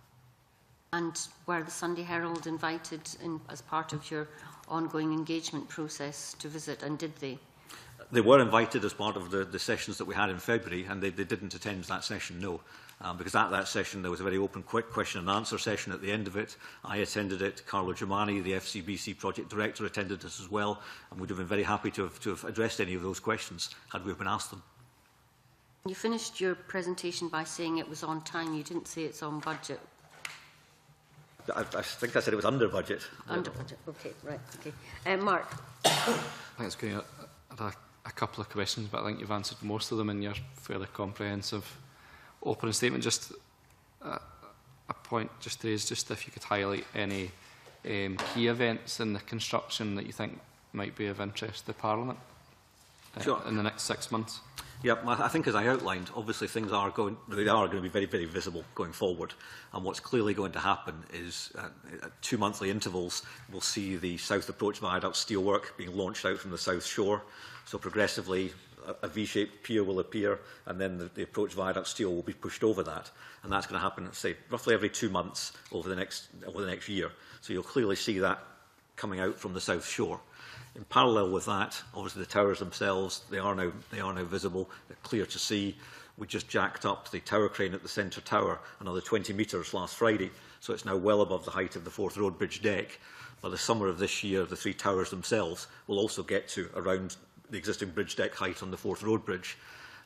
Speaker 1: And were the Sunday Herald invited as part of your ongoing engagement process to visit, and did they?
Speaker 14: They were invited as part of the sessions that we had in February, and they didn't attend that session, no. Because at that session there was a very open quick question and answer session at the end of it. I attended it. Carlo Giummani, the FCBC project director, attended this as well, and would have been very happy to have addressed any of those questions had we been asked them.
Speaker 1: You finished your presentation by saying it was on time. You didn't say it's on budget.
Speaker 14: I think I said it was under budget.
Speaker 1: Under budget. Okay, right. Okay. Mark.
Speaker 10: Thanks, Graham. I had a couple of questions, but I think you've answered most of them in your fairly comprehensive opening statement. Just a point just to raise, just if you could highlight any key events in the construction that you think might be of interest to Parliament in the next 6 months.
Speaker 14: Yeah, I think as I outlined, obviously things are going to be very, very visible going forward. And what's clearly going to happen is at 2 monthly intervals, we'll see the South Approach Viaduct steelwork being launched out from the South Shore. So progressively, a V-shaped pier will appear, and then the Approach Viaduct steel will be pushed over that. And that's going to happen, say, roughly every 2 months over the next year. So you'll clearly see that coming out from the South Shore. In parallel with that, obviously the towers themselves, they are now visible, they're clear to see. We just jacked up the tower crane at the centre tower another 20 metres last Friday, so it's now well above the height of the Forth Road Bridge deck. By the summer of this year, the 3 towers themselves will also get to around the existing bridge deck height on the Forth Road Bridge.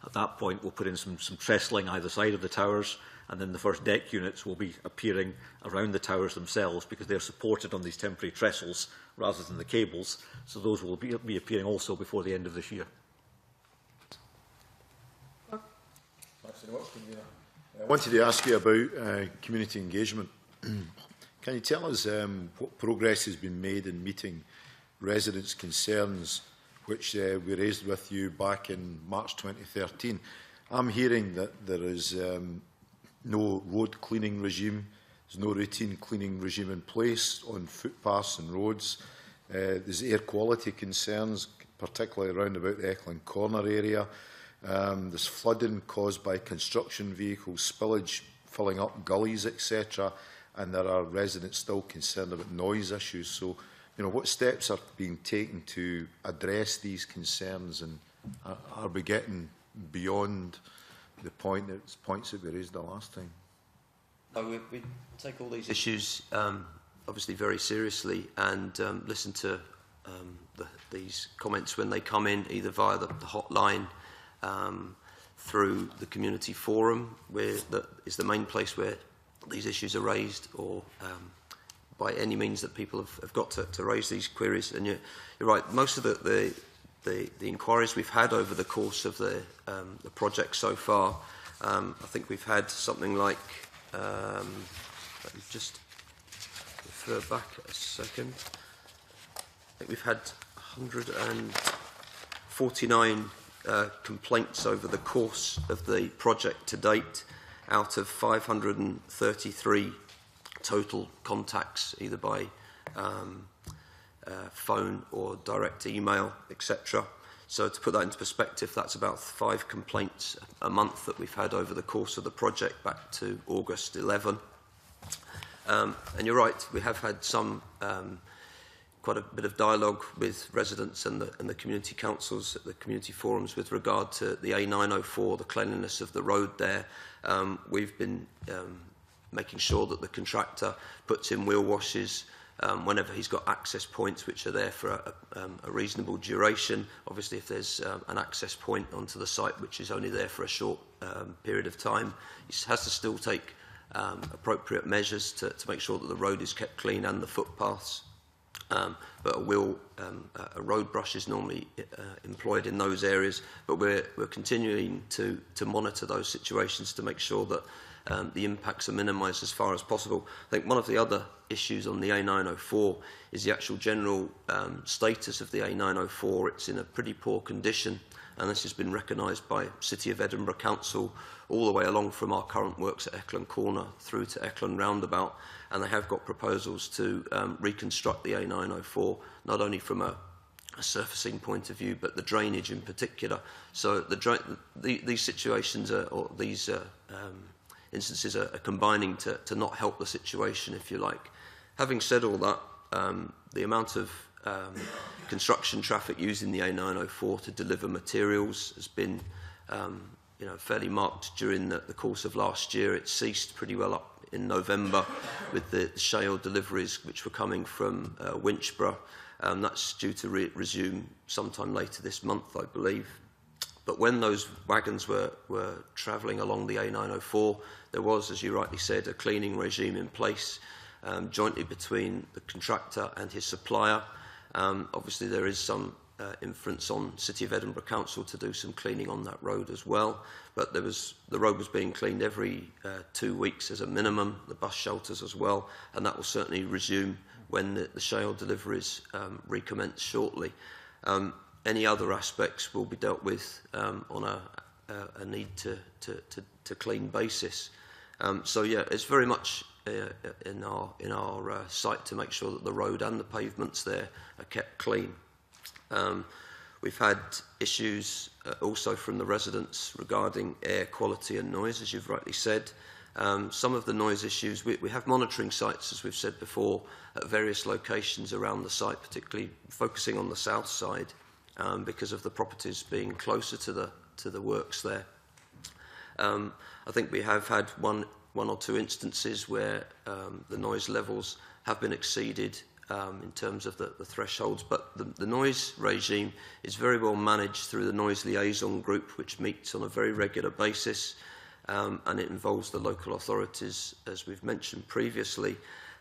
Speaker 14: At that point, we'll put in some trestling either side of the towers, and then the first deck units will be appearing around the towers themselves because they're supported on these temporary trestles rather than the cables. So those will be appearing also before the end of this year.
Speaker 13: Thanks very much, Convener. I wanted to ask you about community engagement. Can you tell us what progress has been made in meeting residents' concerns which we raised with you back in March 2013? I'm hearing that there is no road cleaning regime, there's no routine cleaning regime in place on footpaths and roads. There's air quality concerns, particularly around about the Eckland Corner area. There's flooding caused by construction vehicles, spillage filling up gullies, etc. And there are residents still concerned about noise issues. So, you know, what steps are being taken to address these concerns, and are we getting beyond the points that we raised the last time?
Speaker 15: No, we take all these issues obviously very seriously, and listen to these comments when they come in, either via the hotline, through the community forum, where that is the main place where these issues are raised, or by any means that people have got to raise these queries. And you're right, most of the inquiries we've had over the course of the project so far, I think we've had something like, let me just refer back a second, I think we've had 149 complaints over the course of the project to date, out of 533 total contacts, either by phone or direct email, etc. So to put that into perspective, that's about 5 complaints a month that we've had over the course of the project back to August 11. And you're right, we have had some quite a bit of dialogue with residents and the community councils at the community forums with regard to the A904, the cleanliness of the road there. We've been making sure that the contractor puts in wheel washes whenever he's got access points which are there for a reasonable duration. Obviously, if there's an access point onto the site which is only there for a short period of time, he has to still take appropriate measures to make sure that the road is kept clean and the footpaths. but a road brush is normally employed in those areas. But we're continuing to monitor those situations to make sure that the impacts are minimised as far as possible. I think one of the other issues on the A904 is the actual general status of the A904. It's in a pretty poor condition, and this has been recognised by City of Edinburgh Council all the way along from our current works at Eckland Corner through to Eckland Roundabout, and they have got proposals to reconstruct the A904, not only from a surfacing point of view, but the drainage in particular. So these situations or these instances are combining to not help the situation, if you like. Having said all that, the amount of construction traffic using the A904 to deliver materials has been fairly marked during the course of last year. It ceased pretty well up in November with the shale deliveries which were coming from Winchborough. That's due to resume sometime later this month, I believe. But when those wagons were travelling along the A904, there was, as you rightly said, a cleaning regime in place jointly between the contractor and his supplier. Obviously, there is some inference on City of Edinburgh Council to do some cleaning on that road as well. But the road was being cleaned every 2 weeks as a minimum, the bus shelters as well, and that will certainly resume when the shale deliveries recommence shortly. Any other aspects will be dealt with on a need to clean basis. So yeah, it's very much in our sight to make sure that the road and the pavements there are kept clean. We've had issues also from the residents regarding air quality and noise, as you've rightly said. Some of the noise issues, we have monitoring sites, as we've said before, at various locations around the site, particularly focusing on the south side, because of the properties being closer to the works there. I think we have had one or two instances where the noise levels have been exceeded in terms of the thresholds, but the noise regime is very well managed through the Noise Liaison Group, which meets on a very regular basis, and it involves the local authorities, as we've mentioned previously.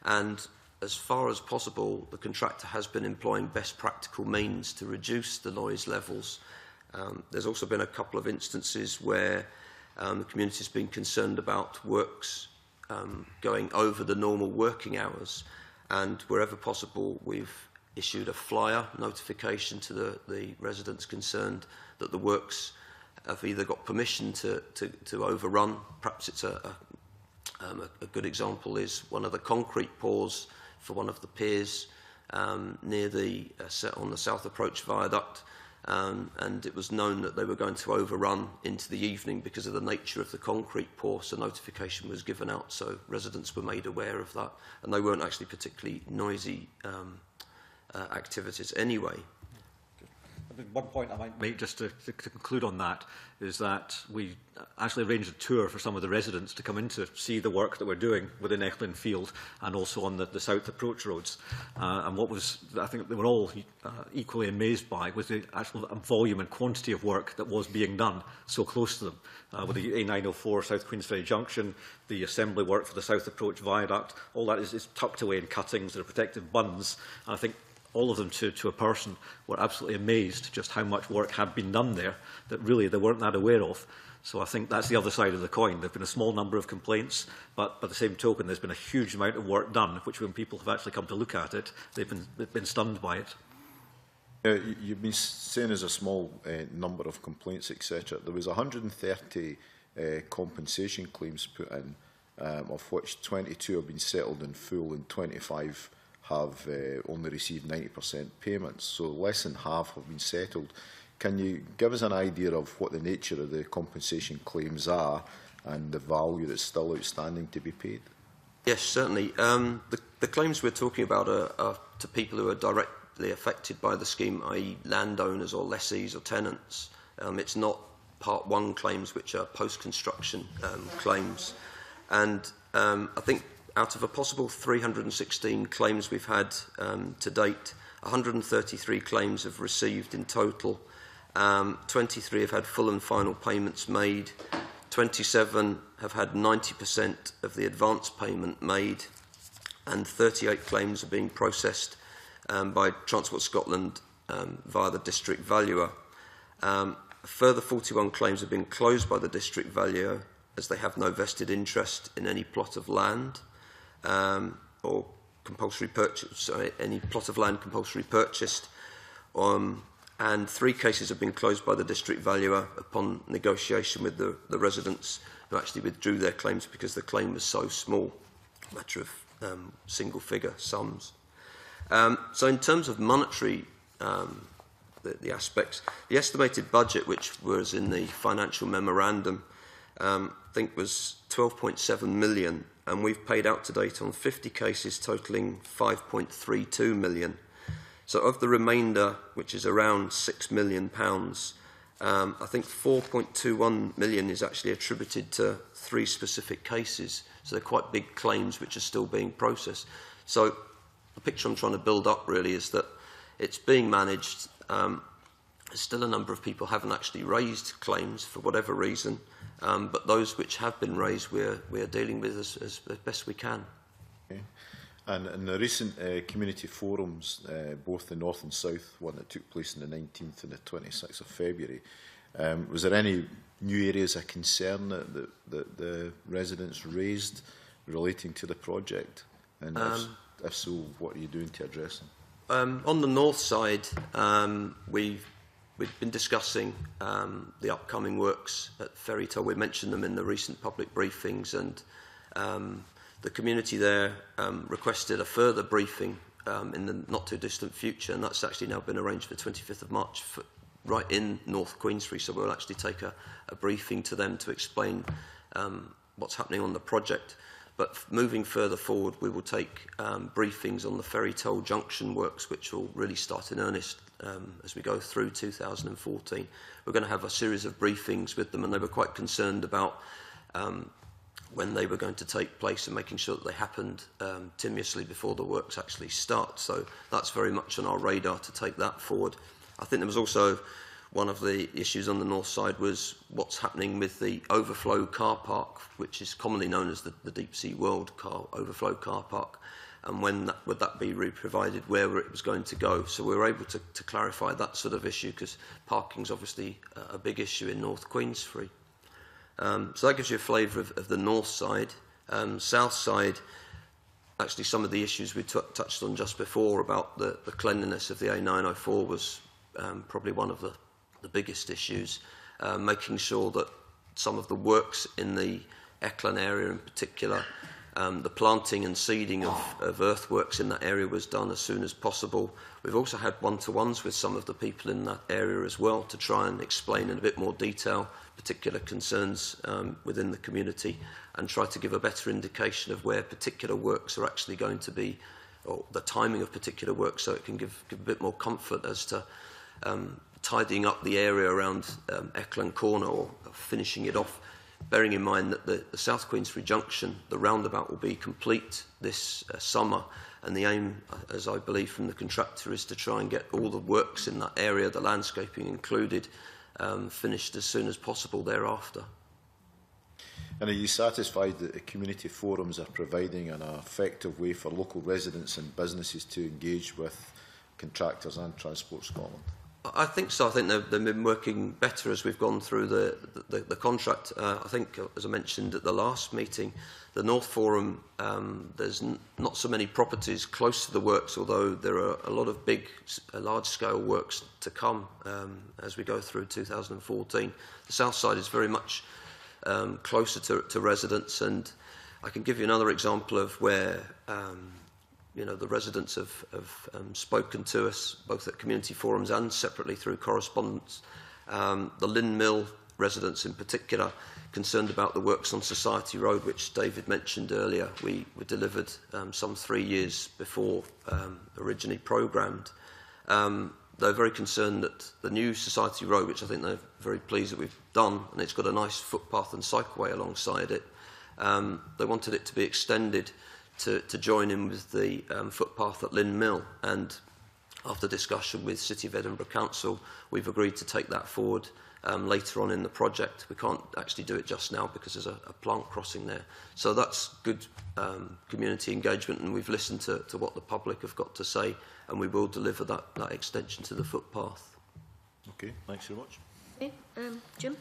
Speaker 15: And as far as possible, the contractor has been employing best practical means to reduce the noise levels. There's also been a couple of instances where the community has been concerned about works going over the normal working hours, and wherever possible we've issued a flyer notification to the residents concerned that the works have either got permission to overrun. Perhaps it's a good example is one of the concrete pours for one of the piers near on the South Approach Viaduct, and it was known that they were going to overrun into the evening because of the nature of the concrete pour, so notification was given out, so residents were made aware of that, and they weren't actually particularly noisy activities anyway.
Speaker 14: One point I might make just to conclude on that is that we actually arranged a tour for some of the residents to come in to see the work that we're doing within Eckland Field and also on the South Approach roads. And what was, I think they were all equally amazed by was the actual volume and quantity of work that was being done so close to them. With the A904 South Queensferry Junction, the assembly work for the South Approach Viaduct, all that is tucked away in cuttings, there are protective bunds. And I think all of them to a person were absolutely amazed just how much work had been done there that really they weren't that aware of. So I think that's the other side of the coin. There have been a small number of complaints, but by the same token, there's been a huge amount of work done, which when people have actually come to look at it, they've been stunned by it.
Speaker 13: You've been saying there's a small number of complaints, etc. There was 130 compensation claims put in, of which 22 have been settled in full and 25 have only received 90% payments, so less than half have been settled. Can you give us an idea of what the nature of the compensation claims are and the value that's still outstanding to be paid?
Speaker 15: Yes, certainly. The claims we're talking about are to people who are directly affected by the scheme, i.e. landowners or lessees or tenants. It's not Part 1 claims, which are post-construction claims. And I think out of a possible 316 claims we've had to date, 133 claims have received in total. 23 have had full and final payments made. 27 have had 90% of the advance payment made. And 38 claims are being processed by Transport Scotland via the district valuer. A further 41 claims have been closed by the district valuer as they have no vested interest in any plot of land or compulsory purchase, sorry, any plot of land compulsory purchased. And 3 cases have been closed by the district valuer upon negotiation with the residents who actually withdrew their claims because the claim was so small, a matter of single figure sums. So in terms of monetary the aspects, the estimated budget, which was in the financial memorandum, I think was 12.7 million, and we've paid out to date on 50 cases totalling 5.32 million. So of the remainder, which is around £6 million, I think 4.21 million is actually attributed to 3 specific cases. So they're quite big claims which are still being processed. So the picture I'm trying to build up really is that it's being managed. There's still a number of people who haven't actually raised claims for whatever reason, but those which have been raised we're dealing with as best we can.
Speaker 13: Okay. And in the recent community forums, both the North and South, one that took place on the 19th and the 26th of February, was there any new areas of concern that the residents raised relating to the project? And if so, what are you doing to address them?
Speaker 15: On the north side, we've been discussing the upcoming works at Ferry Toll. We mentioned them in the recent public briefings, and the community there requested a further briefing in the not-too-distant future, and that's actually now been arranged for 25th of March right in North Queensferry, so we'll actually take a briefing to them to explain what's happening on the project. But moving further forward, we will take briefings on the Ferry Toll Junction works, which will really start in earnest as we go through 2014. We're going to have a series of briefings with them, and they were quite concerned about when they were going to take place and making sure that they happened timeously before the works actually start. So that's very much on our radar to take that forward. I think there was also one of the issues on the north side was what's happening with the overflow car park, which is commonly known as the Deep Sea World overflow car park, and when would that be re-provided, where it was going to go. So we were able to clarify that sort of issue, because parking's obviously a big issue in North Queensferry. So that gives you a flavour of the north side. South side, actually some of the issues we touched on just before about the cleanliness of the A904 was probably one of the biggest issues, making sure that some of the works in the Eckland area in particular, the planting and seeding of earthworks in that area was done as soon as possible. We've also had one-to-ones with some of the people in that area as well to try and explain in a bit more detail particular concerns within the community and try to give a better indication of where particular works are actually going to be, or the timing of particular works, so it can give a bit more comfort as to tidying up the area around Eckland Corner or finishing it off, bearing in mind that the South Queensferry Junction, the roundabout, will be complete this summer, and the aim, as I believe from the contractor, is to try and get all the works in that area, the landscaping included, finished as soon as possible thereafter.
Speaker 13: And are you satisfied that the community forums are providing an effective way for local residents and businesses to engage with contractors and Transport Scotland?
Speaker 15: I think so. I think they've been working better as we've gone through the contract. I think, as I mentioned at the last meeting, the North Forum, there's not so many properties close to the works, although there are a lot of big, large-scale works to come as we go through 2014. The south side is very much closer to residents, and I can give you another example of where you know, the residents have spoken to us, both at community forums and separately through correspondence. The Lynn Mill residents in particular, concerned about the works on Society Road, which David mentioned earlier. We were delivered some 3 years before originally programmed. They're very concerned that the new Society Road, which I think they're very pleased that we've done, and it's got a nice footpath and cycleway alongside it, they wanted it to be extended to join in with the footpath at Lynn Mill, and after discussion with City of Edinburgh Council, we've agreed to take that forward later on in the project. We can't actually do it just now because there's a plant crossing there. So that's good community engagement, and we've listened to what the public have got to say, and we will deliver that extension to the footpath.
Speaker 14: Okay, thanks very much.
Speaker 1: Okay, Jim?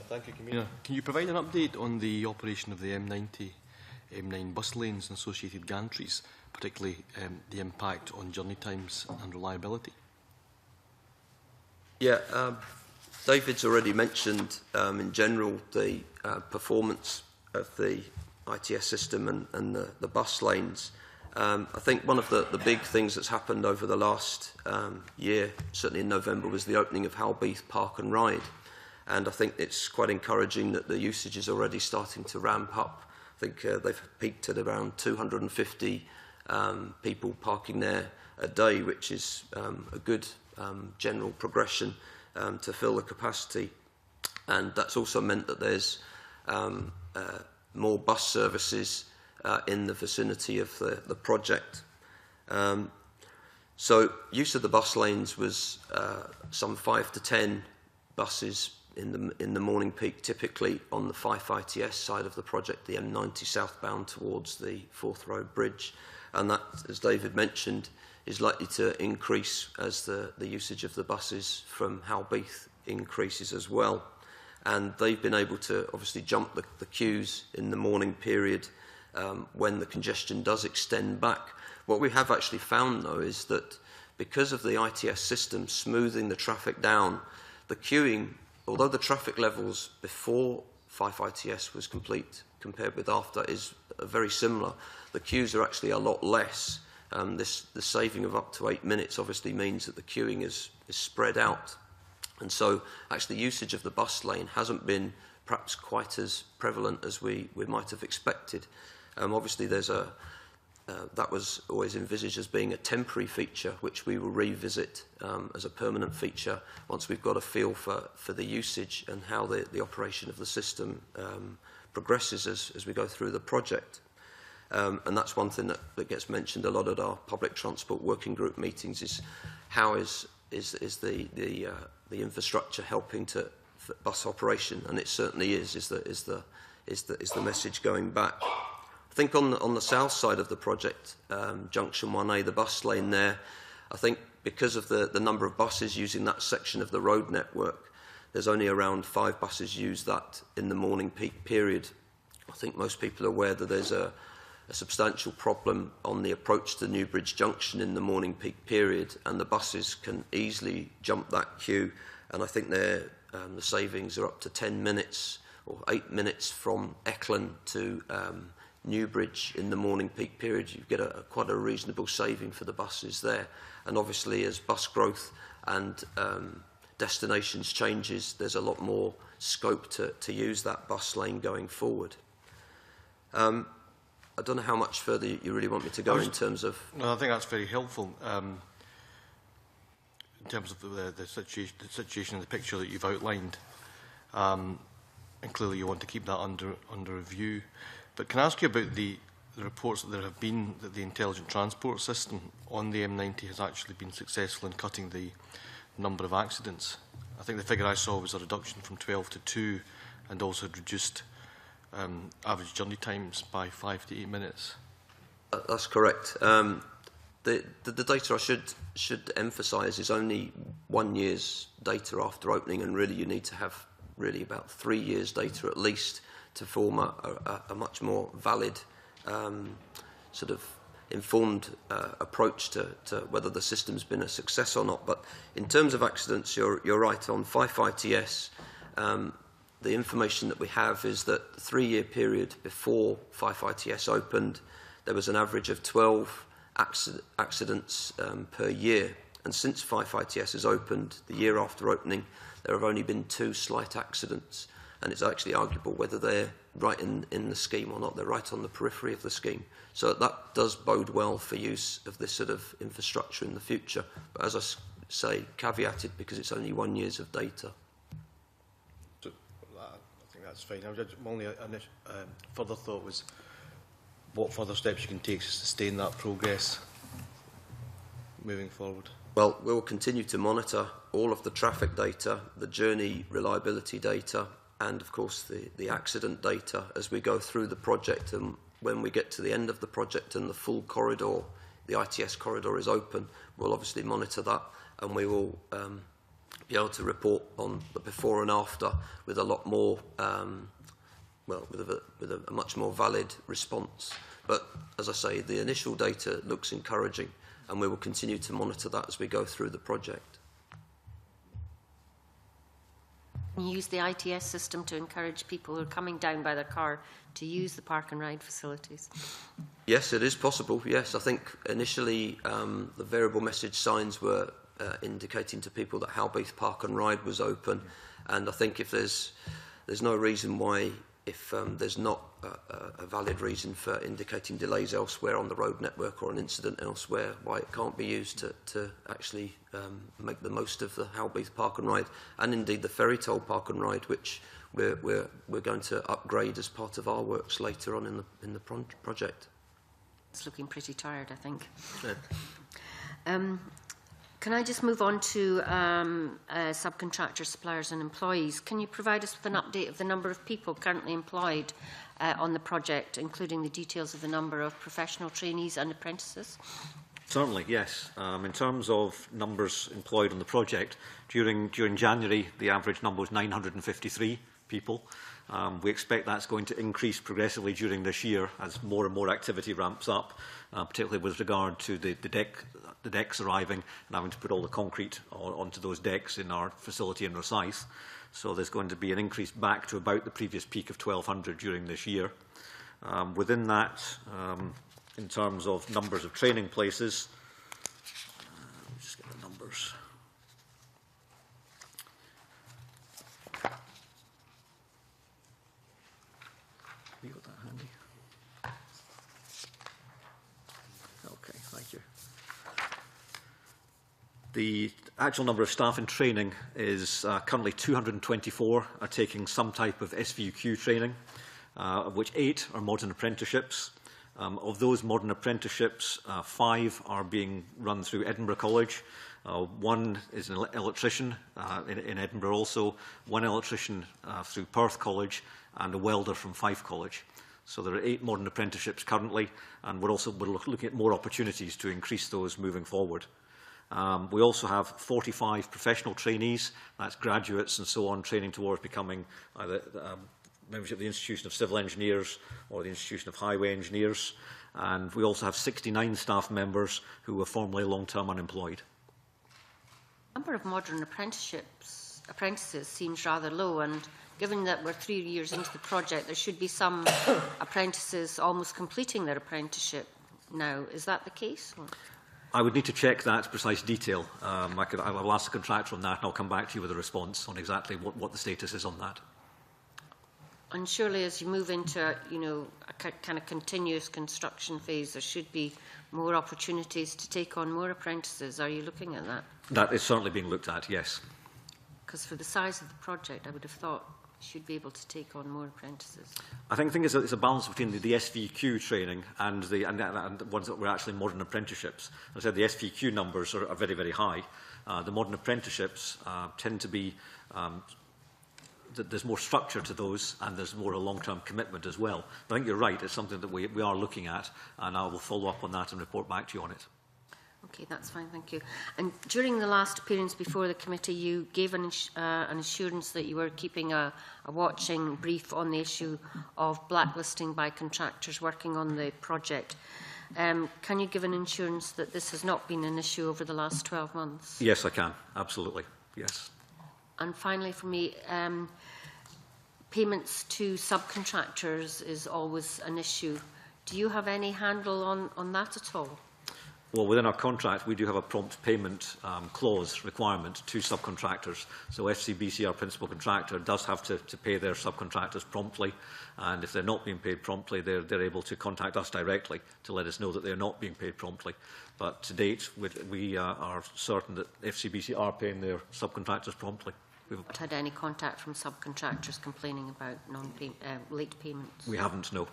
Speaker 11: Thank you, Convener. Can you provide an update on the operation of the M90, M9 bus lanes and associated gantries, particularly the impact on journey times and reliability?
Speaker 15: Yeah, David's already mentioned in general the performance of the ITS system and the bus lanes. I think one of the big things that's happened over the last year, certainly in November, was the opening of Halbeath Park and Ride. And I think it's quite encouraging that the usage is already starting to ramp up. I think they've peaked at around 250 people parking there a day, which is a good general progression to fill the capacity. And that's also meant that there's more bus services in the vicinity of the project. So use of the bus lanes was some 5 to 10 buses in the morning peak, typically on the Fife ITS side of the project, the M90 southbound towards the Forth Road Bridge. And that, as David mentioned, is likely to increase as the usage of the buses from Halbeath increases as well. And they've been able to obviously jump the queues in the morning period when the congestion does extend back. What we have actually found, though, is that because of the ITS system smoothing the traffic down, the queuing, although the traffic levels before Fife ITS was complete compared with after is very similar, the queues are actually a lot less. The saving of up to 8 minutes obviously means that the queuing is spread out. And so actually usage of the bus lane hasn't been perhaps quite as prevalent as we might have expected. Obviously there's that was always envisaged as being a temporary feature, which we will revisit as a permanent feature once we've got a feel for the usage and how the operation of the system progresses as we go through the project. And that's one thing that gets mentioned a lot at our public transport working group meetings, is how is the infrastructure helping to bus operation, and it certainly is the message going back. I think on the south side of the project, Junction 1A, the bus lane there, I think because of the number of buses using that section of the road network, there's only around 5 buses use that in the morning peak period. I think most people are aware that there's a substantial problem on the approach to Newbridge Junction in the morning peak period, and the buses can easily jump that queue, and I think the savings are up to 10 minutes or 8 minutes from Eckland to Newbridge in the morning peak period. You get quite a reasonable saving for the buses there, and obviously as bus growth and destinations changes, there's a lot more scope to use that bus lane going forward. I don't know how much further you really want me to go in terms of...
Speaker 11: No, I think that's very helpful. In terms of the situation and the picture that you've outlined, and clearly you want to keep that under review. But can I ask you about the reports that there have been that the intelligent transport system on the M90 has actually been successful in cutting the number of accidents? I think the figure I saw was a reduction from 12 to 2, and also had reduced average journey times by 5 to 8 minutes.
Speaker 15: That's correct. The data I should emphasise is only 1 year's data after opening, and really you need to have really about 3 years' data at least to form a much more valid sort of informed approach to whether the system's been a success or not. But in terms of accidents, you're right. On Fife ITS, the information that we have is that the 3-year period before Fife ITS opened, there was an average of 12 accidents per year. And since Fife ITS has opened, the year after opening, there have only been 2 slight accidents. And it's actually arguable whether they're right in the scheme or not. They're right on the periphery of the scheme. So that does bode well for use of this sort of infrastructure in the future. But as I say, caveated because it's only 1 year's of data.
Speaker 11: I think that's fine. My only further thought was what further steps you can take to sustain that progress moving forward.
Speaker 15: Well, we'll continue to monitor all of the traffic data, the journey reliability data, and of course the accident data as we go through the project. And when we get to the end of the project and the full corridor, the ITS corridor is open, we'll obviously monitor that, and we will be able to report on the before and after with a lot more, with a much more valid response. But as I say, the initial data looks encouraging, and we will continue to monitor that as we go through the project.
Speaker 1: You use the ITS system to encourage people who are coming down by their car to use the park and ride facilities?
Speaker 15: Yes, it is possible. Yes, I think initially the variable message signs were indicating to people that Halbeath Park and Ride was open, and I think if there's no reason why, if there's not a valid reason for indicating delays elsewhere on the road network or an incident elsewhere, why it can't be used to actually make the most of the Halbeath Park and Ride, and indeed the Ferry Toll Park and Ride, which we're going to upgrade as part of our works later on in the project.
Speaker 1: It's looking pretty tired, I think. Can I just move on to subcontractors, suppliers and employees? Can you provide us with an update of the number of people currently employed on the project, including the details of the number of professional trainees and apprentices?
Speaker 14: Certainly, yes. In terms of numbers employed on the project, during January, the average number was 953 people. We expect that's going to increase progressively during this year as more and more activity ramps up, particularly with regard to the decks arriving and having to put all the concrete onto those decks in our facility in Rosyth. So there's going to be an increase back to about the previous peak of 1,200 during this year. Within that, in terms of numbers of training places, let me just get the numbers. Have you got that handy? Okay, thank you. The actual number of staff in training is currently 224 are taking some type of SVQ training, of which 8 are modern apprenticeships. Of those modern apprenticeships, 5 are being run through Edinburgh College. 1 is an electrician in Edinburgh also, 1 electrician through Perth College, and a welder from Fife College. So there are 8 modern apprenticeships currently, and we're looking at more opportunities to increase those moving forward. We also have 45 professional trainees, that's graduates and so on, training towards becoming either membership of the Institution of Civil Engineers or the Institution of Highway Engineers. And we also have 69 staff members who were formerly long-term unemployed.
Speaker 1: The number of modern apprentices seems rather low, and given that we're 3 years into the project, there should be some apprentices almost completing their apprenticeship now. Is that the case? Or?
Speaker 14: I would need to check that precise detail. I will ask the contractor on that, and I'll come back to you with a response on exactly what the status is on that.
Speaker 1: And surely, as you move into a kind of continuous construction phase, there should be more opportunities to take on more apprentices. Are you looking at that?
Speaker 14: That is certainly being looked at, yes. Because
Speaker 1: for the size of the project, I would have thought you should be able to take on more apprentices.
Speaker 14: I think it's a balance between the SVQ training and the ones that were actually modern apprenticeships. As I said, the SVQ numbers are very, very high. The modern apprenticeships tend to be there's more structure to those, and there's more a long-term commitment as well. But I think you're right, it's something that we are looking at, and I will follow up on that and report back to you on it.
Speaker 1: Okay, that's fine, thank you. And during the last appearance before the committee, you gave an assurance that you were keeping a watching brief on the issue of blacklisting by contractors working on the project. Can you give an assurance that this has not been an issue over the last 12 months?
Speaker 14: Yes, I can, absolutely, yes.
Speaker 1: And finally, for me, payments to subcontractors is always an issue. Do you have any handle on that at all?
Speaker 14: Well, within our contract, we do have a prompt payment clause requirement to subcontractors. So FCBC, our principal contractor, does have to pay their subcontractors promptly. And if they're not being paid promptly, they're able to contact us directly to let us know that they're not being paid promptly. But to date, we are certain that FCBC are paying their subcontractors promptly.
Speaker 1: We've not had any contact from subcontractors complaining about late payments?
Speaker 14: We haven't, no.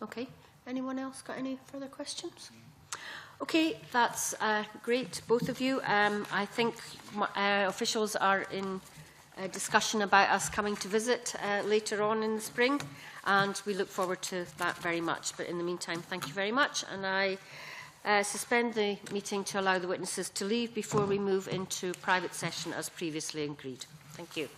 Speaker 1: Okay. Anyone else got any further questions? Okay, that's great, both of you. I think officials are in discussion about us coming to visit later on in the spring, and we look forward to that very much. But in the meantime, thank you very much, and I suspend the meeting to allow the witnesses to leave before we move into private session as previously agreed. Thank you.